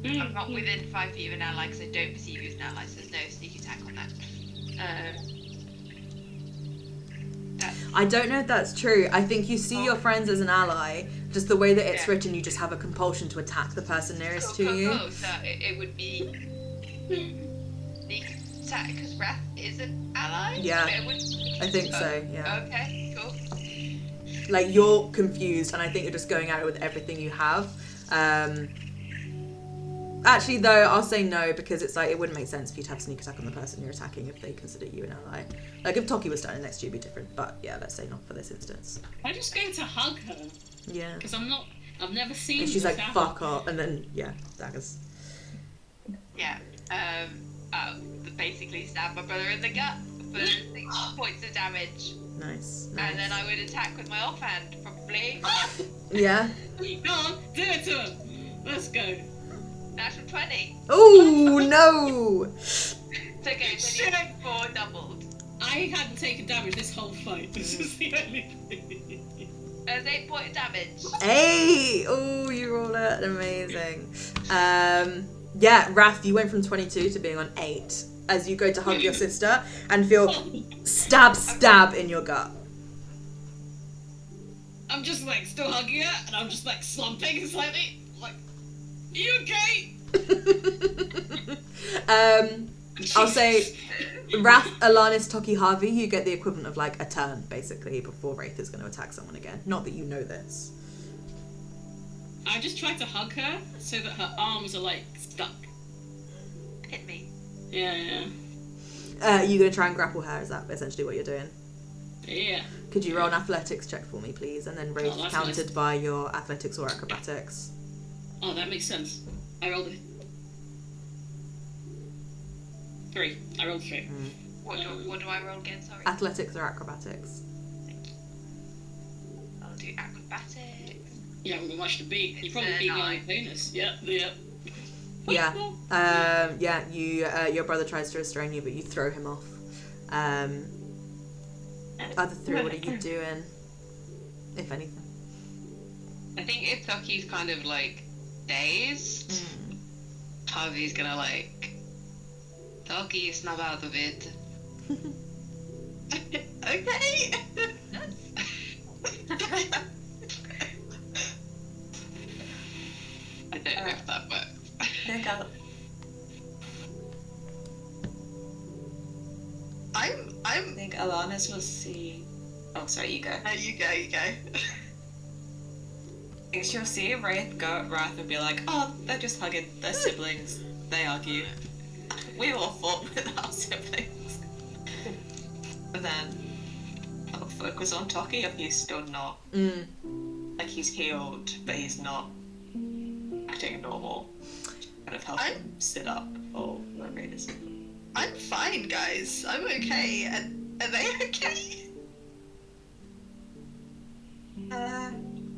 I'm not within 5 feet of an ally because I don't perceive you as an ally, so there's no sneak attack on that. I don't know if that's true. I think you see your friends as an ally, just the way that it's written, you just have a compulsion to attack the person nearest to you. Cool. So it would be sneak attack because Wrath is an ally? Yeah, But it would... I think so, yeah. Okay, cool. Like, you're confused, and I think you're just going at it with everything you have. Actually, though, I'll say no, because it's like, it wouldn't make sense for you to have sneak attack on the person you're attacking if they consider you an ally. Like, if Toki was standing next to you, it'd be different, but yeah, let's say not for this instance. I'm just going to hug her. Yeah. Because I've never seen And she's this like, happen. fuck off, and then, yeah, daggers. Yeah. Basically stab my brother in the gut for 6 points of damage. Nice. And then I would attack with my offhand, probably. Yeah. Go on, do it to him. Let's go. Natural 20. Oh no! It's okay, so 4 doubled. I hadn't taken damage this whole fight. This is the only thing. There's 8 points of damage. Hey! Oh, you rolled it. Amazing. Yeah, Wrath, you went from 22 to being on 8 as you go to hug your sister and feel stab in your gut. I'm just like still hugging her and I'm just like slumping slightly. Like, are you okay? I'll say Wrath, Alanis, Toki, Harvey, you get the equivalent of like a turn basically before Wraith is going to attack someone again. Not that you know this. I just tried to hug her so that her arms are like stuck. Hit me. Yeah. You going to try and grapple her? Is that essentially what you're doing? Yeah. Could you roll an athletics check for me, please? And then Wraith that's counted nice. by your athletics or acrobatics. Oh, that makes sense. I rolled a 3. I rolled 3. What do I roll again? Sorry. Athletics or acrobatics? I'll do acrobatics. You haven't got much to beat. You It's probably beat me on 9. your penis. Yep. Yeah. You your brother tries to restrain you, but you throw him off. Other 3, what are you doing? If anything. I think if Toki's kind of like dazed, Harvey's gonna like, Toki, snap out of it. Okay. I don't know if that works. Here you go. I think Alanis will see. Oh, sorry, you go. No, you go. I think she'll see Wraith go at Wrath and be like, oh, they're just hugging. They're siblings. They argue. We all fought with our siblings. But then I'll focus on Toki if he's still not. Like he's healed, but he's not acting normal. Kind of help him sit up or whatever it is. I'm fine, guys. I'm okay. Are they okay?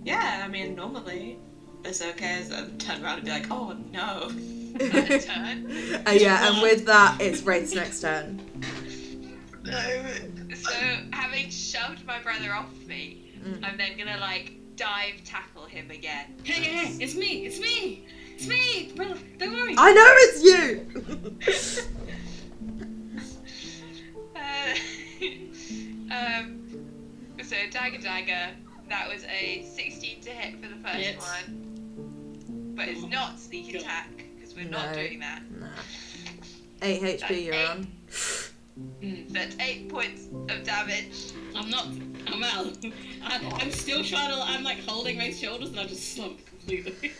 Yeah, I mean, normally it's okay as I turn around and be like, oh no. Turn. Yeah, and with that, it's Wraith's next turn. No. So, having shoved my brother off me, I'm then gonna like dive tackle him again. Hey, it's me, brother, don't worry. I know it's you! So dagger, that was a 16 to hit for the first one. But it's not sneak attack, because we're not doing that. Nah. 8 HP, you're on. That's 8 points of damage. I'm out. I'm still trying to, I'm like holding my shoulders and I just slump completely.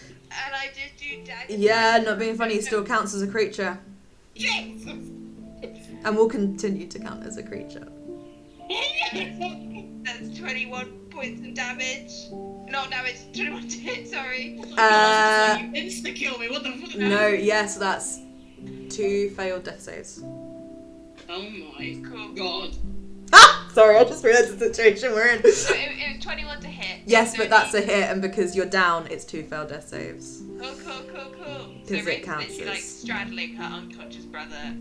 And I did do dagger. Yeah, not being funny, still counts as a creature. Yes! And will continue to count as a creature. That's 21 points of damage. Not damage, 21 to hit, sorry. You insta-kill me, what the fuck? No, yes, that's 2 failed death saves. Oh my Cool. god. Ah! Sorry, I just realised the situation we're in. So it was 21 to hit. Yes, So but that's a hit, and because you're down, it's 2 failed death saves. Cool. So Because it Wraith counts is literally like as... straddling her unconscious brother,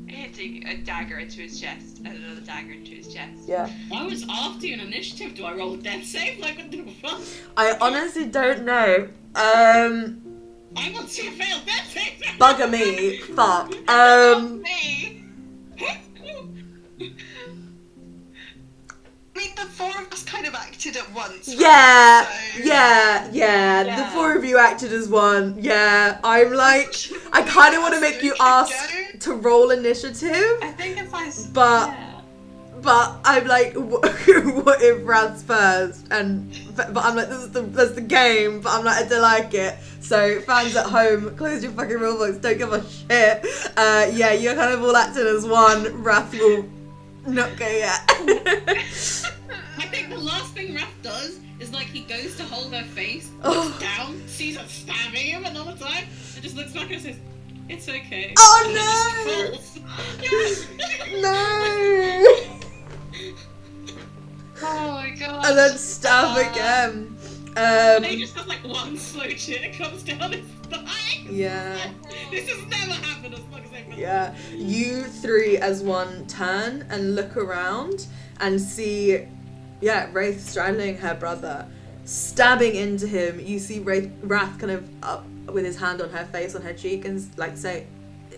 hitting a dagger into his chest, and another dagger into his chest. Yeah. I was after you in initiative. Do I roll a death save? Like, what the fuck? I honestly don't know. I want to fail death save. Bugger me. Fuck. Me. I mean, the 4 of us kind of acted at once. right? Yeah, So- yeah. The 4 of you acted as one. Yeah, I'm like, I kind of want to make you ask to roll initiative, I think if I. But- Yeah. but I'm like, what if Rad's first? But I'm like, that's the game. But I'm like, I don't like it. So fans at home, close your fucking rulebooks. Don't give a shit. Yeah, you're kind of all acting as one. Wrath will not go yet. I think the last thing Raph does is like he goes to hold her face, Oh. looks down, sees her stabbing him another time, and just looks back and says, "It's okay." Oh, And then just falls. Yes. No. Oh my god. And then stab again. And he just has like one slow cheer comes down his thigh. Yeah. This has never happened as long as I've been. Yeah. You 3 as one turn and look around and see, Wraith straddling her brother, stabbing into him. You see Wrath kind of up with his hand on her face, on her cheek, and like say,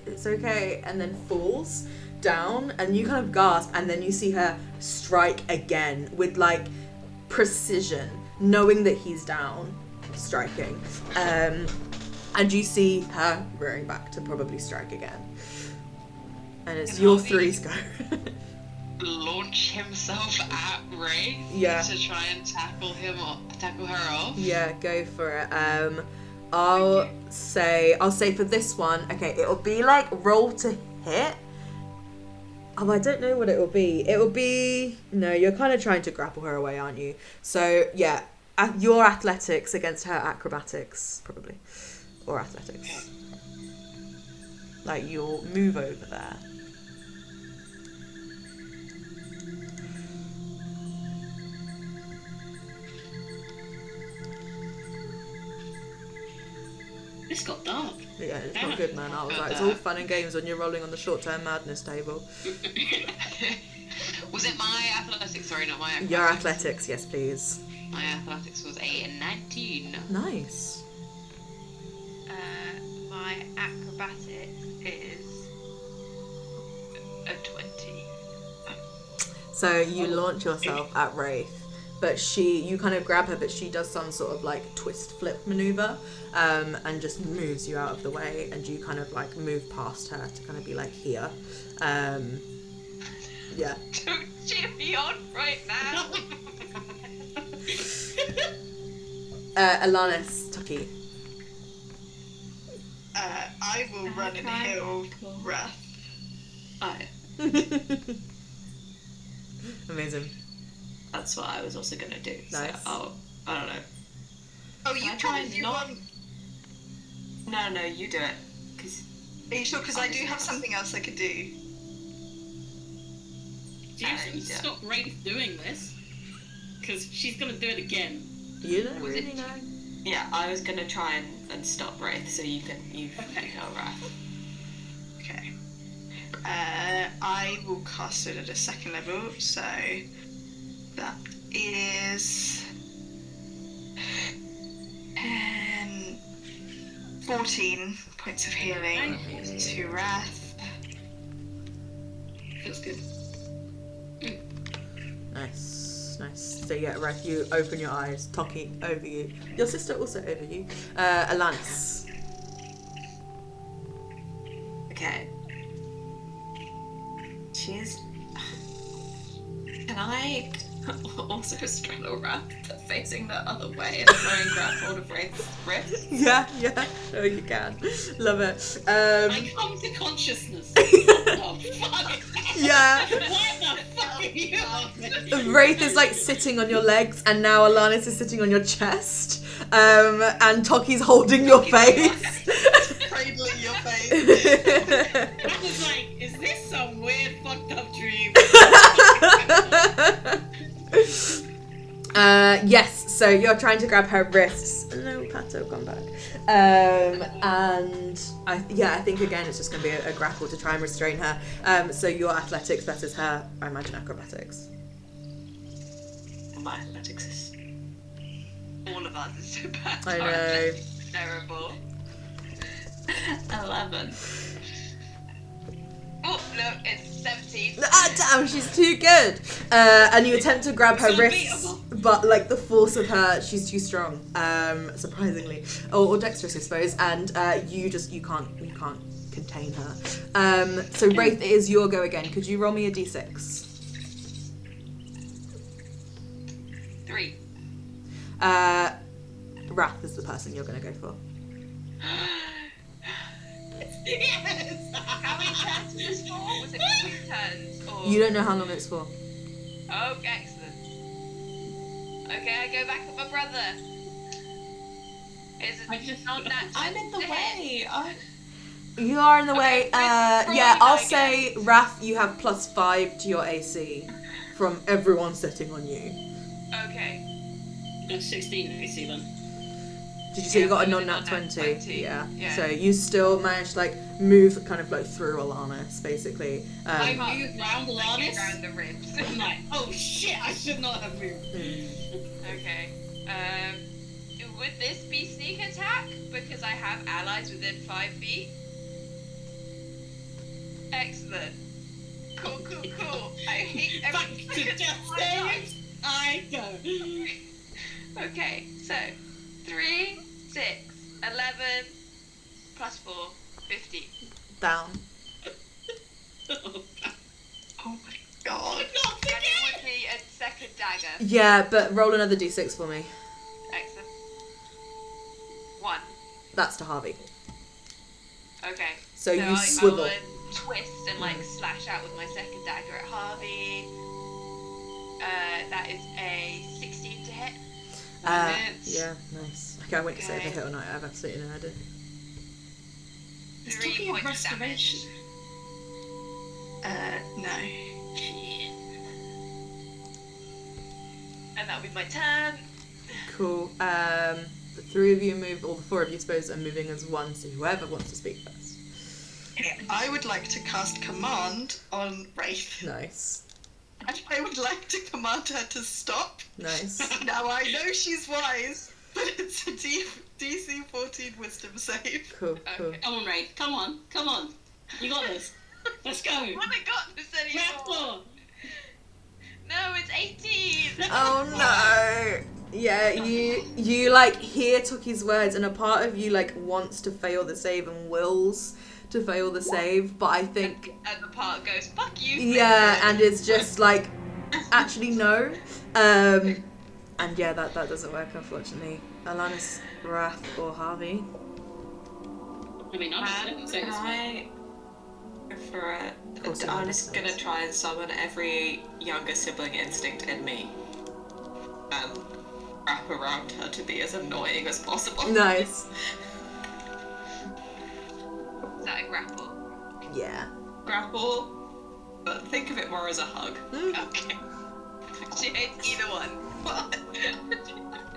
"It's okay," and then falls down, and you kind of gasp, and then you see her strike again with like precision, knowing that he's down, striking. And you see her rearing back to probably strike again. And it's Can your Harvey- 3's go. Launch himself at Ray Yeah. to try and tackle her off. Yeah, go for it. I'll say for this one, okay, it'll be like roll to hit. Oh, I don't know what it will be. It will be, no, you're kind of trying to grapple her away, aren't you? So yeah, your athletics against her acrobatics, probably, or athletics. Like you'll move over there. This got dark. Yeah, it's not good, man. I was like, it's all fun and games when you're rolling on the short-term madness table. Was it my athletics? Sorry, not my acrobatics. Your athletics, yes, please. My athletics was a 19. Nice. My acrobatics is a 20. So you launch yourself at Wraith, but you kind of grab her, but she does some sort of like twist flip maneuver, and just moves you out of the way, and you kind of like move past her to kind of be like here. Yeah. Don't cheer me on right now. Alanis, Tucky. I will run and heal Wrath. Amazing. That's what I was also gonna do. Nice. So I don't know. Oh, you I can try if you not- want. No, you do it. Cause Are you sure? Because I do have something else I could do. Do you you do. stop Wraith doing this? Because she's gonna do it again. You don't really know. yeah, I was gonna try and stop Wraith, so you Okay. go Wrath. Okay. I will cast it at a 2nd level, so that is 14 points of healing to Wrath. Feels good. Nice. So yeah, Wraith, you open your eyes. Tucky, over you. Your sister also over you. Alanis. Okay. She's. Can I also straddle Wrath, but facing the other way and try and grab hold of Wraith's wrist? Yeah. Oh, you can. Love it. I come to consciousness. Oh, fuck. Yeah. Why the fuck are you? Wraith is like sitting on your legs, and now Alanis is sitting on your chest. And Toki's holding your face. Cradling your face. I was like, is this some weird fucked up dream? Yes, so you're trying to grab her wrists. No, Pato, come back. And I think again it's just going to be a grapple to try and restrain her. So your athletics versus her, I imagine acrobatics. My athletics is... All of us is so bad. I know. It's terrible. 11. Oh, no, it's 17. Ah, damn, she's too good. And you attempt to grab her wrists, but like the force of her, she's too strong. Surprisingly, or dexterous, I suppose. And you can't contain her. So Wraith, it is your go again. Could you roll me a d6? 3. Wrath is the person you're going to go for. Yes! How many turns was this for? Was it 2 turns? Or... You don't know how long it's for. Oh, excellent. Okay, I go back with my brother. Is it not that? I'm in the way. You are in the way. Roll I'll again. say Wrath, you have +5 to your AC from everyone sitting on you. Okay. 16 AC then. Did you say you got a it was non-nat 20? Yeah. Yeah. So you still managed to like move kind of like through Alanis, basically. I moved round Like, Alanis. around the ribs. I'm like, oh shit, I should not have moved. Okay. Would this be sneak attack? Because I have allies within 5 feet. Excellent. Cool. I hate Back everything. to death saves. I go. Okay, so 3, 6, 11, plus 4, 15. Down. Oh my god. And it would be a second dagger. Yeah, but roll another d6 for me. Excellent. 1. That's to Harvey. Okay. So you I swivel. would twist and like slash out with my second dagger at Harvey. That is a 16 to hit. Hits. Yeah, nice. Okay, I went to say if I Okay. hit or not. I have absolutely no idea. It's 3 talking of points of damage. restoration. No. And that'll be my turn. Cool. The 3 of you move, or the 4 of you, I suppose, are moving as one. So whoever wants to speak first. I would like to cast command on Wraith. Nice. And I would like to command her to stop. Nice. Now I know she's wise, but it's a DC 14 wisdom save. Cool. Okay. Come on, Ray. Come on. You got this. Let's go. I haven't got this anymore. Raptor. No, it's 18. Oh no. Yeah, you like hear Toki's words, and a part of you like wants to fail the save and wills to fail the save, but I think And the part goes, fuck you. yeah, and it's just like actually no. And yeah, that doesn't work unfortunately. Alanis, Wrath, or Harvey. I mean, I didn't say Can this one. I go for it? course it I'm makes just gonna sense. try and summon every younger sibling instinct in me and wrap around her to be as annoying as possible. Nice. Is that a grapple? Yeah. Grapple, but think of it more as a hug. Okay. She hates either one.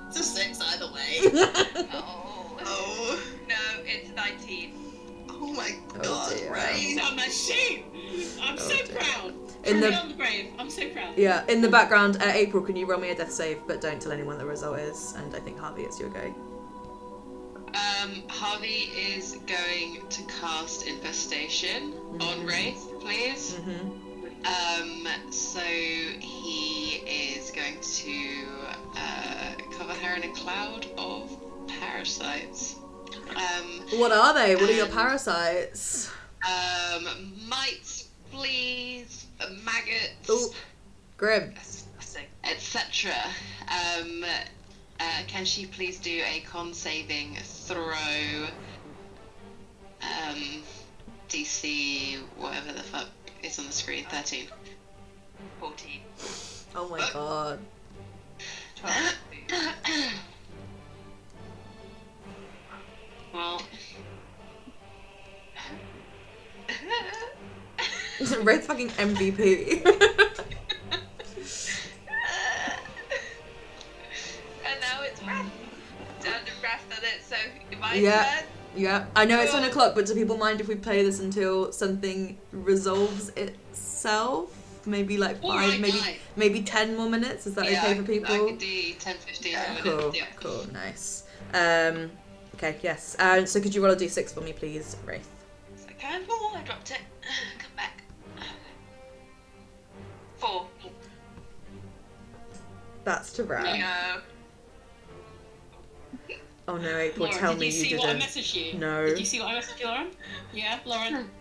It's a 6 either way. Oh. Oh. No, it's 19. Oh my Oh god, dear. Wraith. He's a machine. I'm so dear. proud. In Throw me the on the grave. I'm so proud. yeah, in the background, April, can you roll me a death save, but don't tell anyone the result is. And I think Harvey, it's your go. Harvey is going to cast Infestation on Wraith, please. So he is going to cover her in a cloud of parasites. What are they? What are your parasites? Mites, fleas, maggots, Ooh, grim. etc. Can she please do a con saving throw? DC, whatever the fuck is on the screen, 13. 14. Oh my god. 12. Well, Red's fucking MVP. My Yeah. turn. Yeah. I know it's 10 Cool. o'clock, but do people mind if we play this until something resolves itself? Maybe like five, Alright. maybe 10 more minutes. Is that okay for people? I could do 10, 15 minutes. Cool. Yeah. Cool. Nice. Okay. Yes. So could you roll a d6 for me, please, Wraith? Yes, I can. Oh, I dropped it. Come back. 4. That's to There you Wrath. go. Oh no, April, Lauren, tell did me you see you what I didn't. messaged you? No. Did you see what I messaged you, Lauren? Yeah, Lauren.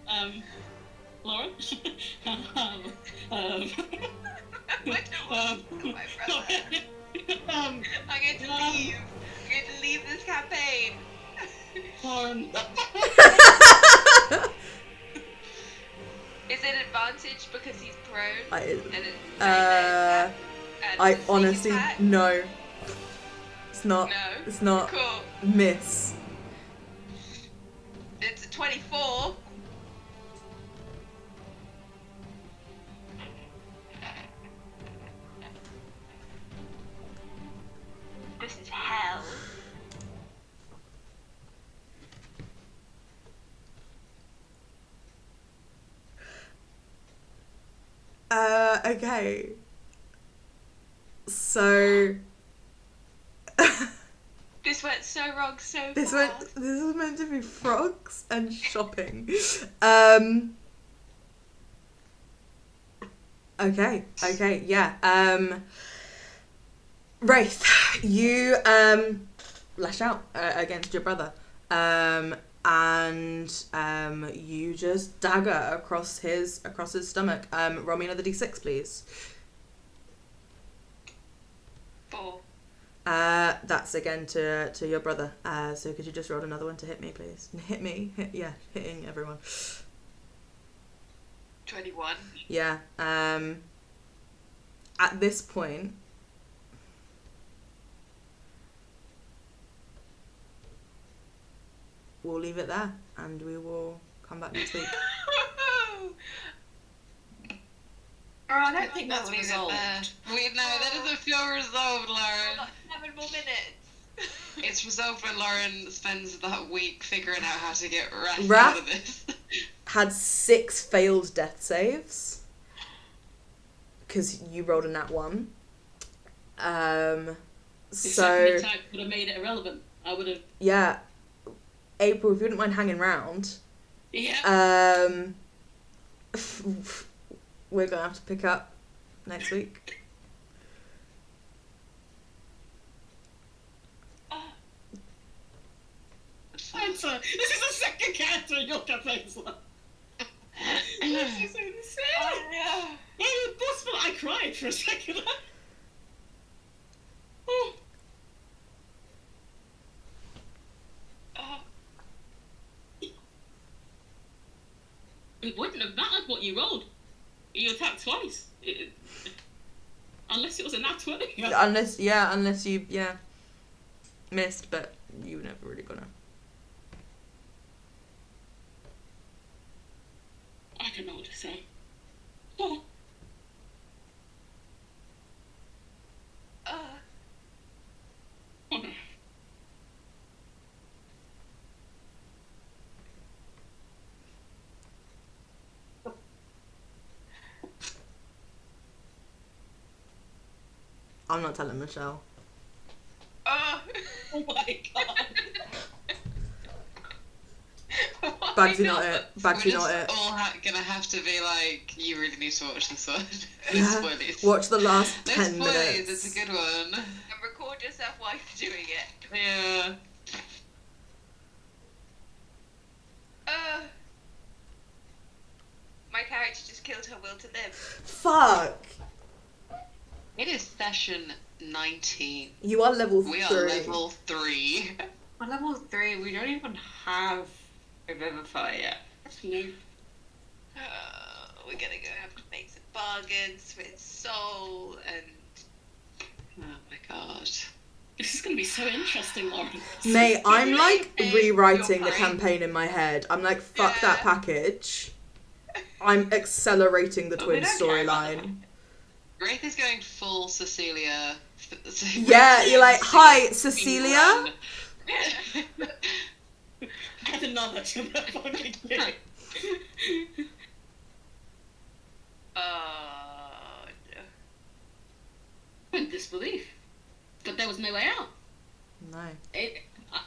Lauren. I don't want to call my brother. I'm going to leave. I'm going to leave this campaign. Lauren. Is it advantage because he's prone? I and honestly attack? no. It's not. No. It's not. Cool. Miss. It's a 24. This is hell. Okay. So This went so wrong so this fast. was meant to be frogs and shopping. Okay, yeah. Wraith, you lash out against your brother. And you just dagger across his stomach. Roll me another d6, please. 4. That's again to your brother. So could you just roll another one to hit me, please? Hit me. Hitting everyone. 21. Yeah. At this point, we'll leave it there, and we will come back next week. Oh, I don't think that's Leave it resolved. there. Wait, no, that doesn't feel resolved, Lauren. Got 7 more minutes. It's resolved when Lauren spends that week figuring out how to get Wrath Wrath? out of this. Had 6 failed death saves because you rolled a nat 1. The So second attack would have made it irrelevant. I would have. yeah, April, if you wouldn't mind hanging round, Yeah. we're gonna have to pick up next week. Answer. This is the second character in your campaign slot. This is insane. Oh, It's possible I cried for a second. Oh. Oh. It wouldn't have mattered what you rolled. You attacked twice. Unless it was a nat 20. Unless you missed, but you were never really gonna. I don't know what to say. Oh. I'm not telling Michelle. Oh. Oh my god. Bagsy not it. Bagsy We're not just it. all gonna have to be like, you really need to watch this one. Yeah. Spoilies. Watch the last No 10 spoilers, minutes. it's a good one. And record yourself while you're doing it. Yeah. My character just killed her will to live. Fuck. It is session 19. You are level 3. We are level 3. On level 3, we don't even have a Vivify yet. We're gonna go have to make some bargains with Soul and. Oh my god. This is gonna be so interesting, Lauren. Mate, I'm like rewriting the You're fine. campaign in my head. I'm like, fuck Yeah. that package. I'm accelerating the But we twin don't care about storyline. Wraith is going full Cecilia. Yeah, you're like, hi, Cecilia. Add another to the fucking thing. No. In disbelief. But there was no way out. No.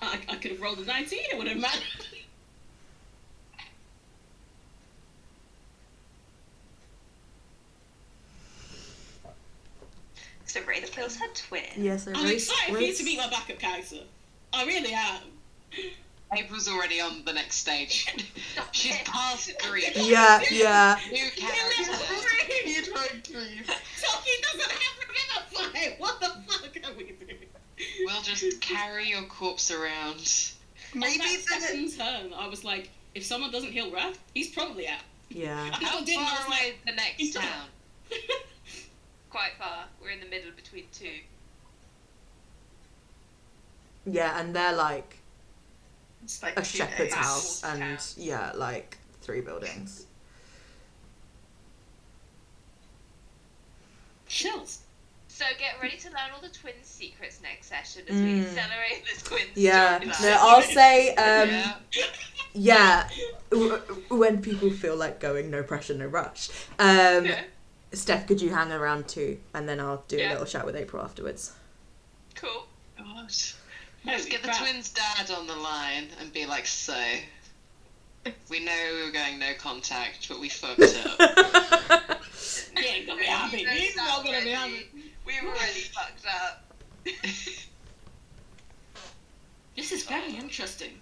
I could have rolled a 19, it would have mattered. So Ray the kills her twin. Yes, I'm excited for you to meet my backup character. I really am. April's already on the next stage. She's past grief. Yeah, yeah. New character. Toki doesn't have Revivify! What the fuck are we doing? We'll just carry your corpse around. Maybe the second turn, I was like, if someone doesn't heal Wrath, he's probably out. Yeah. How far away is the next town? Quite far. We're in the middle between two. Yeah, and they're like It's like a 2 shepherd's days. house and Towns. yeah, like 3 buildings. Shells. So get ready to learn all the twins' secrets next session as we accelerate the twins' Yeah, storyline. no, I'll say, Yeah. when people feel like going, no pressure, no rush. Steph, could you hang around too? And then I'll do a little chat with April afterwards. Cool. Gosh. Let's get the twins' dad on the line and be like, so, we know we were going no contact, but we fucked up. You ain't gonna be happy. He's not gonna be happy. We were really fucked up. This is very interesting.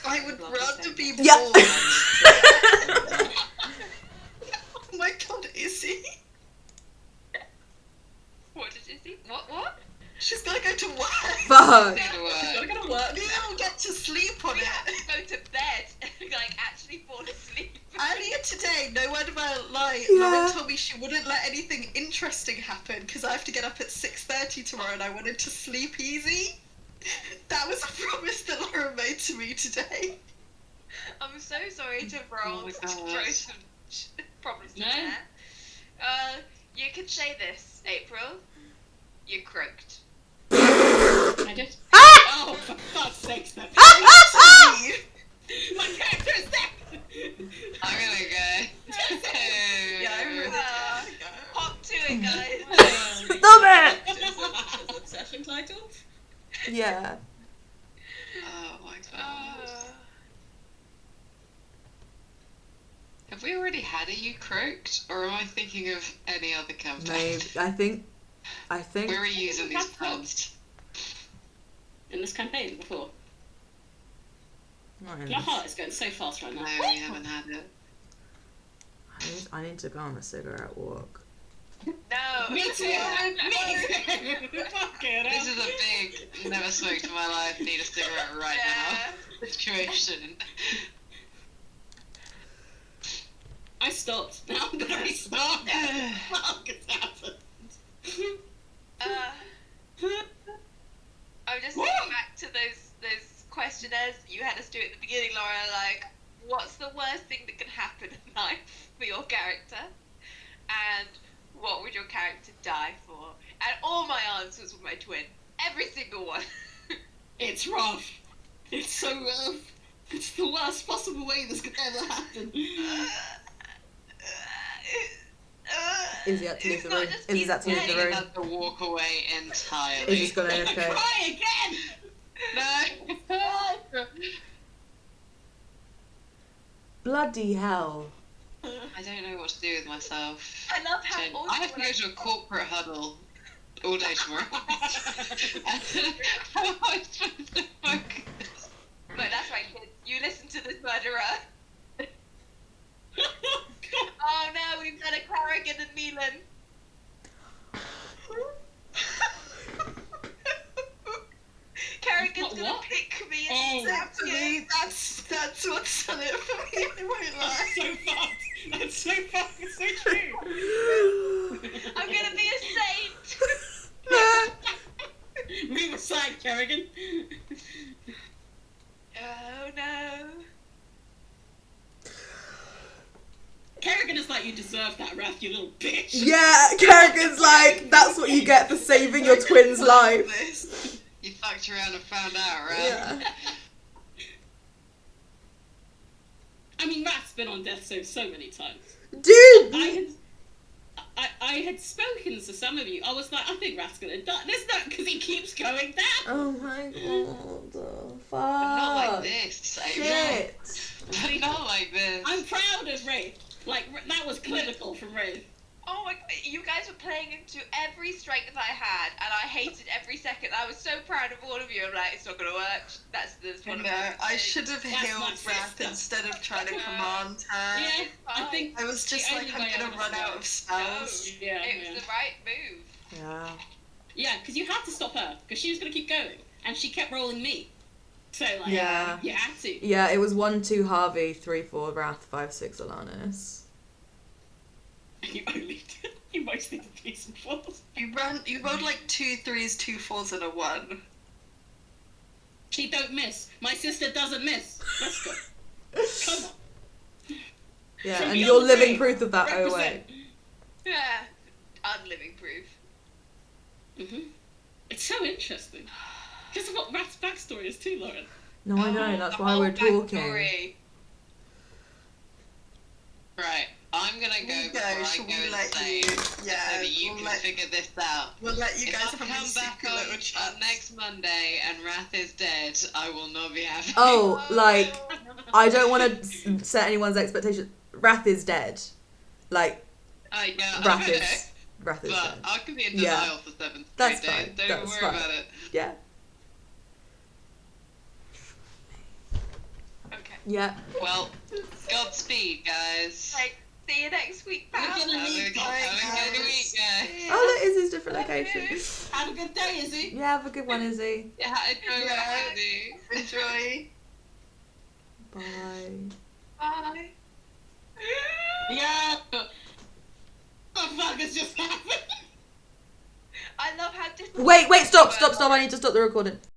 I would rather be Yeah. born. Oh my god, is he? What did you see? What? She's gotta go to work. Fuck! Gotta go to work. We don't get to sleep on We it. have to go to bed. Like, actually fall asleep. Earlier today, no word of a lie, Yeah. Lauren told me she wouldn't let anything interesting happen because I have to get up at 6:30 tomorrow and I wanted to sleep easy. That was a promise that Lauren made to me today. I'm so sorry to throw Oh my God. some problems in No. there. You could say this, April. You're croaked. I did. Oh, for fuck's sake, man. My character is dead! I'm gonna go. Yeah, I really Hop to it, guys. Stop it! Is the session title? Yeah. Oh my god. Have we already had a You Croaked, or am I thinking of any other campaign? Maybe, I think. We're reusing these plans. In this campaign before. Not in My this. heart is going so fast right No, now. we haven't had it. I need to go on a cigarette walk. No. Me too! Me too! Fucking This hell. is a big, never smoked in my life, need a cigarette right now situation. I stopped. Now I'm gonna restart. Fuck, it's happened. I'm just thinking back to those questionnaires you had us do at the beginning, Laura, like, what's the worst thing that can happen in life for your character? And what would your character die for? And all my answers were my twin. Every single one. It's rough. It's so rough. It's the worst possible way this could ever happen. Izzy had to leave the It's not room. just Izzy's had to leave the You room. had to walk away entirely. Izzy's gonna okay. Try again! No! Bloody hell. I don't know what to do with myself. I love how Jen, also I have to go to a corporate huddle all day tomorrow. How am I supposed to focus? But that's right, kids. You listen to this murderer. Oh no, we've got a Carrigan and Milan. Carrigan's gonna What? pick me Oh. and zap you. That's what's done it for me. I won't lie. So fucked. That's so fucked. It's so true. I'm gonna be a saint. Move aside, Kerrigan. Oh no. Kerrigan is like, you deserve that, Wrath, you little bitch. Yeah, Kerrigan's like, that's what you get for saving your twin's life. This. You fucked fucked around and found out, right? Yeah. I mean, Rat's been on death so many times. Dude! I had spoken to some of you. I was like, I think Rat's gonna die. There's no, because he keeps going down. Oh my god. Fuck. But not like this. Shit. But not like this. I'm proud of Wraith. Like, that was clinical from Wraith. Oh my god, you guys were playing into every strength I had, and I hated every second. I was so proud of all of you. I'm like, it's not gonna work. That's one of No, my I mistakes. should have That's healed my Wrath sister. instead of trying to command her. Yeah, I think I was just the like, only I'm way I gonna run would've out of spells. Yeah, It was the right move. Yeah. Yeah, because you had to stop her, because she was going to keep going, and she kept rolling me. So, like, Yeah. you had to. Yeah, it was 1-2 Harvey, 3-4 Wrath, 5-6 Alanis. You mostly did 3s and 4s. You rolled like 2 3s, 2 4s, and a 1. She don't miss. My sister doesn't miss. Let's go. Come on. Yeah, From and the you're old living grave. proof of that, oh Represent. wait. Yeah. Unliving proof. It's so interesting. Because of what Rat's backstory is too, Lauren. No, I know, that's The why whole we're talking. backstory. Right, I'm gonna go You before go, I shall go we let insane. you? So Yeah, that you we'll can let, figure this out. we'll let you If guys I have a come back secret little on chat. next Monday and Wrath is dead, I will not be happy. Oh, like, I don't want to set anyone's expectations. Wrath is dead. Like, Yeah, Wrath I know. is But dead. I can be in Yeah. denial for 7 That's straight days. fine, Don't that's worry fine. about it. Yeah. Okay. Yeah. Well, Godspeed, guys. Like, see you next week, pal. Have a Have a good week, guys. Oh, look, Izzy's different location. Have a good day, Izzy. Yeah, have a good one, Izzy. Yeah, enjoy Yeah. Izzy. Enjoy. Bye. Bye. Yeah. What the fuck has just happened? I love how different. Wait, stop, I need to stop the recording.